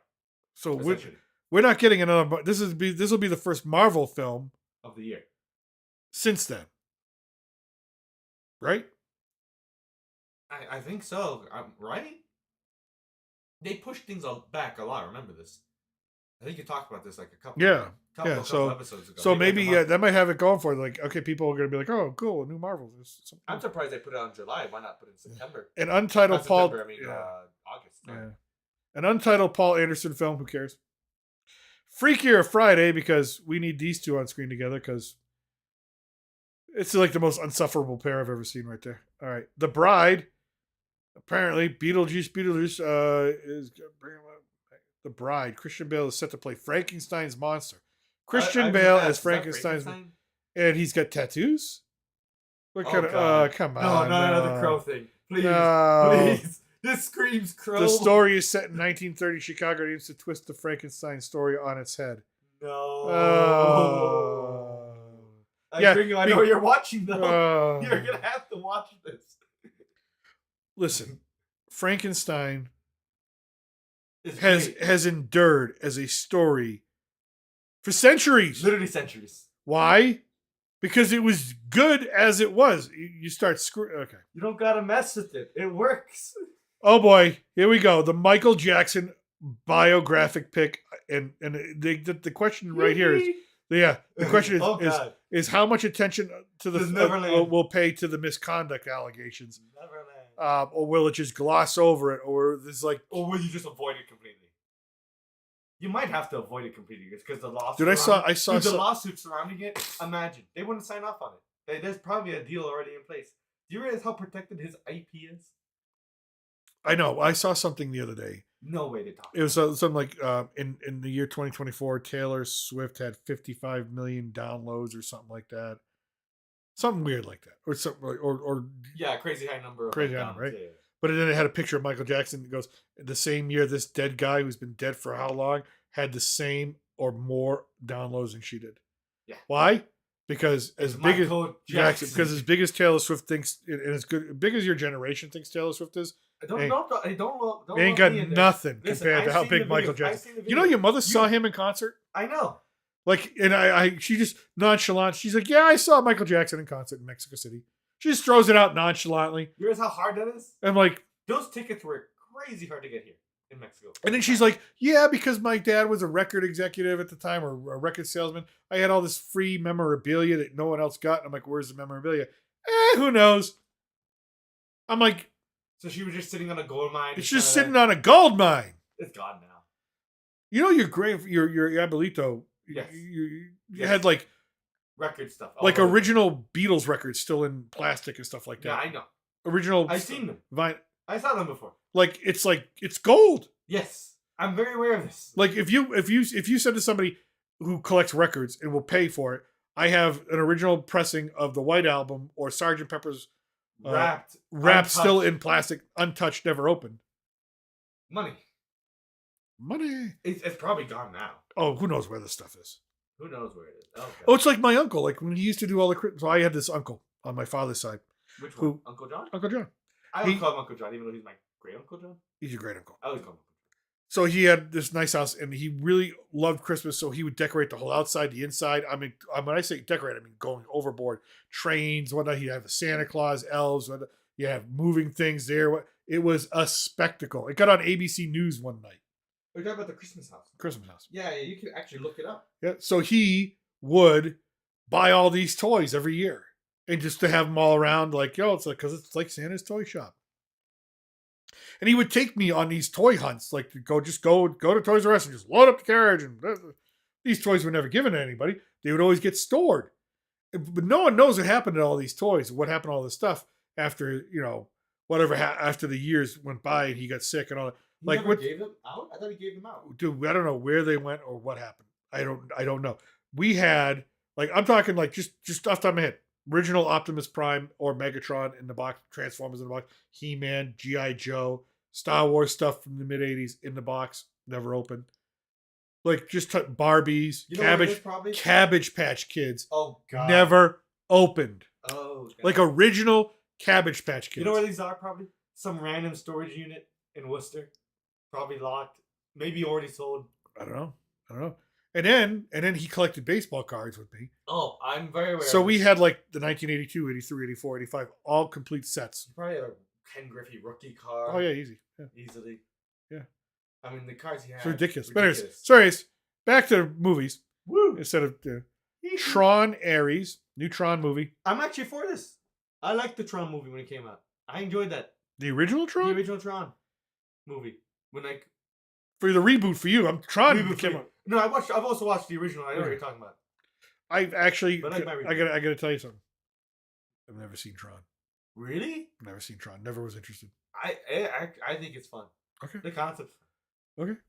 Speaker 1: So
Speaker 2: Essentially,
Speaker 1: we're not getting another. This will be the first Marvel film
Speaker 2: of the year.
Speaker 1: since then, right?
Speaker 2: I think so. Right? They pushed things back a lot. Remember this? I think you talked about this like a couple.
Speaker 1: Yeah.
Speaker 2: Couple
Speaker 1: So
Speaker 2: episodes ago.
Speaker 1: So
Speaker 2: Maybe
Speaker 1: maybe
Speaker 2: like a month.
Speaker 1: that might have it going for it. Like, okay, people are going to be like, "Oh, cool, a new Marvel."
Speaker 2: I'm surprised they put it out in July. Why not put it in September?
Speaker 1: An untitled
Speaker 2: Not
Speaker 1: Paul.
Speaker 2: September, I mean, August.
Speaker 1: Yeah. An untitled Paul Anderson film. Who cares? Freakier Friday, because we need these two on screen together because it's like the most unsufferable pair I've ever seen right there. All right. The Bride. Apparently, Beetlejuice is bringing up The Bride. Christian Bale is set to play Frankenstein's monster. Christian Bale as Frankenstein's, and he's got tattoos. What kind of? Come on!
Speaker 2: No, not another crow thing. Please,
Speaker 1: No.
Speaker 2: please. This screams crow.
Speaker 1: The story is set in 1930 Chicago. It aims to twist the Frankenstein story on its head.
Speaker 2: No.
Speaker 1: Oh. Yeah,
Speaker 2: I know you're watching though.
Speaker 1: Oh.
Speaker 2: You're gonna have to watch this.
Speaker 1: Listen, Frankenstein
Speaker 2: It's
Speaker 1: has
Speaker 2: great.
Speaker 1: endured as a story for centuries.
Speaker 2: Literally centuries.
Speaker 1: Why? Because it was good as it was. You start screwing. Okay.
Speaker 2: You don't gotta mess with it. It works.
Speaker 1: Oh boy, here we go. The Michael Jackson biographic pick, and the question right here is, the question is,
Speaker 2: Oh, God.
Speaker 1: is how much attention to the
Speaker 2: Does Neverland.
Speaker 1: will pay to the misconduct allegations,
Speaker 2: Neverland.
Speaker 1: or will it just gloss over it, or this like.
Speaker 2: Or will you just avoid it completely? You might have to avoid it completely because the lawsuit.
Speaker 1: Dude, I saw
Speaker 2: the lawsuit surrounding it. Imagine they wouldn't sign off on it. There's probably a deal already in place. Do you realize how protected his IP is?
Speaker 1: I know. I saw something the other day.
Speaker 2: No way to talk.
Speaker 1: It was something like in the year 2024, Taylor Swift had 55 million downloads or something like that. Something weird like that, or something, or
Speaker 2: Yeah, crazy high number.
Speaker 1: Crazy high number, right? But then it had a picture of Michael Jackson. It goes, the same year, this dead guy who's been dead for how long had the same or more downloads than she did.
Speaker 2: Yeah.
Speaker 1: Why? Because as big as
Speaker 2: Michael
Speaker 1: Jackson, because as big as Taylor Swift thinks, and as good, big as your generation thinks Taylor Swift is,
Speaker 2: I don't know. Don't
Speaker 1: ain't got nothing compared to how big Michael Jackson. You know, your mother saw him in concert.
Speaker 2: I know.
Speaker 1: Like, and she just nonchalant. She's like, yeah, I saw Michael Jackson in concert in Mexico City. She just throws it out nonchalantly.
Speaker 2: You realize how hard that is?
Speaker 1: I'm like,
Speaker 2: those tickets were crazy hard to get here in Mexico.
Speaker 1: And then she's like, yeah, because my dad was a record executive at the time, or a record salesman. I had all this free memorabilia that no one else got. And I'm like, where's the memorabilia? Who knows? I'm like,
Speaker 2: so she was just sitting on a gold mine.
Speaker 1: it's just sitting on a gold mine.
Speaker 2: It's gone now.
Speaker 1: You know, your abuelito,
Speaker 2: Yes.
Speaker 1: you had like
Speaker 2: record stuff.
Speaker 1: Like original Beatles records still in plastic and stuff like that.
Speaker 2: Yeah, I know.
Speaker 1: Original.
Speaker 2: I've seen them.
Speaker 1: Vine.
Speaker 2: I saw them before.
Speaker 1: Like it's gold.
Speaker 2: Yes, I'm very aware of this.
Speaker 1: Like if you said to somebody who collects records and will pay for it, I have an original pressing of the White Album or Sgt. Pepper's wrapped
Speaker 2: untouched.
Speaker 1: still in plastic, untouched, never opened.
Speaker 2: Money. It's probably gone now.
Speaker 1: Oh, who knows where this stuff is?
Speaker 2: Who knows where it is?
Speaker 1: Oh, it's like my uncle. Like when he used to do all the. So I had this uncle on my father's side.
Speaker 2: Which one? Uncle John?
Speaker 1: Uncle John.
Speaker 2: I would call him Uncle John, even though he's my great Uncle John.
Speaker 1: He's your great uncle.
Speaker 2: I would call him Uncle John.
Speaker 1: So he had this nice house, and he really loved Christmas. So he would decorate the whole outside, the inside. I mean, when I say decorate, I mean going overboard. Trains, whatnot. He'd have the Santa Claus, elves. You have moving things there. It was a spectacle. It got on ABC News one night.
Speaker 2: We're talking about the Christmas house.
Speaker 1: Christmas house.
Speaker 2: Yeah, you can actually look it up.
Speaker 1: Yeah. So he would buy all these toys every year, and just to have them all around, like, it's like, because it's like Santa's toy shop. And he would take me on these toy hunts, like to go to Toys R Us and just load up the carriage. And these toys were never given to anybody. They would always get stored. But no one knows what happened to all these toys. What happened to all this stuff after, whatever, after the years went by and he got sick and all that.
Speaker 2: He never gave them out? I thought he gave them out.
Speaker 1: Dude, I don't know where they went or what happened. I don't know. We had, like, I'm talking like just off the top of my head, Original Optimus Prime or Megatron in the box, Transformers in the box, He-Man, G.I. Joe, Star Wars stuff from the mid-'80s in the box, never opened. Like just Barbies,
Speaker 3: You know what it is, probably?
Speaker 1: Cabbage Patch Kids,
Speaker 3: Oh god.
Speaker 1: never opened.
Speaker 3: Oh god.
Speaker 1: Like original Cabbage Patch Kids.
Speaker 3: You know where these are? Probably some random storage unit in Worcester. Probably locked. Maybe already sold.
Speaker 1: I don't know. And then he collected baseball cards with me.
Speaker 3: Oh, I'm very aware.
Speaker 1: So
Speaker 3: of
Speaker 1: we
Speaker 3: this.
Speaker 1: had like the 1982, 83, 84, 85, all complete sets.
Speaker 3: Probably a Ken Griffey rookie card.
Speaker 1: Oh yeah, easy. Yeah.
Speaker 3: Easily.
Speaker 1: Yeah.
Speaker 3: I mean, the cards he had.
Speaker 1: It's ridiculous. But anyways, sorry, back to movies.
Speaker 3: Woo!
Speaker 1: Instead of Tron Ares, new Tron movie.
Speaker 3: I'm actually for this. I liked the Tron movie when it came out. I enjoyed that.
Speaker 1: The original Tron?
Speaker 3: The original Tron movie. When like
Speaker 1: For the reboot for you. I'm Tron
Speaker 3: reboot
Speaker 1: came
Speaker 3: for-
Speaker 1: out.
Speaker 3: No, I've also watched the original. I know what you're talking about.
Speaker 1: I've actually
Speaker 3: But like my
Speaker 1: I gotta tell you something. I've never seen Tron.
Speaker 3: Really?
Speaker 1: Never seen Tron. Never was interested.
Speaker 3: I think it's fun.
Speaker 1: Okay.
Speaker 3: The concept's fun.
Speaker 1: Okay.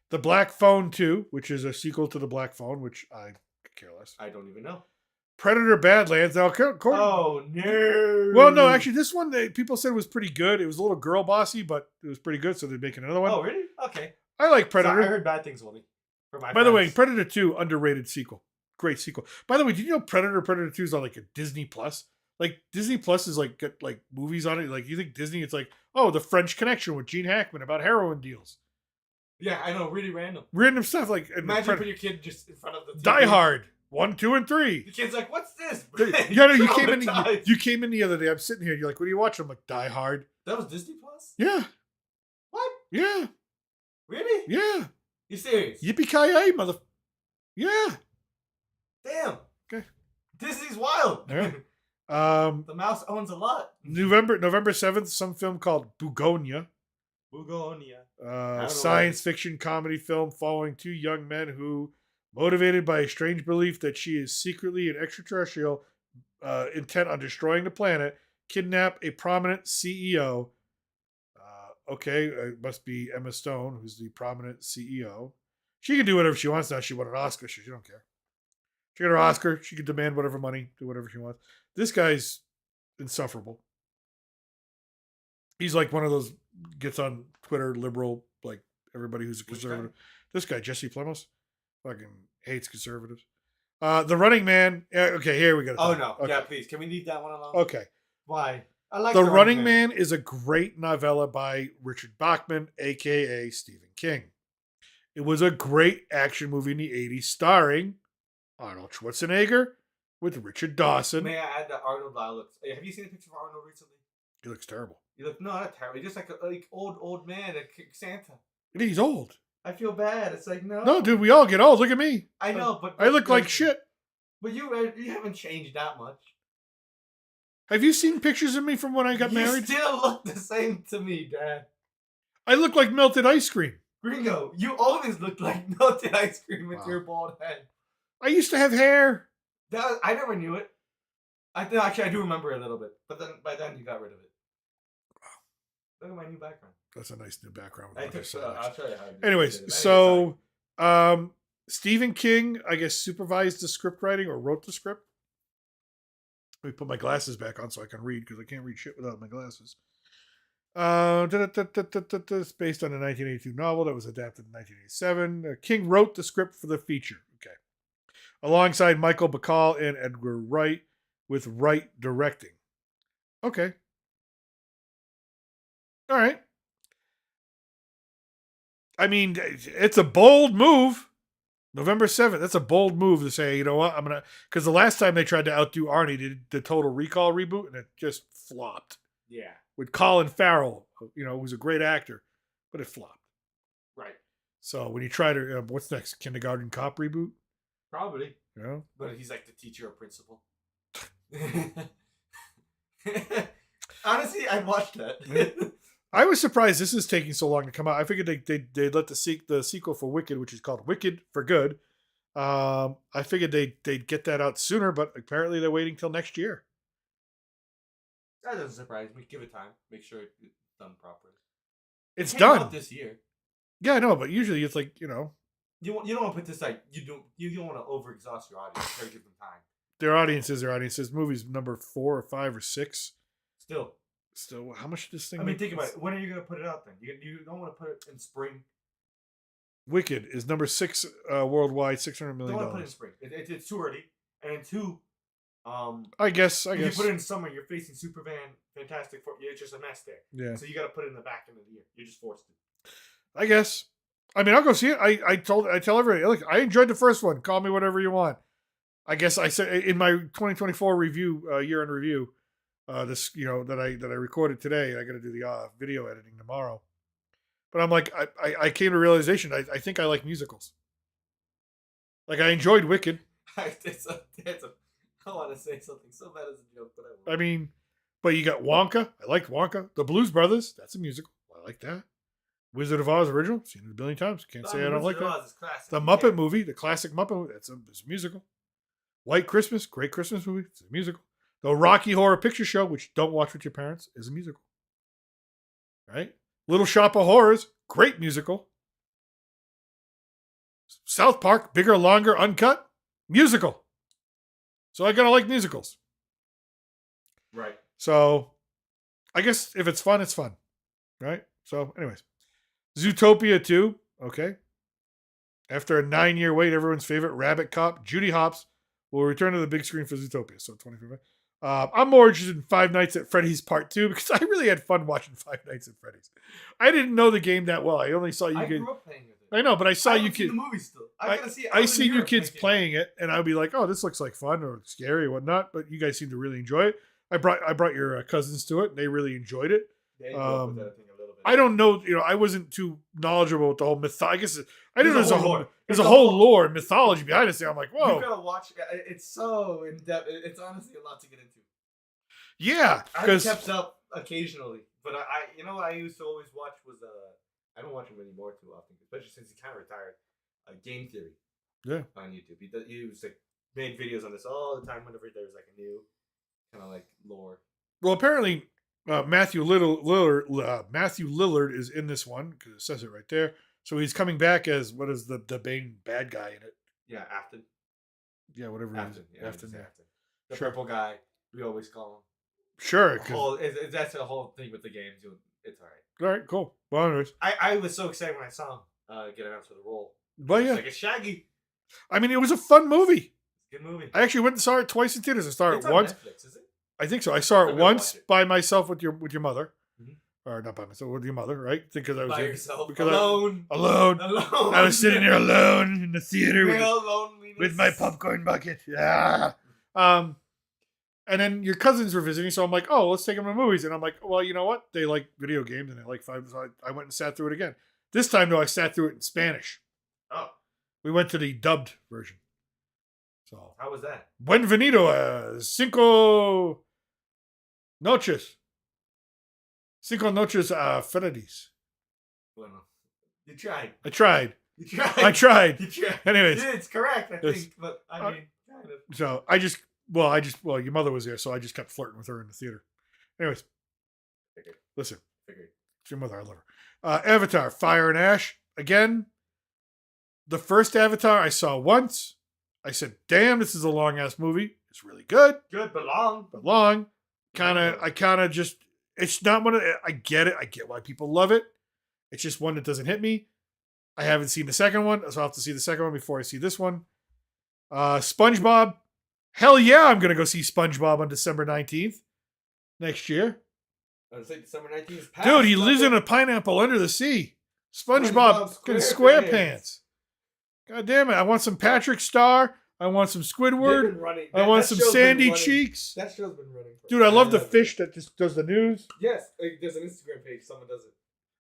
Speaker 1: The Black Phone 2, which is a sequel to The Black Phone, which I could care less.
Speaker 3: I don't even know.
Speaker 1: Predator Badlands. Now,
Speaker 3: Oh no.
Speaker 1: well, no, actually, this one people said was pretty good. It was a little girl bossy, but it was pretty good, so they're making another one.
Speaker 3: Oh really? Okay.
Speaker 1: I like
Speaker 3: So I
Speaker 1: Predator.
Speaker 3: heard bad things only.
Speaker 1: By the way, Predator 2, underrated sequel. Great sequel. By the way, did you know Predator 2 is on like a Disney Plus? Like Disney Plus is like got like movies on it. Like you think Disney, it's like, oh, The French Connection with Gene Hackman about heroin deals.
Speaker 3: Yeah, I know. Really random.
Speaker 1: Random stuff like
Speaker 3: Imagine put your kid just in front of the TV.
Speaker 1: Die Hard 1, 2, and 3.
Speaker 3: The kid's like, "What's this?"
Speaker 1: Yeah, no, you came in.
Speaker 3: Traumatized.
Speaker 1: You came in the other day. I'm sitting here. You're like, "What are you watching?" I'm like, "Die Hard."
Speaker 3: That was Disney Plus.
Speaker 1: Yeah,
Speaker 3: What?
Speaker 1: yeah,
Speaker 3: Really?
Speaker 1: yeah.
Speaker 3: You serious?
Speaker 1: Yippee ki yay, mother. Yeah.
Speaker 3: Damn.
Speaker 1: Okay.
Speaker 3: Disney's wild.
Speaker 1: Yeah.
Speaker 3: The mouse owns a lot.
Speaker 1: November 7th, some film called Bugonia.
Speaker 3: Bugonia. know
Speaker 1: Science fiction comedy film following two young men who, motivated by a strange belief that she is secretly an extraterrestrial intent on destroying the planet, kidnap a prominent CEO. Okay, it must be Emma Stone, who's the prominent CEO. She can do whatever she wants now. She won an Oscar, so she don't care. She got her Oscar. She can demand whatever money, do whatever she wants. This guy's insufferable. He's like one of those gets on Twitter liberal, like everybody who's a conservative. This guy, Jesse Plemons, fucking hates conservatives. The Running Man. Okay, here we go.
Speaker 3: Oh no!
Speaker 1: Okay.
Speaker 3: Yeah, please. Can we leave that one alone?
Speaker 1: Okay.
Speaker 3: Why? I like
Speaker 1: The Running Man is a great novella by Richard Bachman, aka Stephen King. It was a great action movie in the 80s starring Arnold Schwarzenegger with Richard Dawson.
Speaker 3: May I add that Arnold looks? Have you seen a picture of Arnold recently?
Speaker 1: He looks terrible.
Speaker 3: You look not terrible. You're just like a old man that kicked Santa.
Speaker 1: He's old.
Speaker 3: I feel bad. It's like no.
Speaker 1: No, dude, we all get old. Look at me.
Speaker 3: I know, but
Speaker 1: I look like shit.
Speaker 3: But you haven't changed that much.
Speaker 1: Have you seen pictures of me from when I got married?
Speaker 3: You still look the same to me, Dad.
Speaker 1: I look like melted ice cream.
Speaker 3: Gringo, you always look like melted ice cream with
Speaker 1: Wow.
Speaker 3: your bald head.
Speaker 1: I used to have hair.
Speaker 3: I never knew it. Actually, I do remember a little bit, but then by then you got rid of it. Look at my new background.
Speaker 1: That's a nice new background.
Speaker 3: I
Speaker 1: With
Speaker 3: took,
Speaker 1: other
Speaker 3: I'll show you how.
Speaker 1: Anyways, so Stephen King, I guess, supervised the script writing or wrote the script. Let me put my glasses back on so I can read because I can't read shit without my glasses. It's based on a 1982 novel that was adapted in 1987. King wrote the script for the feature. Okay, alongside Michael Bacall and Edgar Wright, with Wright directing. Okay. All right. I mean, it's a bold move. November 7th. That's a bold move to say, you know what, I'm going to, because the last time they tried to outdo Arnie, they did the Total Recall reboot, and it just flopped.
Speaker 3: Yeah.
Speaker 1: With Colin Farrell, you know, who's a great actor, but it flopped.
Speaker 3: Right.
Speaker 1: So when you try to, what's next? Kindergarten Cop reboot?
Speaker 3: Probably.
Speaker 1: You know?
Speaker 3: But he's like the teacher or principal. Honestly, I watched that.
Speaker 1: I was surprised this is taking so long to come out. I figured they'd let the sequel for Wicked, which is called Wicked for Good. I figured they'd get that out sooner, but apparently they're waiting till next year.
Speaker 3: That doesn't surprise me. Give it time. Make sure it's done properly.
Speaker 1: It's
Speaker 3: It came
Speaker 1: done
Speaker 3: out this year.
Speaker 1: Yeah, I know, but usually it's like, you know,
Speaker 3: You don't want to put this like you don't want to overexhaust your audience. You gotta give them time.
Speaker 1: their audience is their audience. This movie's number 4 or 5 or 6.
Speaker 3: Still,
Speaker 1: How much did this thing?
Speaker 3: I mean,
Speaker 1: make?
Speaker 3: think about it. When are you gonna put it out then? You don't want to put it in spring.
Speaker 1: Wicked is number 6 worldwide, $600 million.
Speaker 3: Don't want to put it in spring. It's too early, and 2,
Speaker 1: I guess.
Speaker 3: if you put it in summer, you're facing Superman, Fantastic Four. It's just a mess there.
Speaker 1: Yeah.
Speaker 3: So you got to put it in the back end of the year. You're just forced to.
Speaker 1: I guess. I mean, I'll go see it. I tell everybody, look, I enjoyed the first one. Call me whatever you want. I guess I said in my 2024 review, year in review, this that I recorded today. I got to do the video editing tomorrow. But I'm like, I came to realization. I think I like musicals. Like I enjoyed Wicked.
Speaker 3: I want to say something so bad as a joke, but I won't.
Speaker 1: I mean, but you got Wonka. I liked Wonka. The Blues Brothers. That's a musical. I like that. Wizard of Oz original. Seen it a billion times. Can't say I don't like that. The Muppet movie, the classic Muppet movie. It's a musical. White Christmas. Great Christmas movie. It's a musical. The Rocky Horror Picture Show, which don't watch with your parents, is a musical. Right? Little Shop of Horrors. Great musical. South Park. Bigger, longer, uncut. Musical. So I gotta like musicals.
Speaker 3: Right.
Speaker 1: So I guess if it's fun, it's fun. Right? So anyways. Zootopia 2. Okay. After a 9-year wait, everyone's favorite rabbit cop, Judy Hopps, will return to the big screen for Zootopia. So 25. I'm more interested in Five Nights at Freddy's Part 2 because I really had fun watching Five Nights at Freddy's. I didn't know the game that well. I only saw you kids.
Speaker 3: Grew up playing with it.
Speaker 1: I know, but I saw
Speaker 3: I
Speaker 1: you
Speaker 3: kids.
Speaker 1: kids.
Speaker 3: The movie still. I gotta see it.
Speaker 1: I seen you kids playing it, and I'd be like, "Oh, this looks like fun or scary or whatnot." But you guys seem to really enjoy it. I brought your cousins to it, and they really enjoyed it.
Speaker 3: Yeah, I think a little bit.
Speaker 1: I don't know, I wasn't too knowledgeable with the whole myth. I guess I didn't know there's a
Speaker 3: a
Speaker 1: whole
Speaker 3: whole
Speaker 1: lore and mythology behind it. I'm like, whoa.
Speaker 3: You gotta watch. It's so in depth. It's honestly a lot to get into.
Speaker 1: Yeah,
Speaker 3: I
Speaker 1: because
Speaker 3: kept up occasionally, but I what I used to always watch was I don't watch him anymore too often, especially since he kind of retired. Game Theory.
Speaker 1: Yeah.
Speaker 3: On YouTube, he was like made videos on this all the time whenever there was like a new kind of like lore.
Speaker 1: Well, apparently Matthew Lillard is in this one because it says it right there. So he's coming back as what is the main bad guy in it?
Speaker 3: Yeah, Afton.
Speaker 1: Yeah, whatever.
Speaker 3: Afton.
Speaker 1: Yeah, Afton.
Speaker 3: The purple guy. We always call him.
Speaker 1: Sure.
Speaker 3: That's the whole thing with the games. It's all right.
Speaker 1: All right, cool. Well, anyways.
Speaker 3: I was so excited when I saw him get announced for the role.
Speaker 1: But yeah,
Speaker 3: like a Shaggy.
Speaker 1: I mean, it was a fun movie.
Speaker 3: Good movie.
Speaker 1: I actually went and saw it twice in theaters. I saw it once.
Speaker 3: On Netflix, is it?
Speaker 1: I think so. I saw it once by myself with your mother, or not by myself with your mother, right? Because I was
Speaker 3: by yourself,
Speaker 1: because
Speaker 3: alone.
Speaker 1: Alone. I was sitting there alone in the theater with my
Speaker 3: popcorn.
Speaker 1: popcorn bucket. Yeah. And then your cousins were visiting, so I'm like, oh, let's take them to movies. And I'm like, well, you know what? They like video games and they like five. So I went and sat through it again. This time, though, I sat through it in Spanish.
Speaker 3: Oh.
Speaker 1: We went to the dubbed version. So
Speaker 3: how was that?
Speaker 1: Bienvenido a Cinco Noches. Cinco Noches Feliz.
Speaker 3: Bueno, you tried.
Speaker 1: I tried.
Speaker 3: You tried.
Speaker 1: I tried.
Speaker 3: You tried.
Speaker 1: Anyways.
Speaker 3: It's correct, I think, but I mean, kind of.
Speaker 1: So your mother was there, so I just kept flirting with her in the theater. Anyways.
Speaker 3: Figured.
Speaker 1: Listen.
Speaker 3: Figured.
Speaker 1: It's your mother, I love her. Avatar, Fire and Ash. Again, the first Avatar I saw once. I said, damn, this is a long-ass movie. It's really good.
Speaker 3: Good, but long.
Speaker 1: But long. It's not one of, I get it. I get why people love it. It's just one that doesn't hit me. I haven't seen the second one, so I'll have to see the second one before I see this one. SpongeBob. Hell yeah, I'm going to go see SpongeBob on December 19th next year.
Speaker 3: I was like December 19th is past.
Speaker 1: Dude, he lives in a pineapple under the sea. SpongeBob SquarePants. God damn it. I want some Patrick Star. I want some Squidward. I want some Sandy Cheeks.
Speaker 3: That show's been running.
Speaker 1: Dude, I love the fish that just does the news.
Speaker 3: Yes, there's an Instagram page. Someone does it.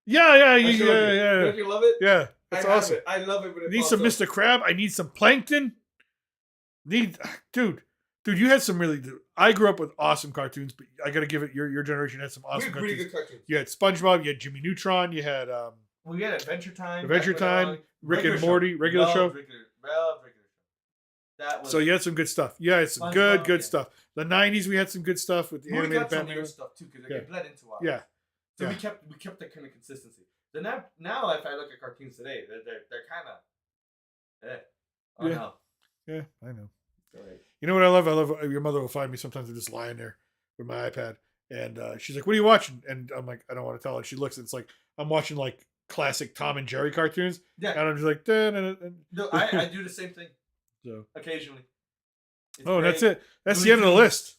Speaker 1: Yeah.
Speaker 3: Don't you love it?
Speaker 1: Yeah, that's awesome.
Speaker 3: I love it. When it
Speaker 1: need some Mr. Crab. I need some plankton. Dude, you had some really. I grew up with awesome cartoons, but I got to give it. Your generation had some awesome cartoons.
Speaker 3: Pretty good cartoons.
Speaker 1: You had SpongeBob. You had Jimmy Neutron. You had
Speaker 3: we had Adventure Time.
Speaker 1: Rick and Morty, regular show.
Speaker 3: Regular show. That was
Speaker 1: so you had some good stuff. You had some good stuff. The 90s, we had some good stuff with the animated Batman.
Speaker 3: Good stuff too because it bled into ours.
Speaker 1: Yeah.
Speaker 3: So we kept that kind of consistency. Then now if I look at cartoons today, they're kind of.
Speaker 1: No. Yeah, I know. Right. You know what I love? I love your mother will find me sometimes. I'm just lying there with my iPad, and she's like, "What are you watching?" And I'm like, "I don't want to tell." And she looks, and it's like I'm watching like classic Tom and Jerry cartoons,
Speaker 2: Yeah.
Speaker 1: and I'm just like,
Speaker 2: No, I do the same thing
Speaker 1: so.
Speaker 2: occasionally. It's
Speaker 1: Oh,
Speaker 2: great.
Speaker 1: that's it. That's the
Speaker 2: Looney
Speaker 1: end of the
Speaker 2: Tunes.
Speaker 1: list.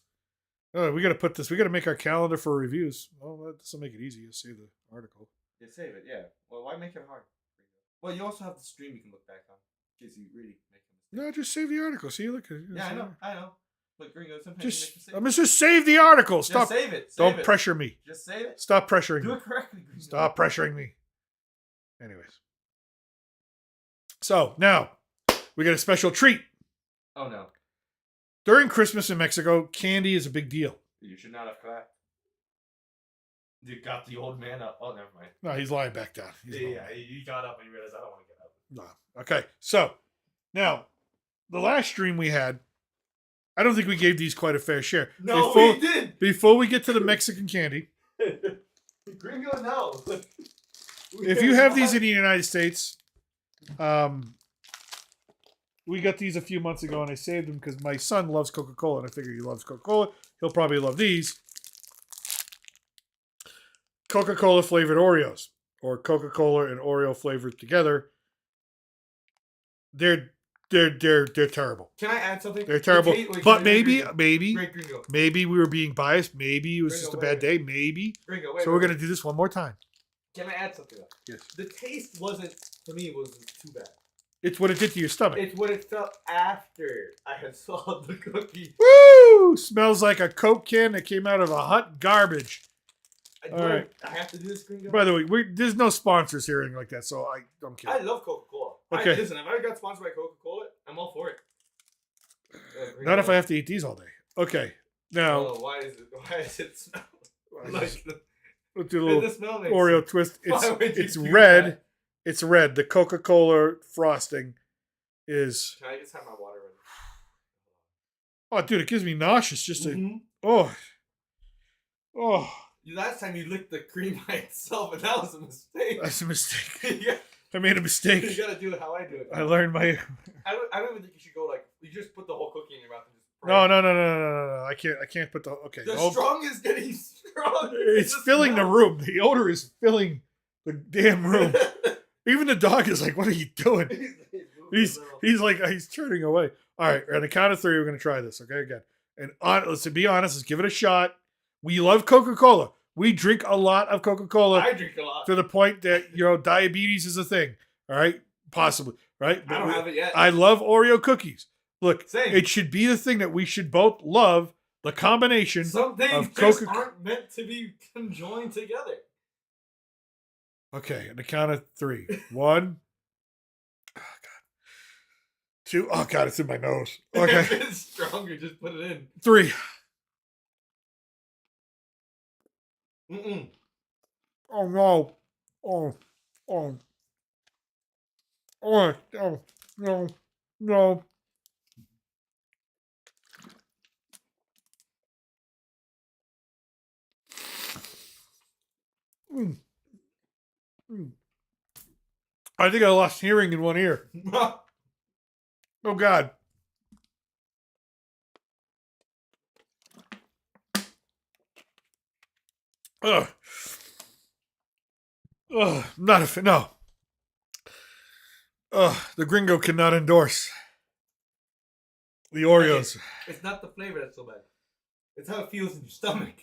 Speaker 1: Oh, we got to put this. We got to make our calendar for reviews. Well, this will make it easy. You'll save the article.
Speaker 2: Yeah, save it. Yeah. Well, why make it hard? Well, you also have the stream you can look back on in case you really make a mistake.
Speaker 1: No, just save the article. See, look.
Speaker 2: Yeah, I know. But Gringo, sometimes you make mistakes.
Speaker 1: I'm just save the article. Stop.
Speaker 2: Just save it.
Speaker 1: Don't pressure me.
Speaker 2: Just save it.
Speaker 1: Stop pressuring
Speaker 2: Do
Speaker 1: me.
Speaker 2: it correctly, Gringo.
Speaker 1: Stop pressuring me. Anyways. So now we got a special treat.
Speaker 2: Oh no.
Speaker 1: During Christmas in Mexico, candy is a big deal.
Speaker 2: You should not have clapped. You got the old man up. Oh, never mind.
Speaker 1: No, he's lying back down.
Speaker 2: He got up and he realized I don't want to get up.
Speaker 1: No. Okay. So now the last stream we had, I don't think we gave these quite a fair share.
Speaker 2: No, we did.
Speaker 1: Before we get to the Mexican candy,
Speaker 2: Gringo, no.
Speaker 1: if you have these in the United States, we got these a few months ago and I saved them because my son loves Coca-Cola and I figure he loves Coca-Cola. He'll probably love these. Coca-Cola flavored Oreos or Coca-Cola and Oreo flavored together. They're terrible.
Speaker 2: Can I add something?
Speaker 1: They're terrible. But maybe
Speaker 2: Great Gringo.
Speaker 1: we were being biased. Maybe it was
Speaker 2: Gringo,
Speaker 1: just a
Speaker 2: wait,
Speaker 1: bad
Speaker 2: wait.
Speaker 1: day. Maybe.
Speaker 2: Gringo,
Speaker 1: So we're going to do this one more time.
Speaker 2: Can I add something?
Speaker 1: Yes.
Speaker 2: The taste wasn't, for me, wasn't too bad.
Speaker 1: It's what it did to your stomach.
Speaker 2: It's what it felt after I had swallowed the cookie.
Speaker 1: Woo! Smells like a Coke can that came out of a hot garbage. All right.
Speaker 2: I have to do this, Gringo.
Speaker 1: By the way, there's no sponsors here or anything like that, so I don't care.
Speaker 2: I love Coca-Cola.
Speaker 1: Okay.
Speaker 2: Listen, if I got sponsored by Coca-Cola, I'm all for it.
Speaker 1: Not if I have to eat these all day. Okay. Now,
Speaker 2: Oh, why is it smell like
Speaker 1: we'll do a little
Speaker 2: the smell makes
Speaker 1: Oreo twist.
Speaker 2: Why would you
Speaker 1: It's
Speaker 2: do
Speaker 1: red.
Speaker 2: that?
Speaker 1: It's red. The Coca-Cola frosting is.
Speaker 2: Can I just have my water ready?
Speaker 1: Oh, dude, it gives me nauseous. Just to.
Speaker 2: Mhm.
Speaker 1: Oh.
Speaker 2: Last time you licked the cream by itself, and that was a mistake.
Speaker 1: That's a mistake.
Speaker 2: Yeah,
Speaker 1: I made a
Speaker 2: you
Speaker 1: mistake.
Speaker 2: gotta do it how I do it.
Speaker 1: I learned my.
Speaker 2: I don't even think you should go like you just put the whole cookie in your mouth and just.
Speaker 1: No. I can't put the. Okay.
Speaker 2: The
Speaker 1: hold-
Speaker 2: strong is getting stronger.
Speaker 1: It's filling the room. The odor is filling the damn room. Even the dog is like, "What are you doing?" He's like, he's turning away. All right, on the count of three, we're gonna try this. Okay, again. And let's be honest. Let's give it a shot. We love Coca-Cola. We drink a lot of Coca-Cola
Speaker 2: I drink a lot.
Speaker 1: to the point that diabetes is a thing. All right, possibly. Right.
Speaker 2: I don't have it yet.
Speaker 1: I love Oreo cookies. Look,
Speaker 2: Same.
Speaker 1: it should be the thing that we should both love. The combination.
Speaker 2: Some things
Speaker 1: of
Speaker 2: just
Speaker 1: Coca-
Speaker 2: aren't meant to be conjoined together.
Speaker 1: Okay, on the count of three. One. Oh, God. Two. Oh, God, it's in my nose. Okay.
Speaker 2: If it's stronger, just put it in.
Speaker 1: Three.
Speaker 2: Mm-mm.
Speaker 1: Oh, no. Oh. No. Mm. I think I lost hearing in one ear. Oh, God. Ugh. Not a fan. No. The Gringo cannot endorse the Oreos.
Speaker 2: It's not the flavor that's so bad. It's how it feels in your stomach.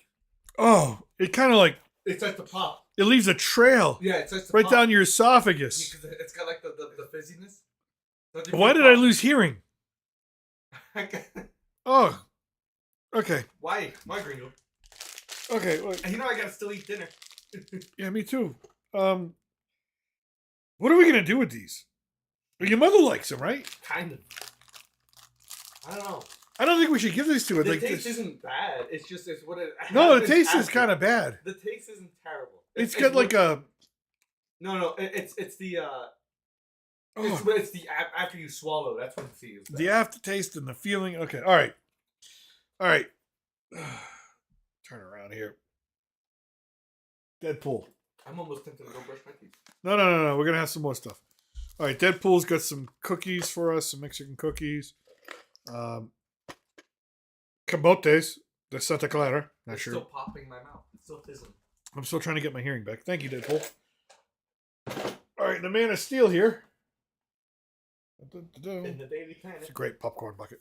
Speaker 1: Oh, it kind of like
Speaker 2: It starts to pop.
Speaker 1: it leaves a trail
Speaker 2: Yeah, it starts to
Speaker 1: right
Speaker 2: pop.
Speaker 1: down your esophagus.
Speaker 2: Because it's got like the fizziness.
Speaker 1: Why did I lose hearing? Oh, okay,
Speaker 2: Why, Gringo?
Speaker 1: okay. Well,
Speaker 2: And you know I gotta still eat dinner.
Speaker 1: yeah, me too. What are we gonna do with these? Well, your mother likes them, right?
Speaker 2: Kind of. I don't know.
Speaker 1: I don't think we should give these to her.
Speaker 2: The
Speaker 1: Like
Speaker 2: taste
Speaker 1: this.
Speaker 2: isn't bad. It's just it's what it.
Speaker 1: No, the
Speaker 2: happens
Speaker 1: taste is
Speaker 2: after.
Speaker 1: kind of bad.
Speaker 2: The taste isn't terrible.
Speaker 1: It's got like a.
Speaker 2: No. It's the.
Speaker 1: Oh,
Speaker 2: It's the after you swallow. That's when it feels. bad.
Speaker 1: the aftertaste and the feeling. Okay, all right. Turn around here. Deadpool.
Speaker 2: I'm almost tempted to go brush my teeth.
Speaker 1: No. We're gonna have some more stuff. All right, Deadpool's got some cookies for us, some Mexican cookies. Camotes de Santa Clara. Not
Speaker 2: It's
Speaker 1: sure.
Speaker 2: still popping in my mouth. It's still fizzling.
Speaker 1: I'm still trying to get my hearing back. Thank you, Deadpool. All right, the Man of Steel here.
Speaker 3: In the Daily Planet.
Speaker 1: It's a great popcorn bucket.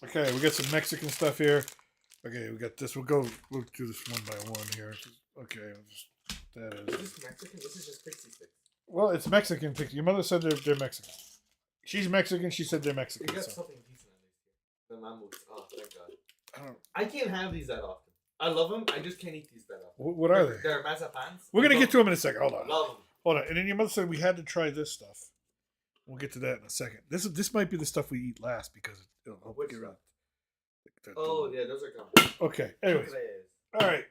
Speaker 1: Okay, we got some Mexican stuff here. Okay, we got this. We'll do this one by one here. Okay, that
Speaker 2: Is
Speaker 1: is.
Speaker 2: this Mexican? This is just pixie sticks.
Speaker 1: Well, it's Mexican. Your mother said they're Mexican. She's Mexican. She said they're
Speaker 2: We
Speaker 1: Mexican.
Speaker 2: got
Speaker 1: So.
Speaker 2: something decent at least here. The mammoths. Oh, thank God.
Speaker 1: I don't.
Speaker 2: I can't have these that often. I love them. I just can't eat these that often.
Speaker 1: What are they?
Speaker 2: They're mazapans.
Speaker 1: We're gonna get to them in a second. Hold on.
Speaker 2: Love them.
Speaker 1: Hold on. And then your mother said we had to try this stuff. We'll get to that in a second. This might be the stuff we eat last because it'll help
Speaker 2: Which
Speaker 1: get
Speaker 2: stuff?
Speaker 1: around.
Speaker 2: Oh, yeah, those are gone.
Speaker 1: Okay. Anyways.
Speaker 2: Chocolates.
Speaker 1: All right.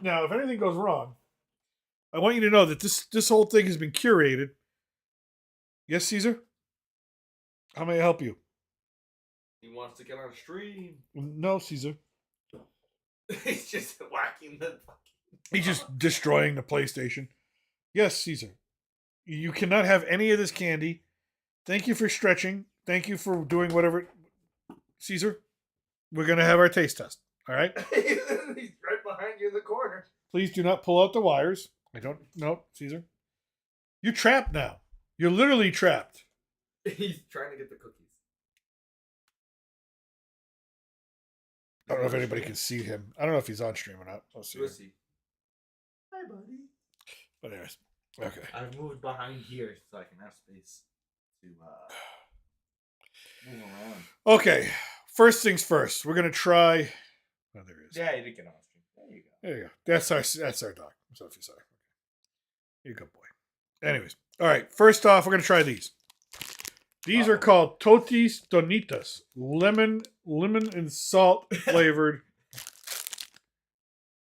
Speaker 1: Now, if anything goes wrong, I want you to know that this whole thing has been curated. Yes, Caesar? How may I help you?
Speaker 2: He wants to get on a stream.
Speaker 1: No, Caesar.
Speaker 2: He's just whacking the fucking.
Speaker 1: He's just destroying the PlayStation. Yes, Caesar. You cannot have any of this candy. Thank you for stretching. Thank you for doing whatever. Caesar, we're going to have our taste test. All right?
Speaker 2: He's right behind you in the corner.
Speaker 1: Please do not pull out the wires. I don't. No, Caesar. You're trapped now. You're literally trapped.
Speaker 2: He's trying to get the cookies.
Speaker 1: I don't know if anybody can see him. I don't know if he's on stream or not. Let's see.
Speaker 2: We'll see. Hi, buddy.
Speaker 1: But anyways. Okay.
Speaker 2: I've moved behind here so I can have space to move around.
Speaker 1: Okay. First things first. We're gonna try. Oh, there he is.
Speaker 2: Yeah, you did get on stream. There you go.
Speaker 1: There you go. That's our dog. So if you sorry. You're a good boy. Anyways. All right. First off, we're gonna try these. These are called Totis Donitas. Lemon and salt flavored.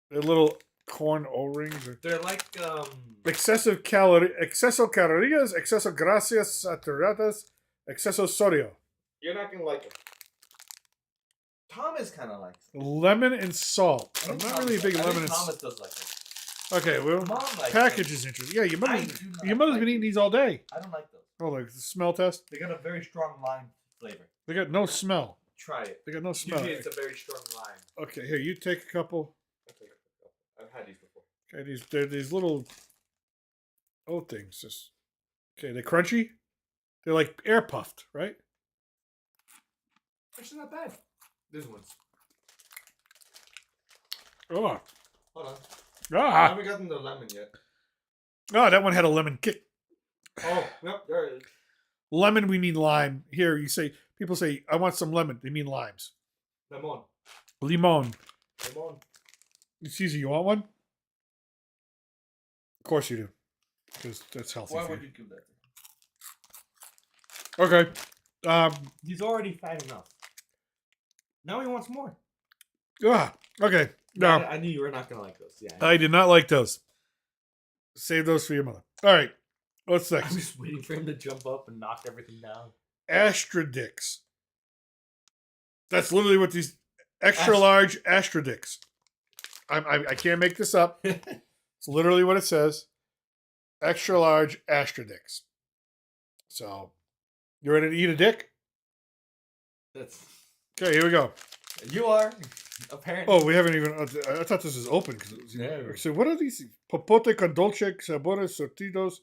Speaker 1: They're little corn O-rings.
Speaker 2: They're like
Speaker 1: Exceso calorías, exceso grasas saturadas, exceso sodio.
Speaker 2: You're not gonna like them. Thomas kind of likes them.
Speaker 1: Lemon and salt. I'm not really a big lemon and
Speaker 2: Thomas
Speaker 1: salt.
Speaker 2: does like them.
Speaker 1: Okay, well,
Speaker 2: Mom likes
Speaker 1: package
Speaker 2: them.
Speaker 1: is interesting. Yeah, your
Speaker 2: I
Speaker 1: mother's
Speaker 2: do not
Speaker 1: been
Speaker 2: like
Speaker 1: eating
Speaker 2: them.
Speaker 1: these all day.
Speaker 2: I don't like those.
Speaker 1: Oh, like the smell test?
Speaker 3: They got a very strong lime flavor.
Speaker 1: They got no smell.
Speaker 2: Try it.
Speaker 1: They got no smell.
Speaker 2: Usually it's a very strong lime.
Speaker 1: Okay, here, you take a couple.
Speaker 2: I've had these before.
Speaker 1: Okay, they're these little things. Just okay, they're crunchy. They're like air puffed, right?
Speaker 2: Actually, not bad. This one's.
Speaker 1: Oh,
Speaker 2: Hold on. I
Speaker 1: ah,
Speaker 2: haven't gotten the lemon yet.
Speaker 1: oh, that one had a lemon kick.
Speaker 2: Oh, yep, there it is.
Speaker 1: Lemon, we mean lime. Here, people say, I want some lemon. They mean limes.
Speaker 2: Lemon.
Speaker 1: Limon.
Speaker 2: Lemon.
Speaker 1: Caesar, you want one? Of course you do. Because that's healthy.
Speaker 2: Why
Speaker 1: for
Speaker 2: would
Speaker 1: you.
Speaker 2: you give that?
Speaker 1: Okay.
Speaker 3: He's already fat enough. Now he wants more.
Speaker 1: Okay. No,
Speaker 2: I knew you were not gonna like those. Yeah.
Speaker 1: I did not like those. Save those for your mother. All right. What's
Speaker 3: I'm
Speaker 1: next?
Speaker 3: just waiting for him to jump up and knock everything down.
Speaker 1: Astrodix. That's literally what these extra large Astrodix. I can't make this up. It's literally what it says. Extra large Astrodix. So, you ready to eat a dick?
Speaker 2: That's.
Speaker 1: Okay, here we go.
Speaker 3: You are, apparently.
Speaker 1: Oh, we haven't even. I thought this was open.
Speaker 3: Yeah.
Speaker 1: So, what are these? Popote con dulce sabores sortidos.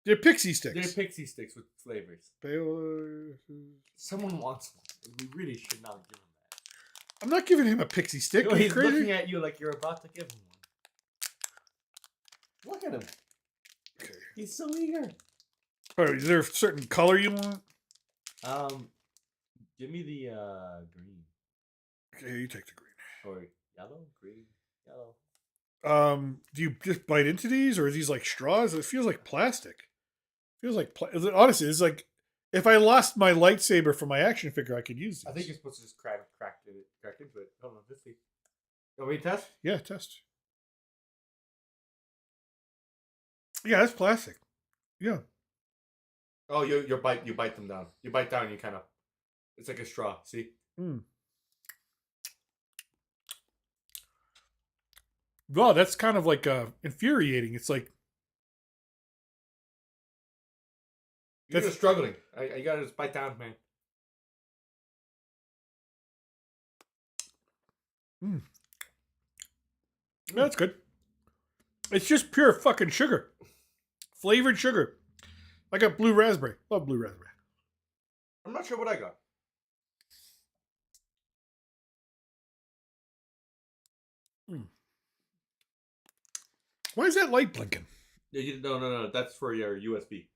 Speaker 1: They're pixie sticks.
Speaker 3: They're pixie sticks with flavors. Someone wants one. We really should not give him that.
Speaker 1: I'm not giving him a pixie stick.
Speaker 3: No,
Speaker 1: Are you
Speaker 3: he's
Speaker 1: crazy?
Speaker 3: looking at you like you're about to give him one. Look at him.
Speaker 1: Okay.
Speaker 3: He's so eager.
Speaker 1: All right, is there a certain color you want?
Speaker 3: Give me the green.
Speaker 1: Okay, you take the green.
Speaker 3: Or yellow? Green? Yellow.
Speaker 1: Do you just bite into these, or are these like straws? It feels like plastic. It feels like honestly, it's like if I lost my lightsaber for my action figure, I could use these.
Speaker 3: I think you're supposed to just crack into it. Hold on, let's see. Want me to test?
Speaker 1: Yeah, test. Yeah, that's plastic. Yeah.
Speaker 2: Oh, you bite them down. You bite down. You kind of. It's like a straw. See.
Speaker 1: Mm. Wow, that's kind of like infuriating. It's like
Speaker 2: You're just struggling. I gotta just bite down, man.
Speaker 1: That's good. It's just pure fucking sugar. Flavored sugar. I got blue raspberry. Love blue raspberry.
Speaker 3: I'm not sure what I got.
Speaker 1: Why is that light blinking?
Speaker 3: No. That's for your USB.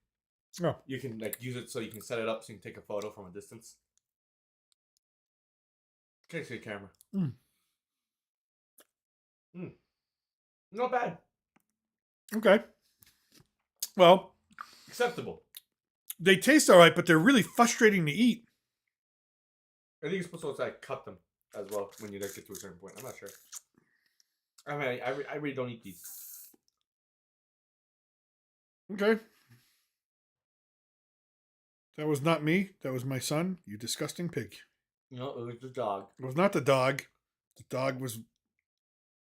Speaker 1: Oh.
Speaker 3: You can like use it so you can set it up so you can take a photo from a distance. Okay, see the camera. Not bad.
Speaker 1: Okay. Well,
Speaker 3: Acceptable.
Speaker 1: they taste all right, but they're really frustrating to eat.
Speaker 3: I think you're supposed to like cut them as well when you like get to a certain point. I'm not sure. I mean, I really don't eat these.
Speaker 1: Okay. That was not me. That was my son. You disgusting pig.
Speaker 3: No, it was the dog.
Speaker 1: It was not the dog. The dog was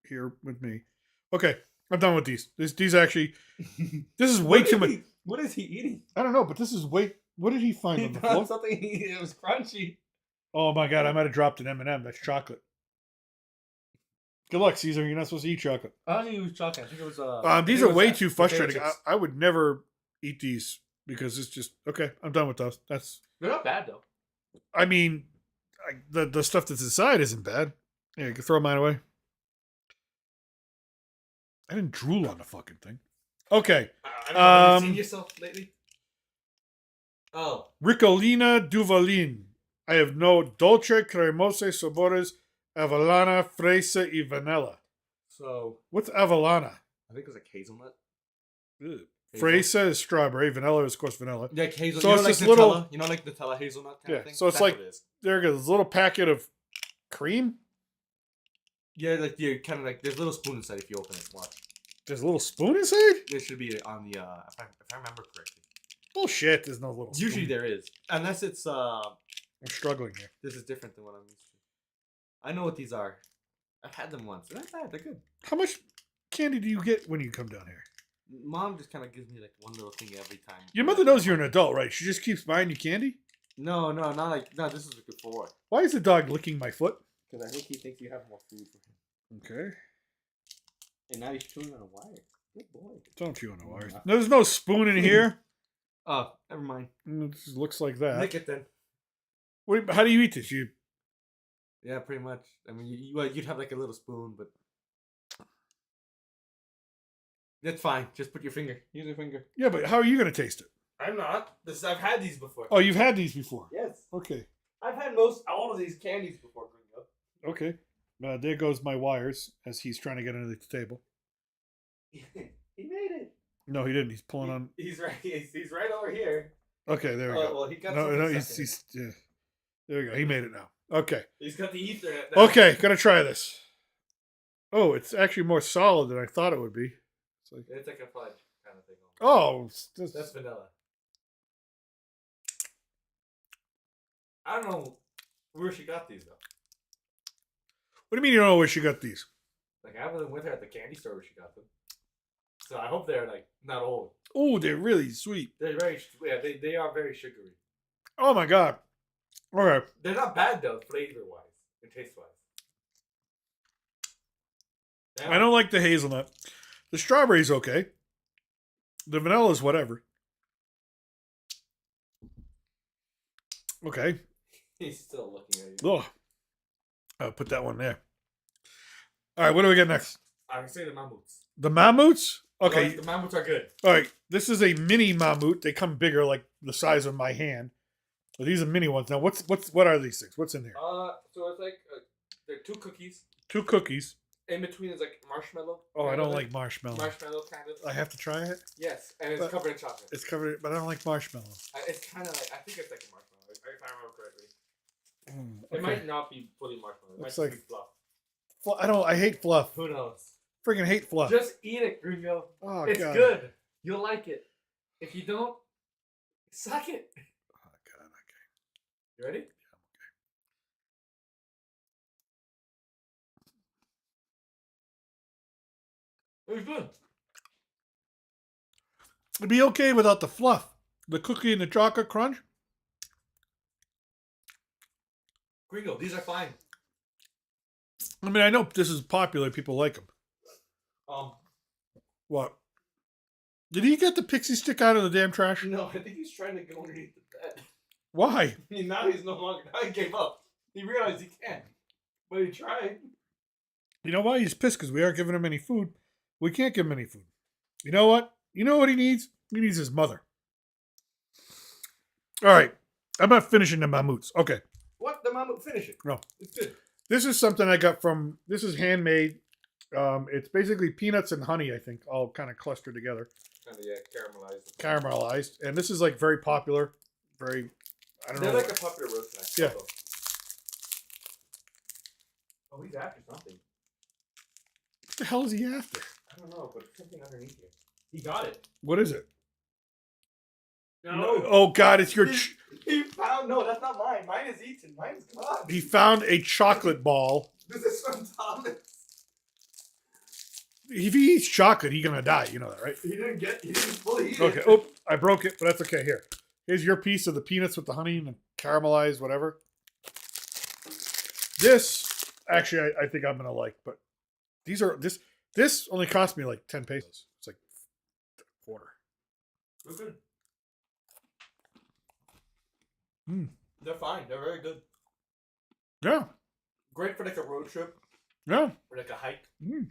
Speaker 1: here with me. Okay. I'm done with these. These actually... This is way too much.
Speaker 3: What is he eating?
Speaker 1: I don't know, but this is way... What did he find
Speaker 3: He
Speaker 1: on the
Speaker 3: found
Speaker 1: floor?
Speaker 3: something. It was crunchy.
Speaker 1: Oh my god, I might have dropped an M&M. That's chocolate. Good luck, Caesar. You're not supposed to eat chocolate.
Speaker 3: I don't think it was chocolate. I think it was.
Speaker 1: These are way too frustrating. I would never eat these because it's just... Okay, I'm done with those. That's...
Speaker 3: They're not bad though.
Speaker 1: I mean, the stuff that's inside isn't bad. Yeah, you can throw mine away. I didn't drool on the fucking thing. Okay.
Speaker 3: I don't know. Have you seen yourself lately? Oh.
Speaker 1: Riccolina Duvalin. I have no dolce cremose sabores avellana, fresa y vanilla.
Speaker 3: So.
Speaker 1: What's avellana?
Speaker 3: I think it was like hazelnut.
Speaker 1: Ugh. Fresa is strawberry. Vanilla is, of course, vanilla.
Speaker 3: Like hazelnut.
Speaker 1: So
Speaker 3: you
Speaker 1: it's
Speaker 3: know, like
Speaker 1: this
Speaker 3: Nutella?
Speaker 1: little...
Speaker 3: You know, like Nutella hazelnut kind of thing?
Speaker 1: So it's
Speaker 3: That's
Speaker 1: like...
Speaker 3: what it is.
Speaker 1: There's a little packet of cream.
Speaker 3: Yeah, like you're kind of like there's a little spoon inside if you open it. Watch.
Speaker 1: There's a little spoon inside?
Speaker 3: There should be on the if I remember correctly.
Speaker 1: Bullshit, there's no little spoon.
Speaker 3: Usually there is, unless it's
Speaker 1: I'm struggling here.
Speaker 3: This is different than what I'm used to. I know what these are. I've had them once. They're not bad. They're good.
Speaker 1: How much candy do you get when you come down here?
Speaker 3: Mom just kind of gives me like one little thing every time.
Speaker 1: Your mother knows you're an adult, right? She just keeps buying you candy?
Speaker 3: No, not like no. This is a good boy.
Speaker 1: Why is the dog licking my foot?
Speaker 3: Because I think he thinks you have more food for him.
Speaker 1: Okay.
Speaker 3: And now he's chewing on a wire. Good boy.
Speaker 1: Don't chew on the wires. There's no spoon in here.
Speaker 3: Oh, never mind.
Speaker 1: It just looks like that.
Speaker 3: Lick it then.
Speaker 1: How do you eat this?
Speaker 3: Yeah, pretty much. I mean, you'd have like a little spoon, but that's fine. Just put your finger. Use your finger.
Speaker 1: Yeah, but how are you going to taste it?
Speaker 3: I'm not. I've had these before.
Speaker 1: Oh, you've had these before?
Speaker 3: Yes.
Speaker 1: Okay.
Speaker 3: I've had all of these candies before growing up.
Speaker 1: Okay. There goes my wires as he's trying to get under the table.
Speaker 3: He made it.
Speaker 1: No, he didn't. He's pulling on.
Speaker 3: He's right. He's right over here.
Speaker 1: Okay, there we go.
Speaker 3: Well, he got
Speaker 1: No, he's yeah. There we go. He made it now. Okay.
Speaker 3: He's got the Ethernet now.
Speaker 1: Okay, gonna try this. Oh, it's actually more solid than I thought it would be.
Speaker 3: It's like a fudge kind of thing.
Speaker 1: Oh,
Speaker 3: That's vanilla. I don't know where she got these though.
Speaker 1: What do you mean you don't know where she got these?
Speaker 3: Like I wasn't with her at the candy store where she got them. So I hope they're like not old.
Speaker 1: Oh, they're really sweet.
Speaker 3: They're they are very sugary.
Speaker 1: Oh my god. Okay.
Speaker 3: They're not bad though, flavor wise and taste wise.
Speaker 1: I don't like the hazelnut. The strawberry's okay. The vanilla's whatever. Okay.
Speaker 3: He's still looking at you.
Speaker 1: Oh. I'll put that one there. All right, what do we get next?
Speaker 3: I can say the mammoths.
Speaker 1: The mammoths? Okay.
Speaker 3: The mammoths are good.
Speaker 1: All right. This is a mini mammoth. They come bigger, like the size of my hand. But these are mini ones. Now, what are these things? What's in here?
Speaker 3: So it's like they're 2 cookies.
Speaker 1: 2 cookies.
Speaker 3: In between is like marshmallow.
Speaker 1: Oh, I don't like marshmallow.
Speaker 3: Marshmallow kind of.
Speaker 1: I have to try it?
Speaker 3: Yes, and it's covered in chocolate.
Speaker 1: It's covered, but I don't like marshmallow.
Speaker 3: It's kind of like I think it's like a marshmallow, if I remember correctly.
Speaker 1: Okay.
Speaker 3: It might not be fully marshmallow. It might
Speaker 1: It's
Speaker 3: just
Speaker 1: like-
Speaker 3: be fluff.
Speaker 1: I hate fluff.
Speaker 3: Who knows?
Speaker 1: Freaking hate fluff.
Speaker 3: Just eat it, Gringo.
Speaker 1: Oh,
Speaker 3: It's
Speaker 1: God.
Speaker 3: good. You'll like it. If you don't, suck it.
Speaker 1: Oh, God. Okay.
Speaker 3: You ready? It's good.
Speaker 1: It'd be okay without the fluff. The cookie and the chocolate crunch.
Speaker 3: Gringo, these are fine.
Speaker 1: I mean, I know this is popular. People like them. What? Did he get the pixie stick out of the damn trash?
Speaker 3: No, I think he's trying to go underneath the bed.
Speaker 1: Why?
Speaker 3: I mean, now he's no longer. Now he gave up. He realized he can't, but he tried.
Speaker 1: You know why? He's pissed because we aren't giving him any food. We can't give him any food. You know what? You know what he needs? He needs his mother. All right. I'm not finishing the mammoths. Okay.
Speaker 3: What? The mammoth? Finish it.
Speaker 1: No.
Speaker 3: It's good.
Speaker 1: This is something I got from, this is handmade. It's basically peanuts and honey, I think, all kind of clustered together.
Speaker 2: Kind of, caramelized.
Speaker 1: Caramelized. And this is like very popular. Very, I don't know.
Speaker 2: They're like a popular roast snack.
Speaker 1: Yeah.
Speaker 3: Oh, he's after something.
Speaker 1: What the hell is he after?
Speaker 3: I don't know, but something underneath here. He got it.
Speaker 1: What is it?
Speaker 3: No.
Speaker 1: Oh, God, it's your...
Speaker 3: He found... No, that's not mine. Mine is eaten. Mine's gone.
Speaker 1: He found a chocolate ball.
Speaker 3: This is from Thomas.
Speaker 1: If he eats chocolate, he's going to die. You know that, right?
Speaker 3: He didn't fully eat
Speaker 1: Okay.
Speaker 3: it.
Speaker 1: Oh, I broke it, but that's okay. Here. Here's your piece of the peanuts with the honey and the caramelized whatever. This, actually, I think I'm going to like, but these are... This only cost me like 10 pesos. It's like a quarter.
Speaker 3: They're good.
Speaker 1: Mm.
Speaker 3: They're fine. They're very good.
Speaker 1: Yeah.
Speaker 3: Great for like a road trip
Speaker 1: Yeah.
Speaker 3: or like a hike.
Speaker 1: Mm.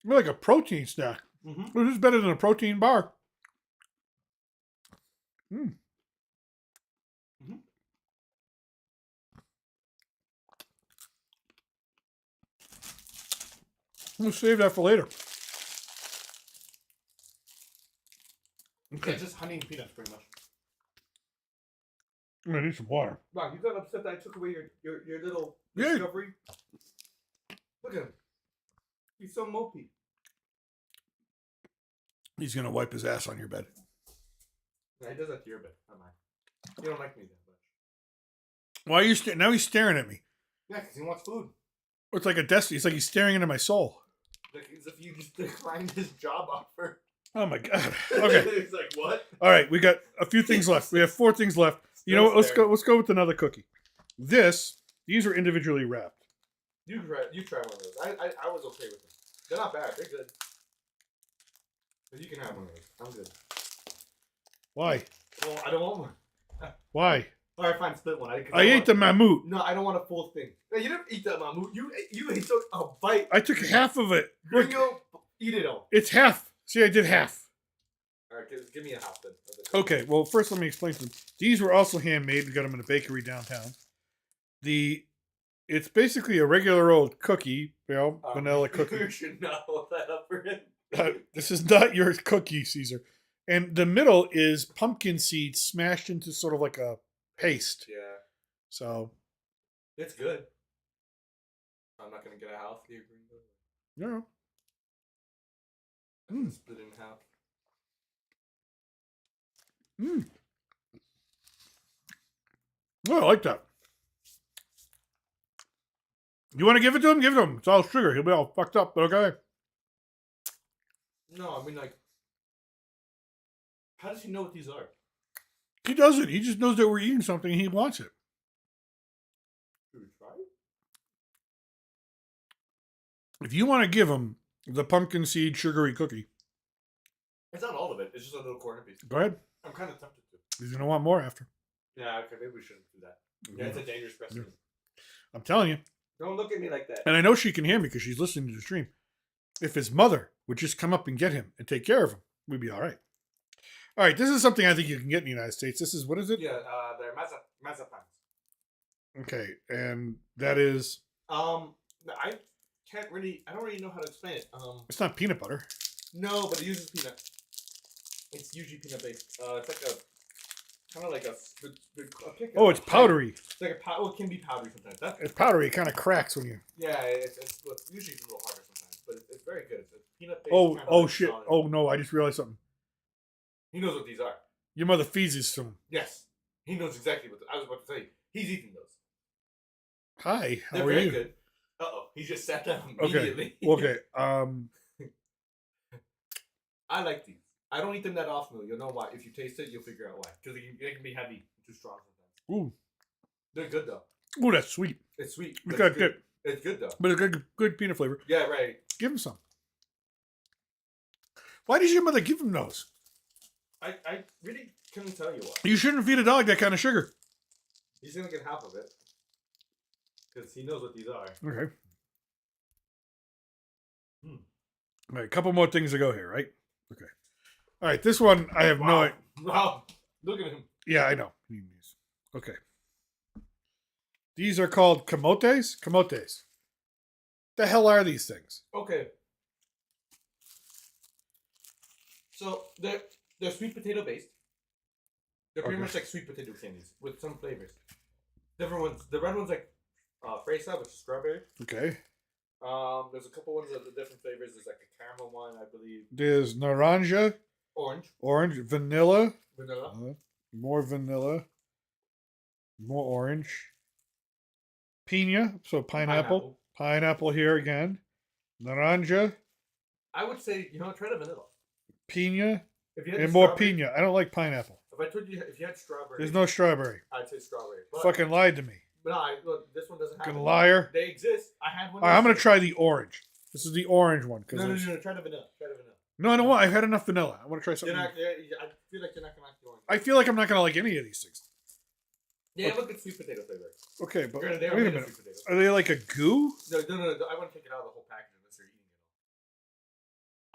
Speaker 1: Like a protein snack.
Speaker 3: Mm-hmm.
Speaker 1: This is better than a protein bar. Mm.
Speaker 3: Mm-hmm.
Speaker 1: We'll save that for later. Okay.
Speaker 3: Yeah, just honey and peanuts, pretty much.
Speaker 1: I'm gonna need some water.
Speaker 3: Wow, you got upset that I took away your little
Speaker 1: Yeah.
Speaker 3: discovery? Look at him. He's so mopey.
Speaker 1: He's gonna wipe his ass on your bed.
Speaker 3: Yeah, he does that to your bed, not mine. You don't like me that much.
Speaker 1: Why are you now? He's staring at me.
Speaker 3: Yeah, because he wants food.
Speaker 1: It's like a destiny. It's like he's staring into my soul.
Speaker 3: Like as if you just declined his job offer.
Speaker 1: Oh my god. Okay.
Speaker 3: He's like, what?
Speaker 1: All right. We got a few things left. We have 4 things left. You know what? Let's go with another cookie. These are individually wrapped.
Speaker 3: You try one of those. I was okay with them. They're not bad. They're good. But you can have one of those. I'm good.
Speaker 1: Why?
Speaker 3: Well, I don't want one.
Speaker 1: Why?
Speaker 3: All right, fine. Split one.
Speaker 1: I ate the mammoth.
Speaker 3: No, I don't want a full thing. No, you didn't eat that mammoth. You took a bite.
Speaker 1: I took half of it. Look,
Speaker 3: Gringo, eat it all.
Speaker 1: it's half. See, I did half.
Speaker 3: All right, give me a half then.
Speaker 1: Okay, well, first let me explain them. These were also handmade. We got them in a bakery downtown. It's basically a regular old cookie, vanilla cookie.
Speaker 3: You should not hold that up for him.
Speaker 1: This is not your cookie, Caesar. And the middle is pumpkin seeds smashed into sort of like a paste.
Speaker 3: Yeah,
Speaker 1: So,
Speaker 3: it's good. I'm not gonna get a half here, Gringo.
Speaker 1: yeah. Mm.
Speaker 3: Split in half.
Speaker 1: Mm. Oh, I like that. You want to give it to him? Give it to him. It's all sugar. He'll be all fucked up, but okay.
Speaker 3: No, I mean like, how does he know what these are?
Speaker 1: He doesn't. He just knows that we're eating something and he wants it.
Speaker 3: Should we try it?
Speaker 1: If you want to give him the pumpkin seed sugary cookie,
Speaker 3: It's not all of it. It's just a little corner piece.
Speaker 1: go ahead.
Speaker 3: I'm kind of tempted to.
Speaker 1: He's going to want more after.
Speaker 3: Yeah, okay, maybe we shouldn't do that. Yeah, it's a dangerous precedent.
Speaker 1: I'm telling you.
Speaker 3: Don't look at me like that.
Speaker 1: And I know she can hear me because she's listening to the stream. If his mother would just come up and get him and take care of him, we'd be all right. All right, this is something I think you can get in the United States. This is, what is it?
Speaker 3: Yeah, they're mazapans.
Speaker 1: Okay, and that is,
Speaker 3: I don't really know how to explain it.
Speaker 1: it's not peanut butter.
Speaker 3: No, but it uses peanut. It's usually peanut based. It's like a kind of like a.
Speaker 1: Oh, it's powdery.
Speaker 3: It's like a well, it can be powdery sometimes.
Speaker 1: It's powdery. It kind of cracks when you.
Speaker 3: Yeah, it's usually it's a little harder sometimes, but it's very good. It's a peanut based.
Speaker 1: Oh shit! Solid. Oh no! I just realized something.
Speaker 3: He knows what these are.
Speaker 1: Your mother feeds us some.
Speaker 3: Yes, he knows exactly what I was about to say. He's eating those.
Speaker 1: Hi, how
Speaker 3: They're
Speaker 1: are
Speaker 3: very
Speaker 1: you?
Speaker 3: good. He just sat down
Speaker 1: Okay.
Speaker 3: immediately.
Speaker 1: Okay.
Speaker 3: I like these. I don't eat them that often though. You'll know why. If you taste it, you'll figure out why. Because they can be heavy, too strong sometimes.
Speaker 1: Ooh.
Speaker 3: They're good though.
Speaker 1: Oh, that's sweet.
Speaker 2: It's sweet.
Speaker 1: It's
Speaker 2: But
Speaker 1: got
Speaker 2: it's good.
Speaker 1: good,
Speaker 2: It's good though.
Speaker 1: but it's good peanut flavor.
Speaker 2: Yeah, right.
Speaker 1: Give him some. Why did your mother give him those?
Speaker 2: I really couldn't tell you why.
Speaker 1: You shouldn't feed a dog that kind of sugar.
Speaker 2: He's gonna get half of it because he knows what these are.
Speaker 1: Okay.
Speaker 2: Hmm.
Speaker 1: All right, a couple more things to go here, right? Okay. All right, this one I have no idea.
Speaker 2: Wow, look at him.
Speaker 1: Yeah, I know. Okay. These are called camotes. Camotes. The hell are these things?
Speaker 2: Okay. So they're sweet potato based. They're pretty
Speaker 1: Okay.
Speaker 2: much like sweet potato candies with some flavors. Different ones. The red one's like fresa, which is strawberry.
Speaker 1: Okay.
Speaker 2: There's a couple ones of the different flavors. There's like a caramel one, I believe.
Speaker 1: There's naranja,
Speaker 2: Orange,
Speaker 1: vanilla,
Speaker 2: vanilla.
Speaker 1: more vanilla, more orange, pina, so pineapple here again, naranja,
Speaker 2: I would say, try the vanilla.
Speaker 1: pina,
Speaker 2: If you had
Speaker 1: and
Speaker 2: the
Speaker 1: more
Speaker 2: strawberry-
Speaker 1: pina. I don't like pineapple.
Speaker 2: If I told you if you had strawberry,
Speaker 1: There's no strawberry.
Speaker 2: I'd say strawberry. But,
Speaker 1: Fucking lied to me.
Speaker 2: But look, this one doesn't have
Speaker 1: Fucking
Speaker 2: it.
Speaker 1: liar.
Speaker 2: They exist. I had one.
Speaker 1: All right, I'm gonna
Speaker 2: yesterday.
Speaker 1: try the orange. This is the orange one.
Speaker 2: No, try the vanilla. Try the vanilla.
Speaker 1: No, I don't want. I've had enough vanilla. I want to try something.
Speaker 2: I feel like you're not gonna like the orange.
Speaker 1: I feel like I'm not gonna like any of these things.
Speaker 2: Yeah, look at sweet potato flavor.
Speaker 1: Okay, but
Speaker 2: Granted, they are
Speaker 1: wait a
Speaker 2: made of
Speaker 1: minute.
Speaker 2: sweet potatoes.
Speaker 1: Are they like a goo?
Speaker 2: No, I want to take it out of the whole package unless you're eating it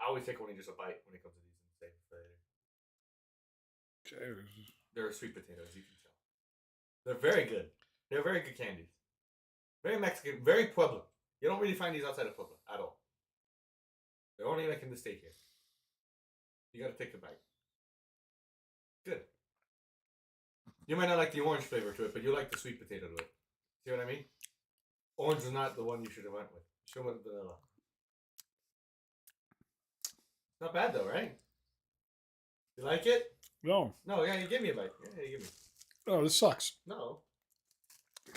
Speaker 2: all. I always take only just a bite when it comes to these and save it for later. They're sweet potatoes, you can tell. They're very good. They're very good candies. Very Mexican, very Pueblo. You don't really find these outside of Pueblo at all. They're only like in the state here. You gotta take the bite. Good. You might not like the orange flavor to it, but you like the sweet potato to it. See what I mean? Orange is not the one you should have went with. You should have went with vanilla. Not bad though, right? You like it?
Speaker 1: No.
Speaker 2: No, yeah, you give me a bite. Yeah, you give me.
Speaker 1: Oh, this sucks.
Speaker 2: No.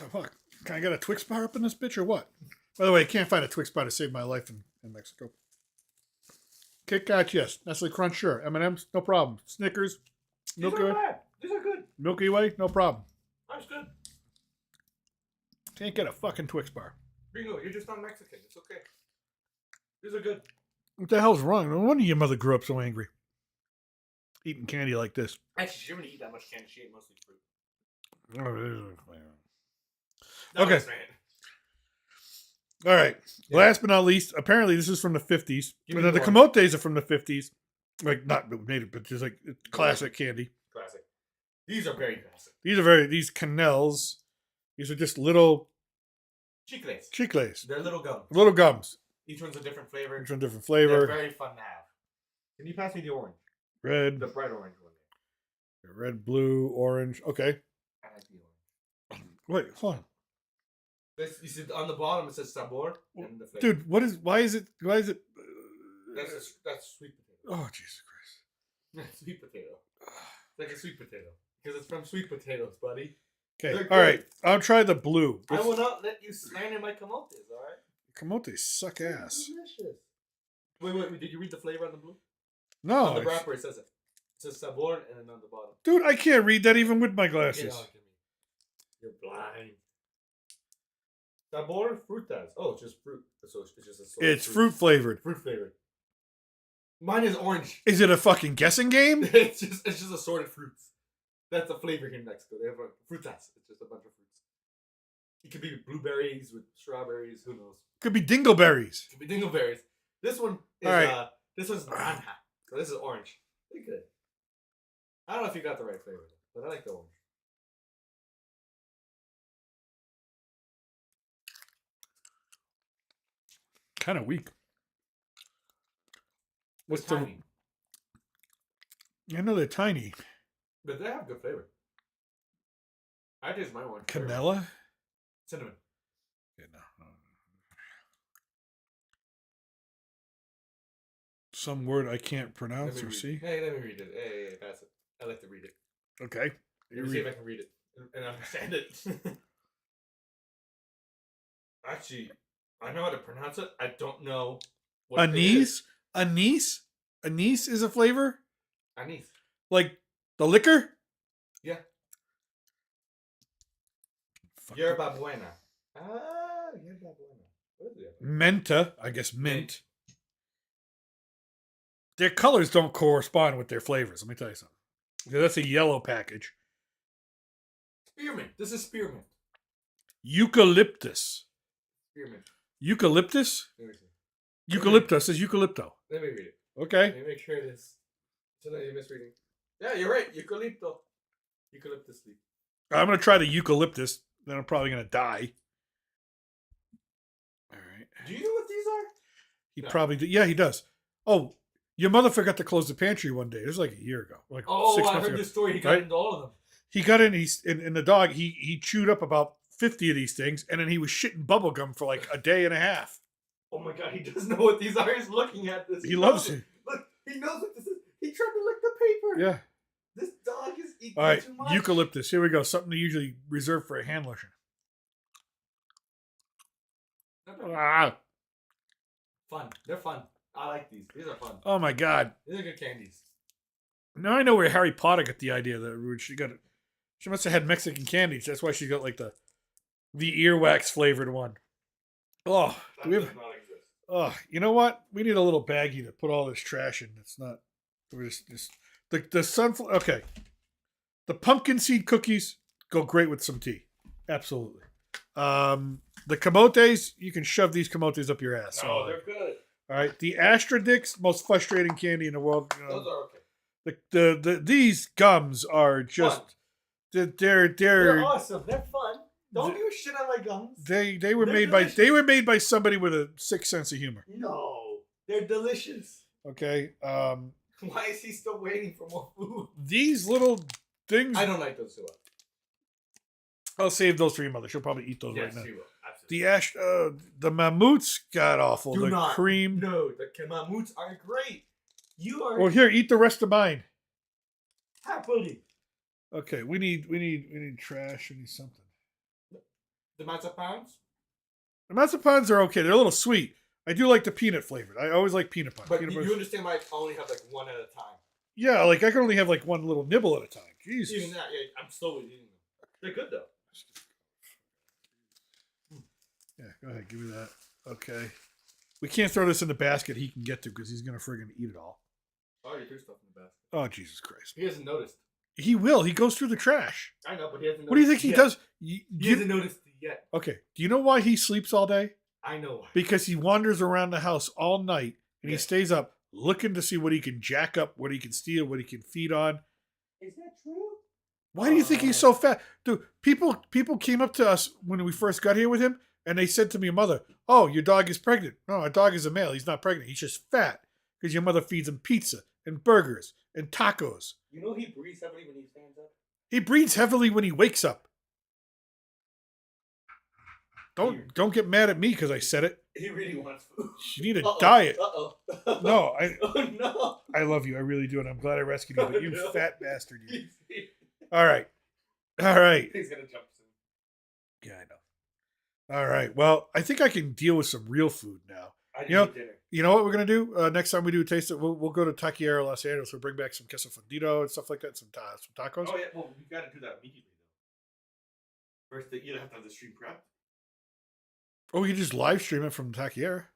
Speaker 1: Oh, fuck. Can I get a Twix bar up in this bitch or what? By the way, I can't find a Twix bar to save my life in Mexico. Kit Kat, yes. Nestle Crunch, sure. M&M's, no problem. Snickers,
Speaker 2: These
Speaker 1: Milky
Speaker 2: aren't
Speaker 1: Way,
Speaker 2: bad. These are good.
Speaker 1: Milky Way, no problem.
Speaker 2: That's good.
Speaker 1: Can't get a fucking Twix bar.
Speaker 2: Bingo, you're just not Mexican. It's okay. These are good.
Speaker 1: What the hell's wrong? No wonder your mother grew up so angry. Eating candy like this.
Speaker 2: Actually, she didn't eat that much candy. She ate mostly fruit.
Speaker 1: Okay.
Speaker 2: Nice, man.
Speaker 1: All right.
Speaker 2: Yeah.
Speaker 1: Last but not least, apparently this is from the 50s.
Speaker 2: Give me
Speaker 1: The
Speaker 2: the
Speaker 1: camotes are from the 50s. Like, not made it, but just like classic candy.
Speaker 2: Classic. These are very classic.
Speaker 1: These canels. These are just little
Speaker 2: Chicles.
Speaker 1: chicles.
Speaker 2: They're little gums.
Speaker 1: Little gums.
Speaker 2: Each one's a different flavor.
Speaker 1: Each one different
Speaker 2: They're
Speaker 1: flavor.
Speaker 2: very fun to have. Can you pass me the orange?
Speaker 1: Red.
Speaker 2: The bright orange one.
Speaker 1: Red, blue, orange. Okay.
Speaker 2: I like the orange.
Speaker 1: Wait, hold on.
Speaker 2: You see, on the bottom it says sabor and the flavor.
Speaker 1: Dude, why is it
Speaker 2: That's sweet potato.
Speaker 1: oh, Jesus Christ.
Speaker 2: Sweet potato. It's like a sweet potato. Because it's from sweet potatoes, buddy.
Speaker 1: Okay,
Speaker 2: They're
Speaker 1: all right.
Speaker 2: good.
Speaker 1: I'll try the blue.
Speaker 2: I will not let you slander my camotes, alright?
Speaker 1: Camotes suck ass.
Speaker 2: Delicious. Wait, did you read the flavor on the blue?
Speaker 1: No.
Speaker 2: On the wrapper it says it. It says sabor and then on the bottom.
Speaker 1: Dude, I can't read that even with my
Speaker 2: Get
Speaker 1: glasses.
Speaker 2: out, Jimmy. You're blind. Sabor frutas. Oh, it's just fruit. So it's just a sort of
Speaker 1: It's fruit flavored.
Speaker 2: Fruit flavored. Mine is orange.
Speaker 1: Is it a fucking guessing game?
Speaker 2: it's just assorted fruits. That's a flavor here in Mexico. They have frutas. It's just a bunch of fruits. It could be blueberries with strawberries. Who knows?
Speaker 1: Could be dingleberries.
Speaker 2: It could be dingleberries. This one is
Speaker 1: All right.
Speaker 2: this one's naranja. So this is orange. Pretty good. I don't know if you got the right flavor, but I like the orange.
Speaker 1: Kind of weak. What's
Speaker 2: It's tiny,
Speaker 1: I know they're tiny.
Speaker 2: but they have good flavor. I taste my orange.
Speaker 1: Canela?
Speaker 2: Cinnamon.
Speaker 1: Yeah, no. Some word I can't
Speaker 2: Let
Speaker 1: pronounce
Speaker 2: me
Speaker 1: or
Speaker 2: read
Speaker 1: see.
Speaker 2: it. Hey, let me read it. Hey, pass it. I like to read it.
Speaker 1: Okay.
Speaker 2: Let me see if I can read it and understand it. Actually, I know how to pronounce it. I don't know what it is.
Speaker 1: Anise? Anise is a flavor?
Speaker 2: Anise.
Speaker 1: Like the liquor?
Speaker 2: Yeah. Yerba buena. Ah, yerba buena. What is it?
Speaker 1: Menta, I guess mint. Their colors don't correspond with their flavors. Let me tell you something. Okay, that's a yellow package.
Speaker 2: Spearmint. This is spearmint.
Speaker 1: Eucalyptus.
Speaker 2: Spearmint.
Speaker 1: Eucalyptus?
Speaker 2: Let me see.
Speaker 1: Eucalyptus is eucalypto.
Speaker 2: Let me read it.
Speaker 1: Okay.
Speaker 2: Let me make sure it is. Sometimes you're misreading. Yeah, you're right. Eucalypto. Eucalyptus leaf.
Speaker 1: I'm going to try the eucalyptus. Then I'm probably going to die. All right.
Speaker 2: Do you know what these are?
Speaker 1: He
Speaker 2: No.
Speaker 1: probably did. Yeah, he does. Oh, your mother forgot to close the pantry one day. It was like a year ago. Like
Speaker 2: Oh,
Speaker 1: 6
Speaker 2: I
Speaker 1: months
Speaker 2: heard
Speaker 1: ago.
Speaker 2: this story. He got
Speaker 1: Right?
Speaker 2: into all of them.
Speaker 1: He got in, in the dog, he chewed up about 50 of these things, and then he was shitting bubble gum for like a day and a half.
Speaker 2: Oh my god, he doesn't know what these are. He's looking at this.
Speaker 1: He loves
Speaker 2: knows
Speaker 1: it.
Speaker 2: Look, he knows what this is. He tried to lick the paper.
Speaker 1: Yeah.
Speaker 2: This dog is eating
Speaker 1: All right,
Speaker 2: too much.
Speaker 1: eucalyptus. Here we go. Something to usually reserve for a hand lotion. Ah.
Speaker 2: Fun. They're fun. I like these. These are fun.
Speaker 1: Oh my God.
Speaker 2: These are good candies.
Speaker 1: Now I know where Harry Potter got the idea that she got it. She must have had Mexican candies. That's why she got like the earwax flavored one. Oh, do we have?
Speaker 2: Does not exist.
Speaker 1: Oh, you know what? We need a little baggie to put all this trash in. It's not. We're just the sunflower. Okay, the pumpkin seed cookies go great with some tea. Absolutely. The camotes, you can shove these camotes up your ass.
Speaker 2: No, they're good.
Speaker 1: All right. The Astrodix, most frustrating candy in the world. You know,
Speaker 2: Those are okay.
Speaker 1: these gums are just
Speaker 2: Fun.
Speaker 1: they're
Speaker 2: awesome. They're fun. Don't you shit on my gums.
Speaker 1: they were
Speaker 2: They're
Speaker 1: made
Speaker 2: delicious.
Speaker 1: by by somebody with a sick sense of humor.
Speaker 2: No, they're delicious.
Speaker 1: Okay.
Speaker 2: Why is he still waiting for more food?
Speaker 1: These little things.
Speaker 2: I don't like those too much.
Speaker 1: I'll save those for your mother. She'll probably eat those
Speaker 2: Yes,
Speaker 1: right now.
Speaker 2: he will. Absolutely.
Speaker 1: The mammoths got awful.
Speaker 2: Do
Speaker 1: the
Speaker 2: not.
Speaker 1: cream.
Speaker 2: No, the kamamoots are great. You are
Speaker 1: Well, here, eat the rest of mine.
Speaker 2: happily.
Speaker 1: Okay, we need trash. We need something.
Speaker 2: The matzapans?
Speaker 1: The mazapans are okay. They're a little sweet. I do like the peanut flavored. I always like peanut butter.
Speaker 2: But
Speaker 1: Peanut
Speaker 2: you
Speaker 1: butter-
Speaker 2: understand why I only have like one at a time.
Speaker 1: Yeah, like I can only have like one little nibble at a time. Jesus.
Speaker 2: Even that, yeah, I'm slowly eating them. They're good though.
Speaker 1: Yeah, go ahead. Give me that. Okay. We can't throw this in the basket he can get to because he's going to friggin' eat it all.
Speaker 2: Oh, you threw stuff in the basket.
Speaker 1: Oh, Jesus Christ.
Speaker 2: He hasn't noticed.
Speaker 1: He will. He goes through the trash.
Speaker 2: I know, but he hasn't noticed.
Speaker 1: What do you think he
Speaker 2: yet.
Speaker 1: does?
Speaker 2: He hasn't noticed yet.
Speaker 1: Okay. Do you know why he sleeps all day?
Speaker 2: I know why.
Speaker 1: Because he wanders around the house all night and he
Speaker 2: Yeah.
Speaker 1: stays up looking to see what he can jack up, what he can steal, what he can feed on.
Speaker 2: Is that true?
Speaker 1: Why do you think he's so fat? Dude, people came up to us when we first got here with him and they said to me, mother, oh, your dog is pregnant. No, our dog is a male. He's not pregnant. He's just fat because your mother feeds him pizza and burgers and tacos.
Speaker 2: You know he breathes heavily when he stands up?
Speaker 1: He breathes heavily when he wakes up. Don't get mad at me because I said it.
Speaker 2: He really wants food.
Speaker 1: You need a diet.
Speaker 2: Uh-oh.
Speaker 1: No,
Speaker 2: Oh, no.
Speaker 1: I love you. I really do, and I'm glad I rescued you. But you
Speaker 2: No.
Speaker 1: fat bastard, you.
Speaker 2: He's
Speaker 1: All right.
Speaker 2: gonna jump soon.
Speaker 1: Yeah, I know. All right. Well, I think I can deal with some real food now.
Speaker 2: I
Speaker 1: You know-
Speaker 2: need dinner.
Speaker 1: You know what we're gonna do next time we do a taste it? We'll go to Taqueria Los Angeles. We'll bring back some queso fundido and stuff like that. Some tacos.
Speaker 2: Oh yeah, well we gotta do that immediately though. First, you have to have the stream prepped.
Speaker 1: Oh, we can just live stream it from Taqueria.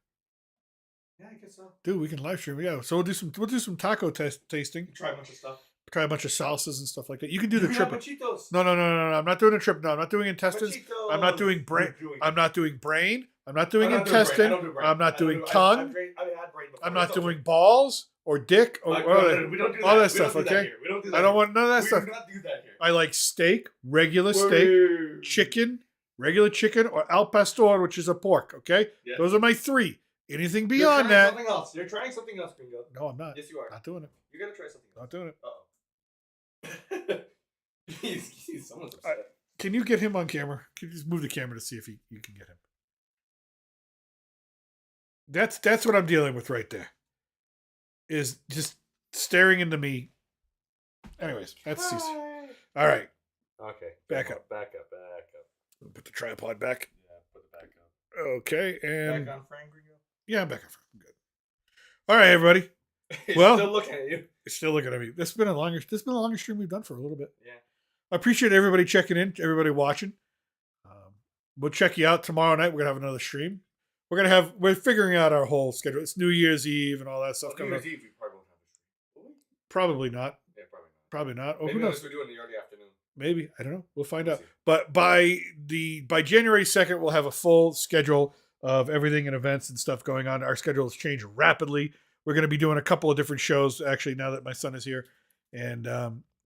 Speaker 2: Yeah, I guess so.
Speaker 1: Dude, we can live stream. Yeah. So we'll do some taco tasting.
Speaker 2: Try a bunch of stuff.
Speaker 1: Try a bunch of salsas and stuff like that. You can do the trip.
Speaker 2: Machitos.
Speaker 1: No. I'm not doing a trip. No, I'm not doing intestines.
Speaker 2: Machitos.
Speaker 1: I'm not doing brain. I'm not doing brain. I'm not doing
Speaker 2: I'm not doing brain. I
Speaker 1: intestine.
Speaker 2: don't do brain.
Speaker 1: I'm not
Speaker 2: I don't
Speaker 1: doing
Speaker 2: do-
Speaker 1: tongue.
Speaker 2: I've had brain before.
Speaker 1: I'm not
Speaker 2: It's okay.
Speaker 1: doing balls or dick or
Speaker 2: No, we don't do that.
Speaker 1: all that
Speaker 2: We
Speaker 1: stuff.
Speaker 2: don't do that
Speaker 1: Okay.
Speaker 2: here. We don't do that
Speaker 1: I don't
Speaker 2: here.
Speaker 1: want none of that
Speaker 2: We
Speaker 1: stuff.
Speaker 2: do not do that here.
Speaker 1: I like steak, regular steak,
Speaker 2: Wait.
Speaker 1: chicken, regular chicken, or al pastor, which is a pork. Okay,
Speaker 2: Yeah.
Speaker 1: those are my three. Anything
Speaker 2: You're
Speaker 1: beyond
Speaker 2: trying
Speaker 1: that,
Speaker 2: something else. You're trying something else, Gringo.
Speaker 1: no, I'm not.
Speaker 2: Yes, you are.
Speaker 1: Not doing it.
Speaker 2: You gotta try something else.
Speaker 1: Not doing it.
Speaker 2: Uh-oh. Someone's upset.
Speaker 1: Can you get him on camera? Can you just move the camera to see if you can get him? That's what I'm dealing with right there. Is just staring into me. Anyways, that's
Speaker 2: Hi.
Speaker 1: all right.
Speaker 2: Okay.
Speaker 1: Back up.
Speaker 2: Back up.
Speaker 1: Put the tripod back.
Speaker 2: Yeah, put it back up.
Speaker 1: Okay, and
Speaker 2: Back on Frank, Gringo?
Speaker 1: yeah, I'm back on. I'm good. All right, everybody.
Speaker 2: He's
Speaker 1: Well-
Speaker 2: still looking at you.
Speaker 1: It's still looking at me. This has been the longest stream we've done for a little bit.
Speaker 2: Yeah.
Speaker 1: I appreciate everybody checking in, everybody watching. we'll check you out tomorrow night. We're gonna have another stream. We're figuring out our whole schedule. It's New Year's Eve and all that stuff
Speaker 2: New
Speaker 1: coming up.
Speaker 2: Year's Eve, we probably won't have a stream. Will we?
Speaker 1: Probably not.
Speaker 2: Yeah, probably not.
Speaker 1: Probably not. Oh,
Speaker 2: Maybe
Speaker 1: who knows?
Speaker 2: unless we do it in the early afternoon.
Speaker 1: Maybe. I don't know. We'll find
Speaker 2: We'll
Speaker 1: out.
Speaker 2: see.
Speaker 1: But by January 2nd, we'll have a full schedule of everything and events and stuff going on. Our schedule has changed rapidly. We're going to be doing a couple of different shows, actually, now that my son is here. And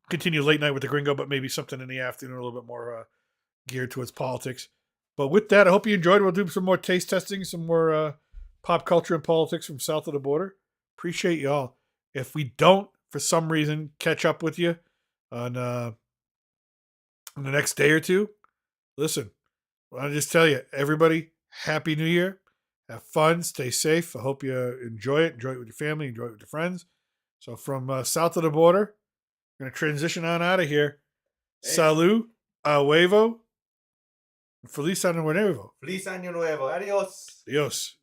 Speaker 1: continue late night with the Gringo, but maybe something in the afternoon, a little bit more geared towards politics. But with that, I hope you enjoyed. We'll do some more taste testing, some more pop culture and politics from south of the border. Appreciate y'all. If we don't, for some reason, catch up with you on the next day or two, listen, I'll just tell you, everybody, Happy New Year. Have fun. Stay safe. I hope you enjoy it. Enjoy it with your family. Enjoy it with your friends. So from south of the border, I'm going to transition on out of here.
Speaker 2: Hey.
Speaker 1: Salud, a huevo, Feliz Año Nuevo.
Speaker 3: Feliz Año Nuevo. Adios.
Speaker 1: Adios.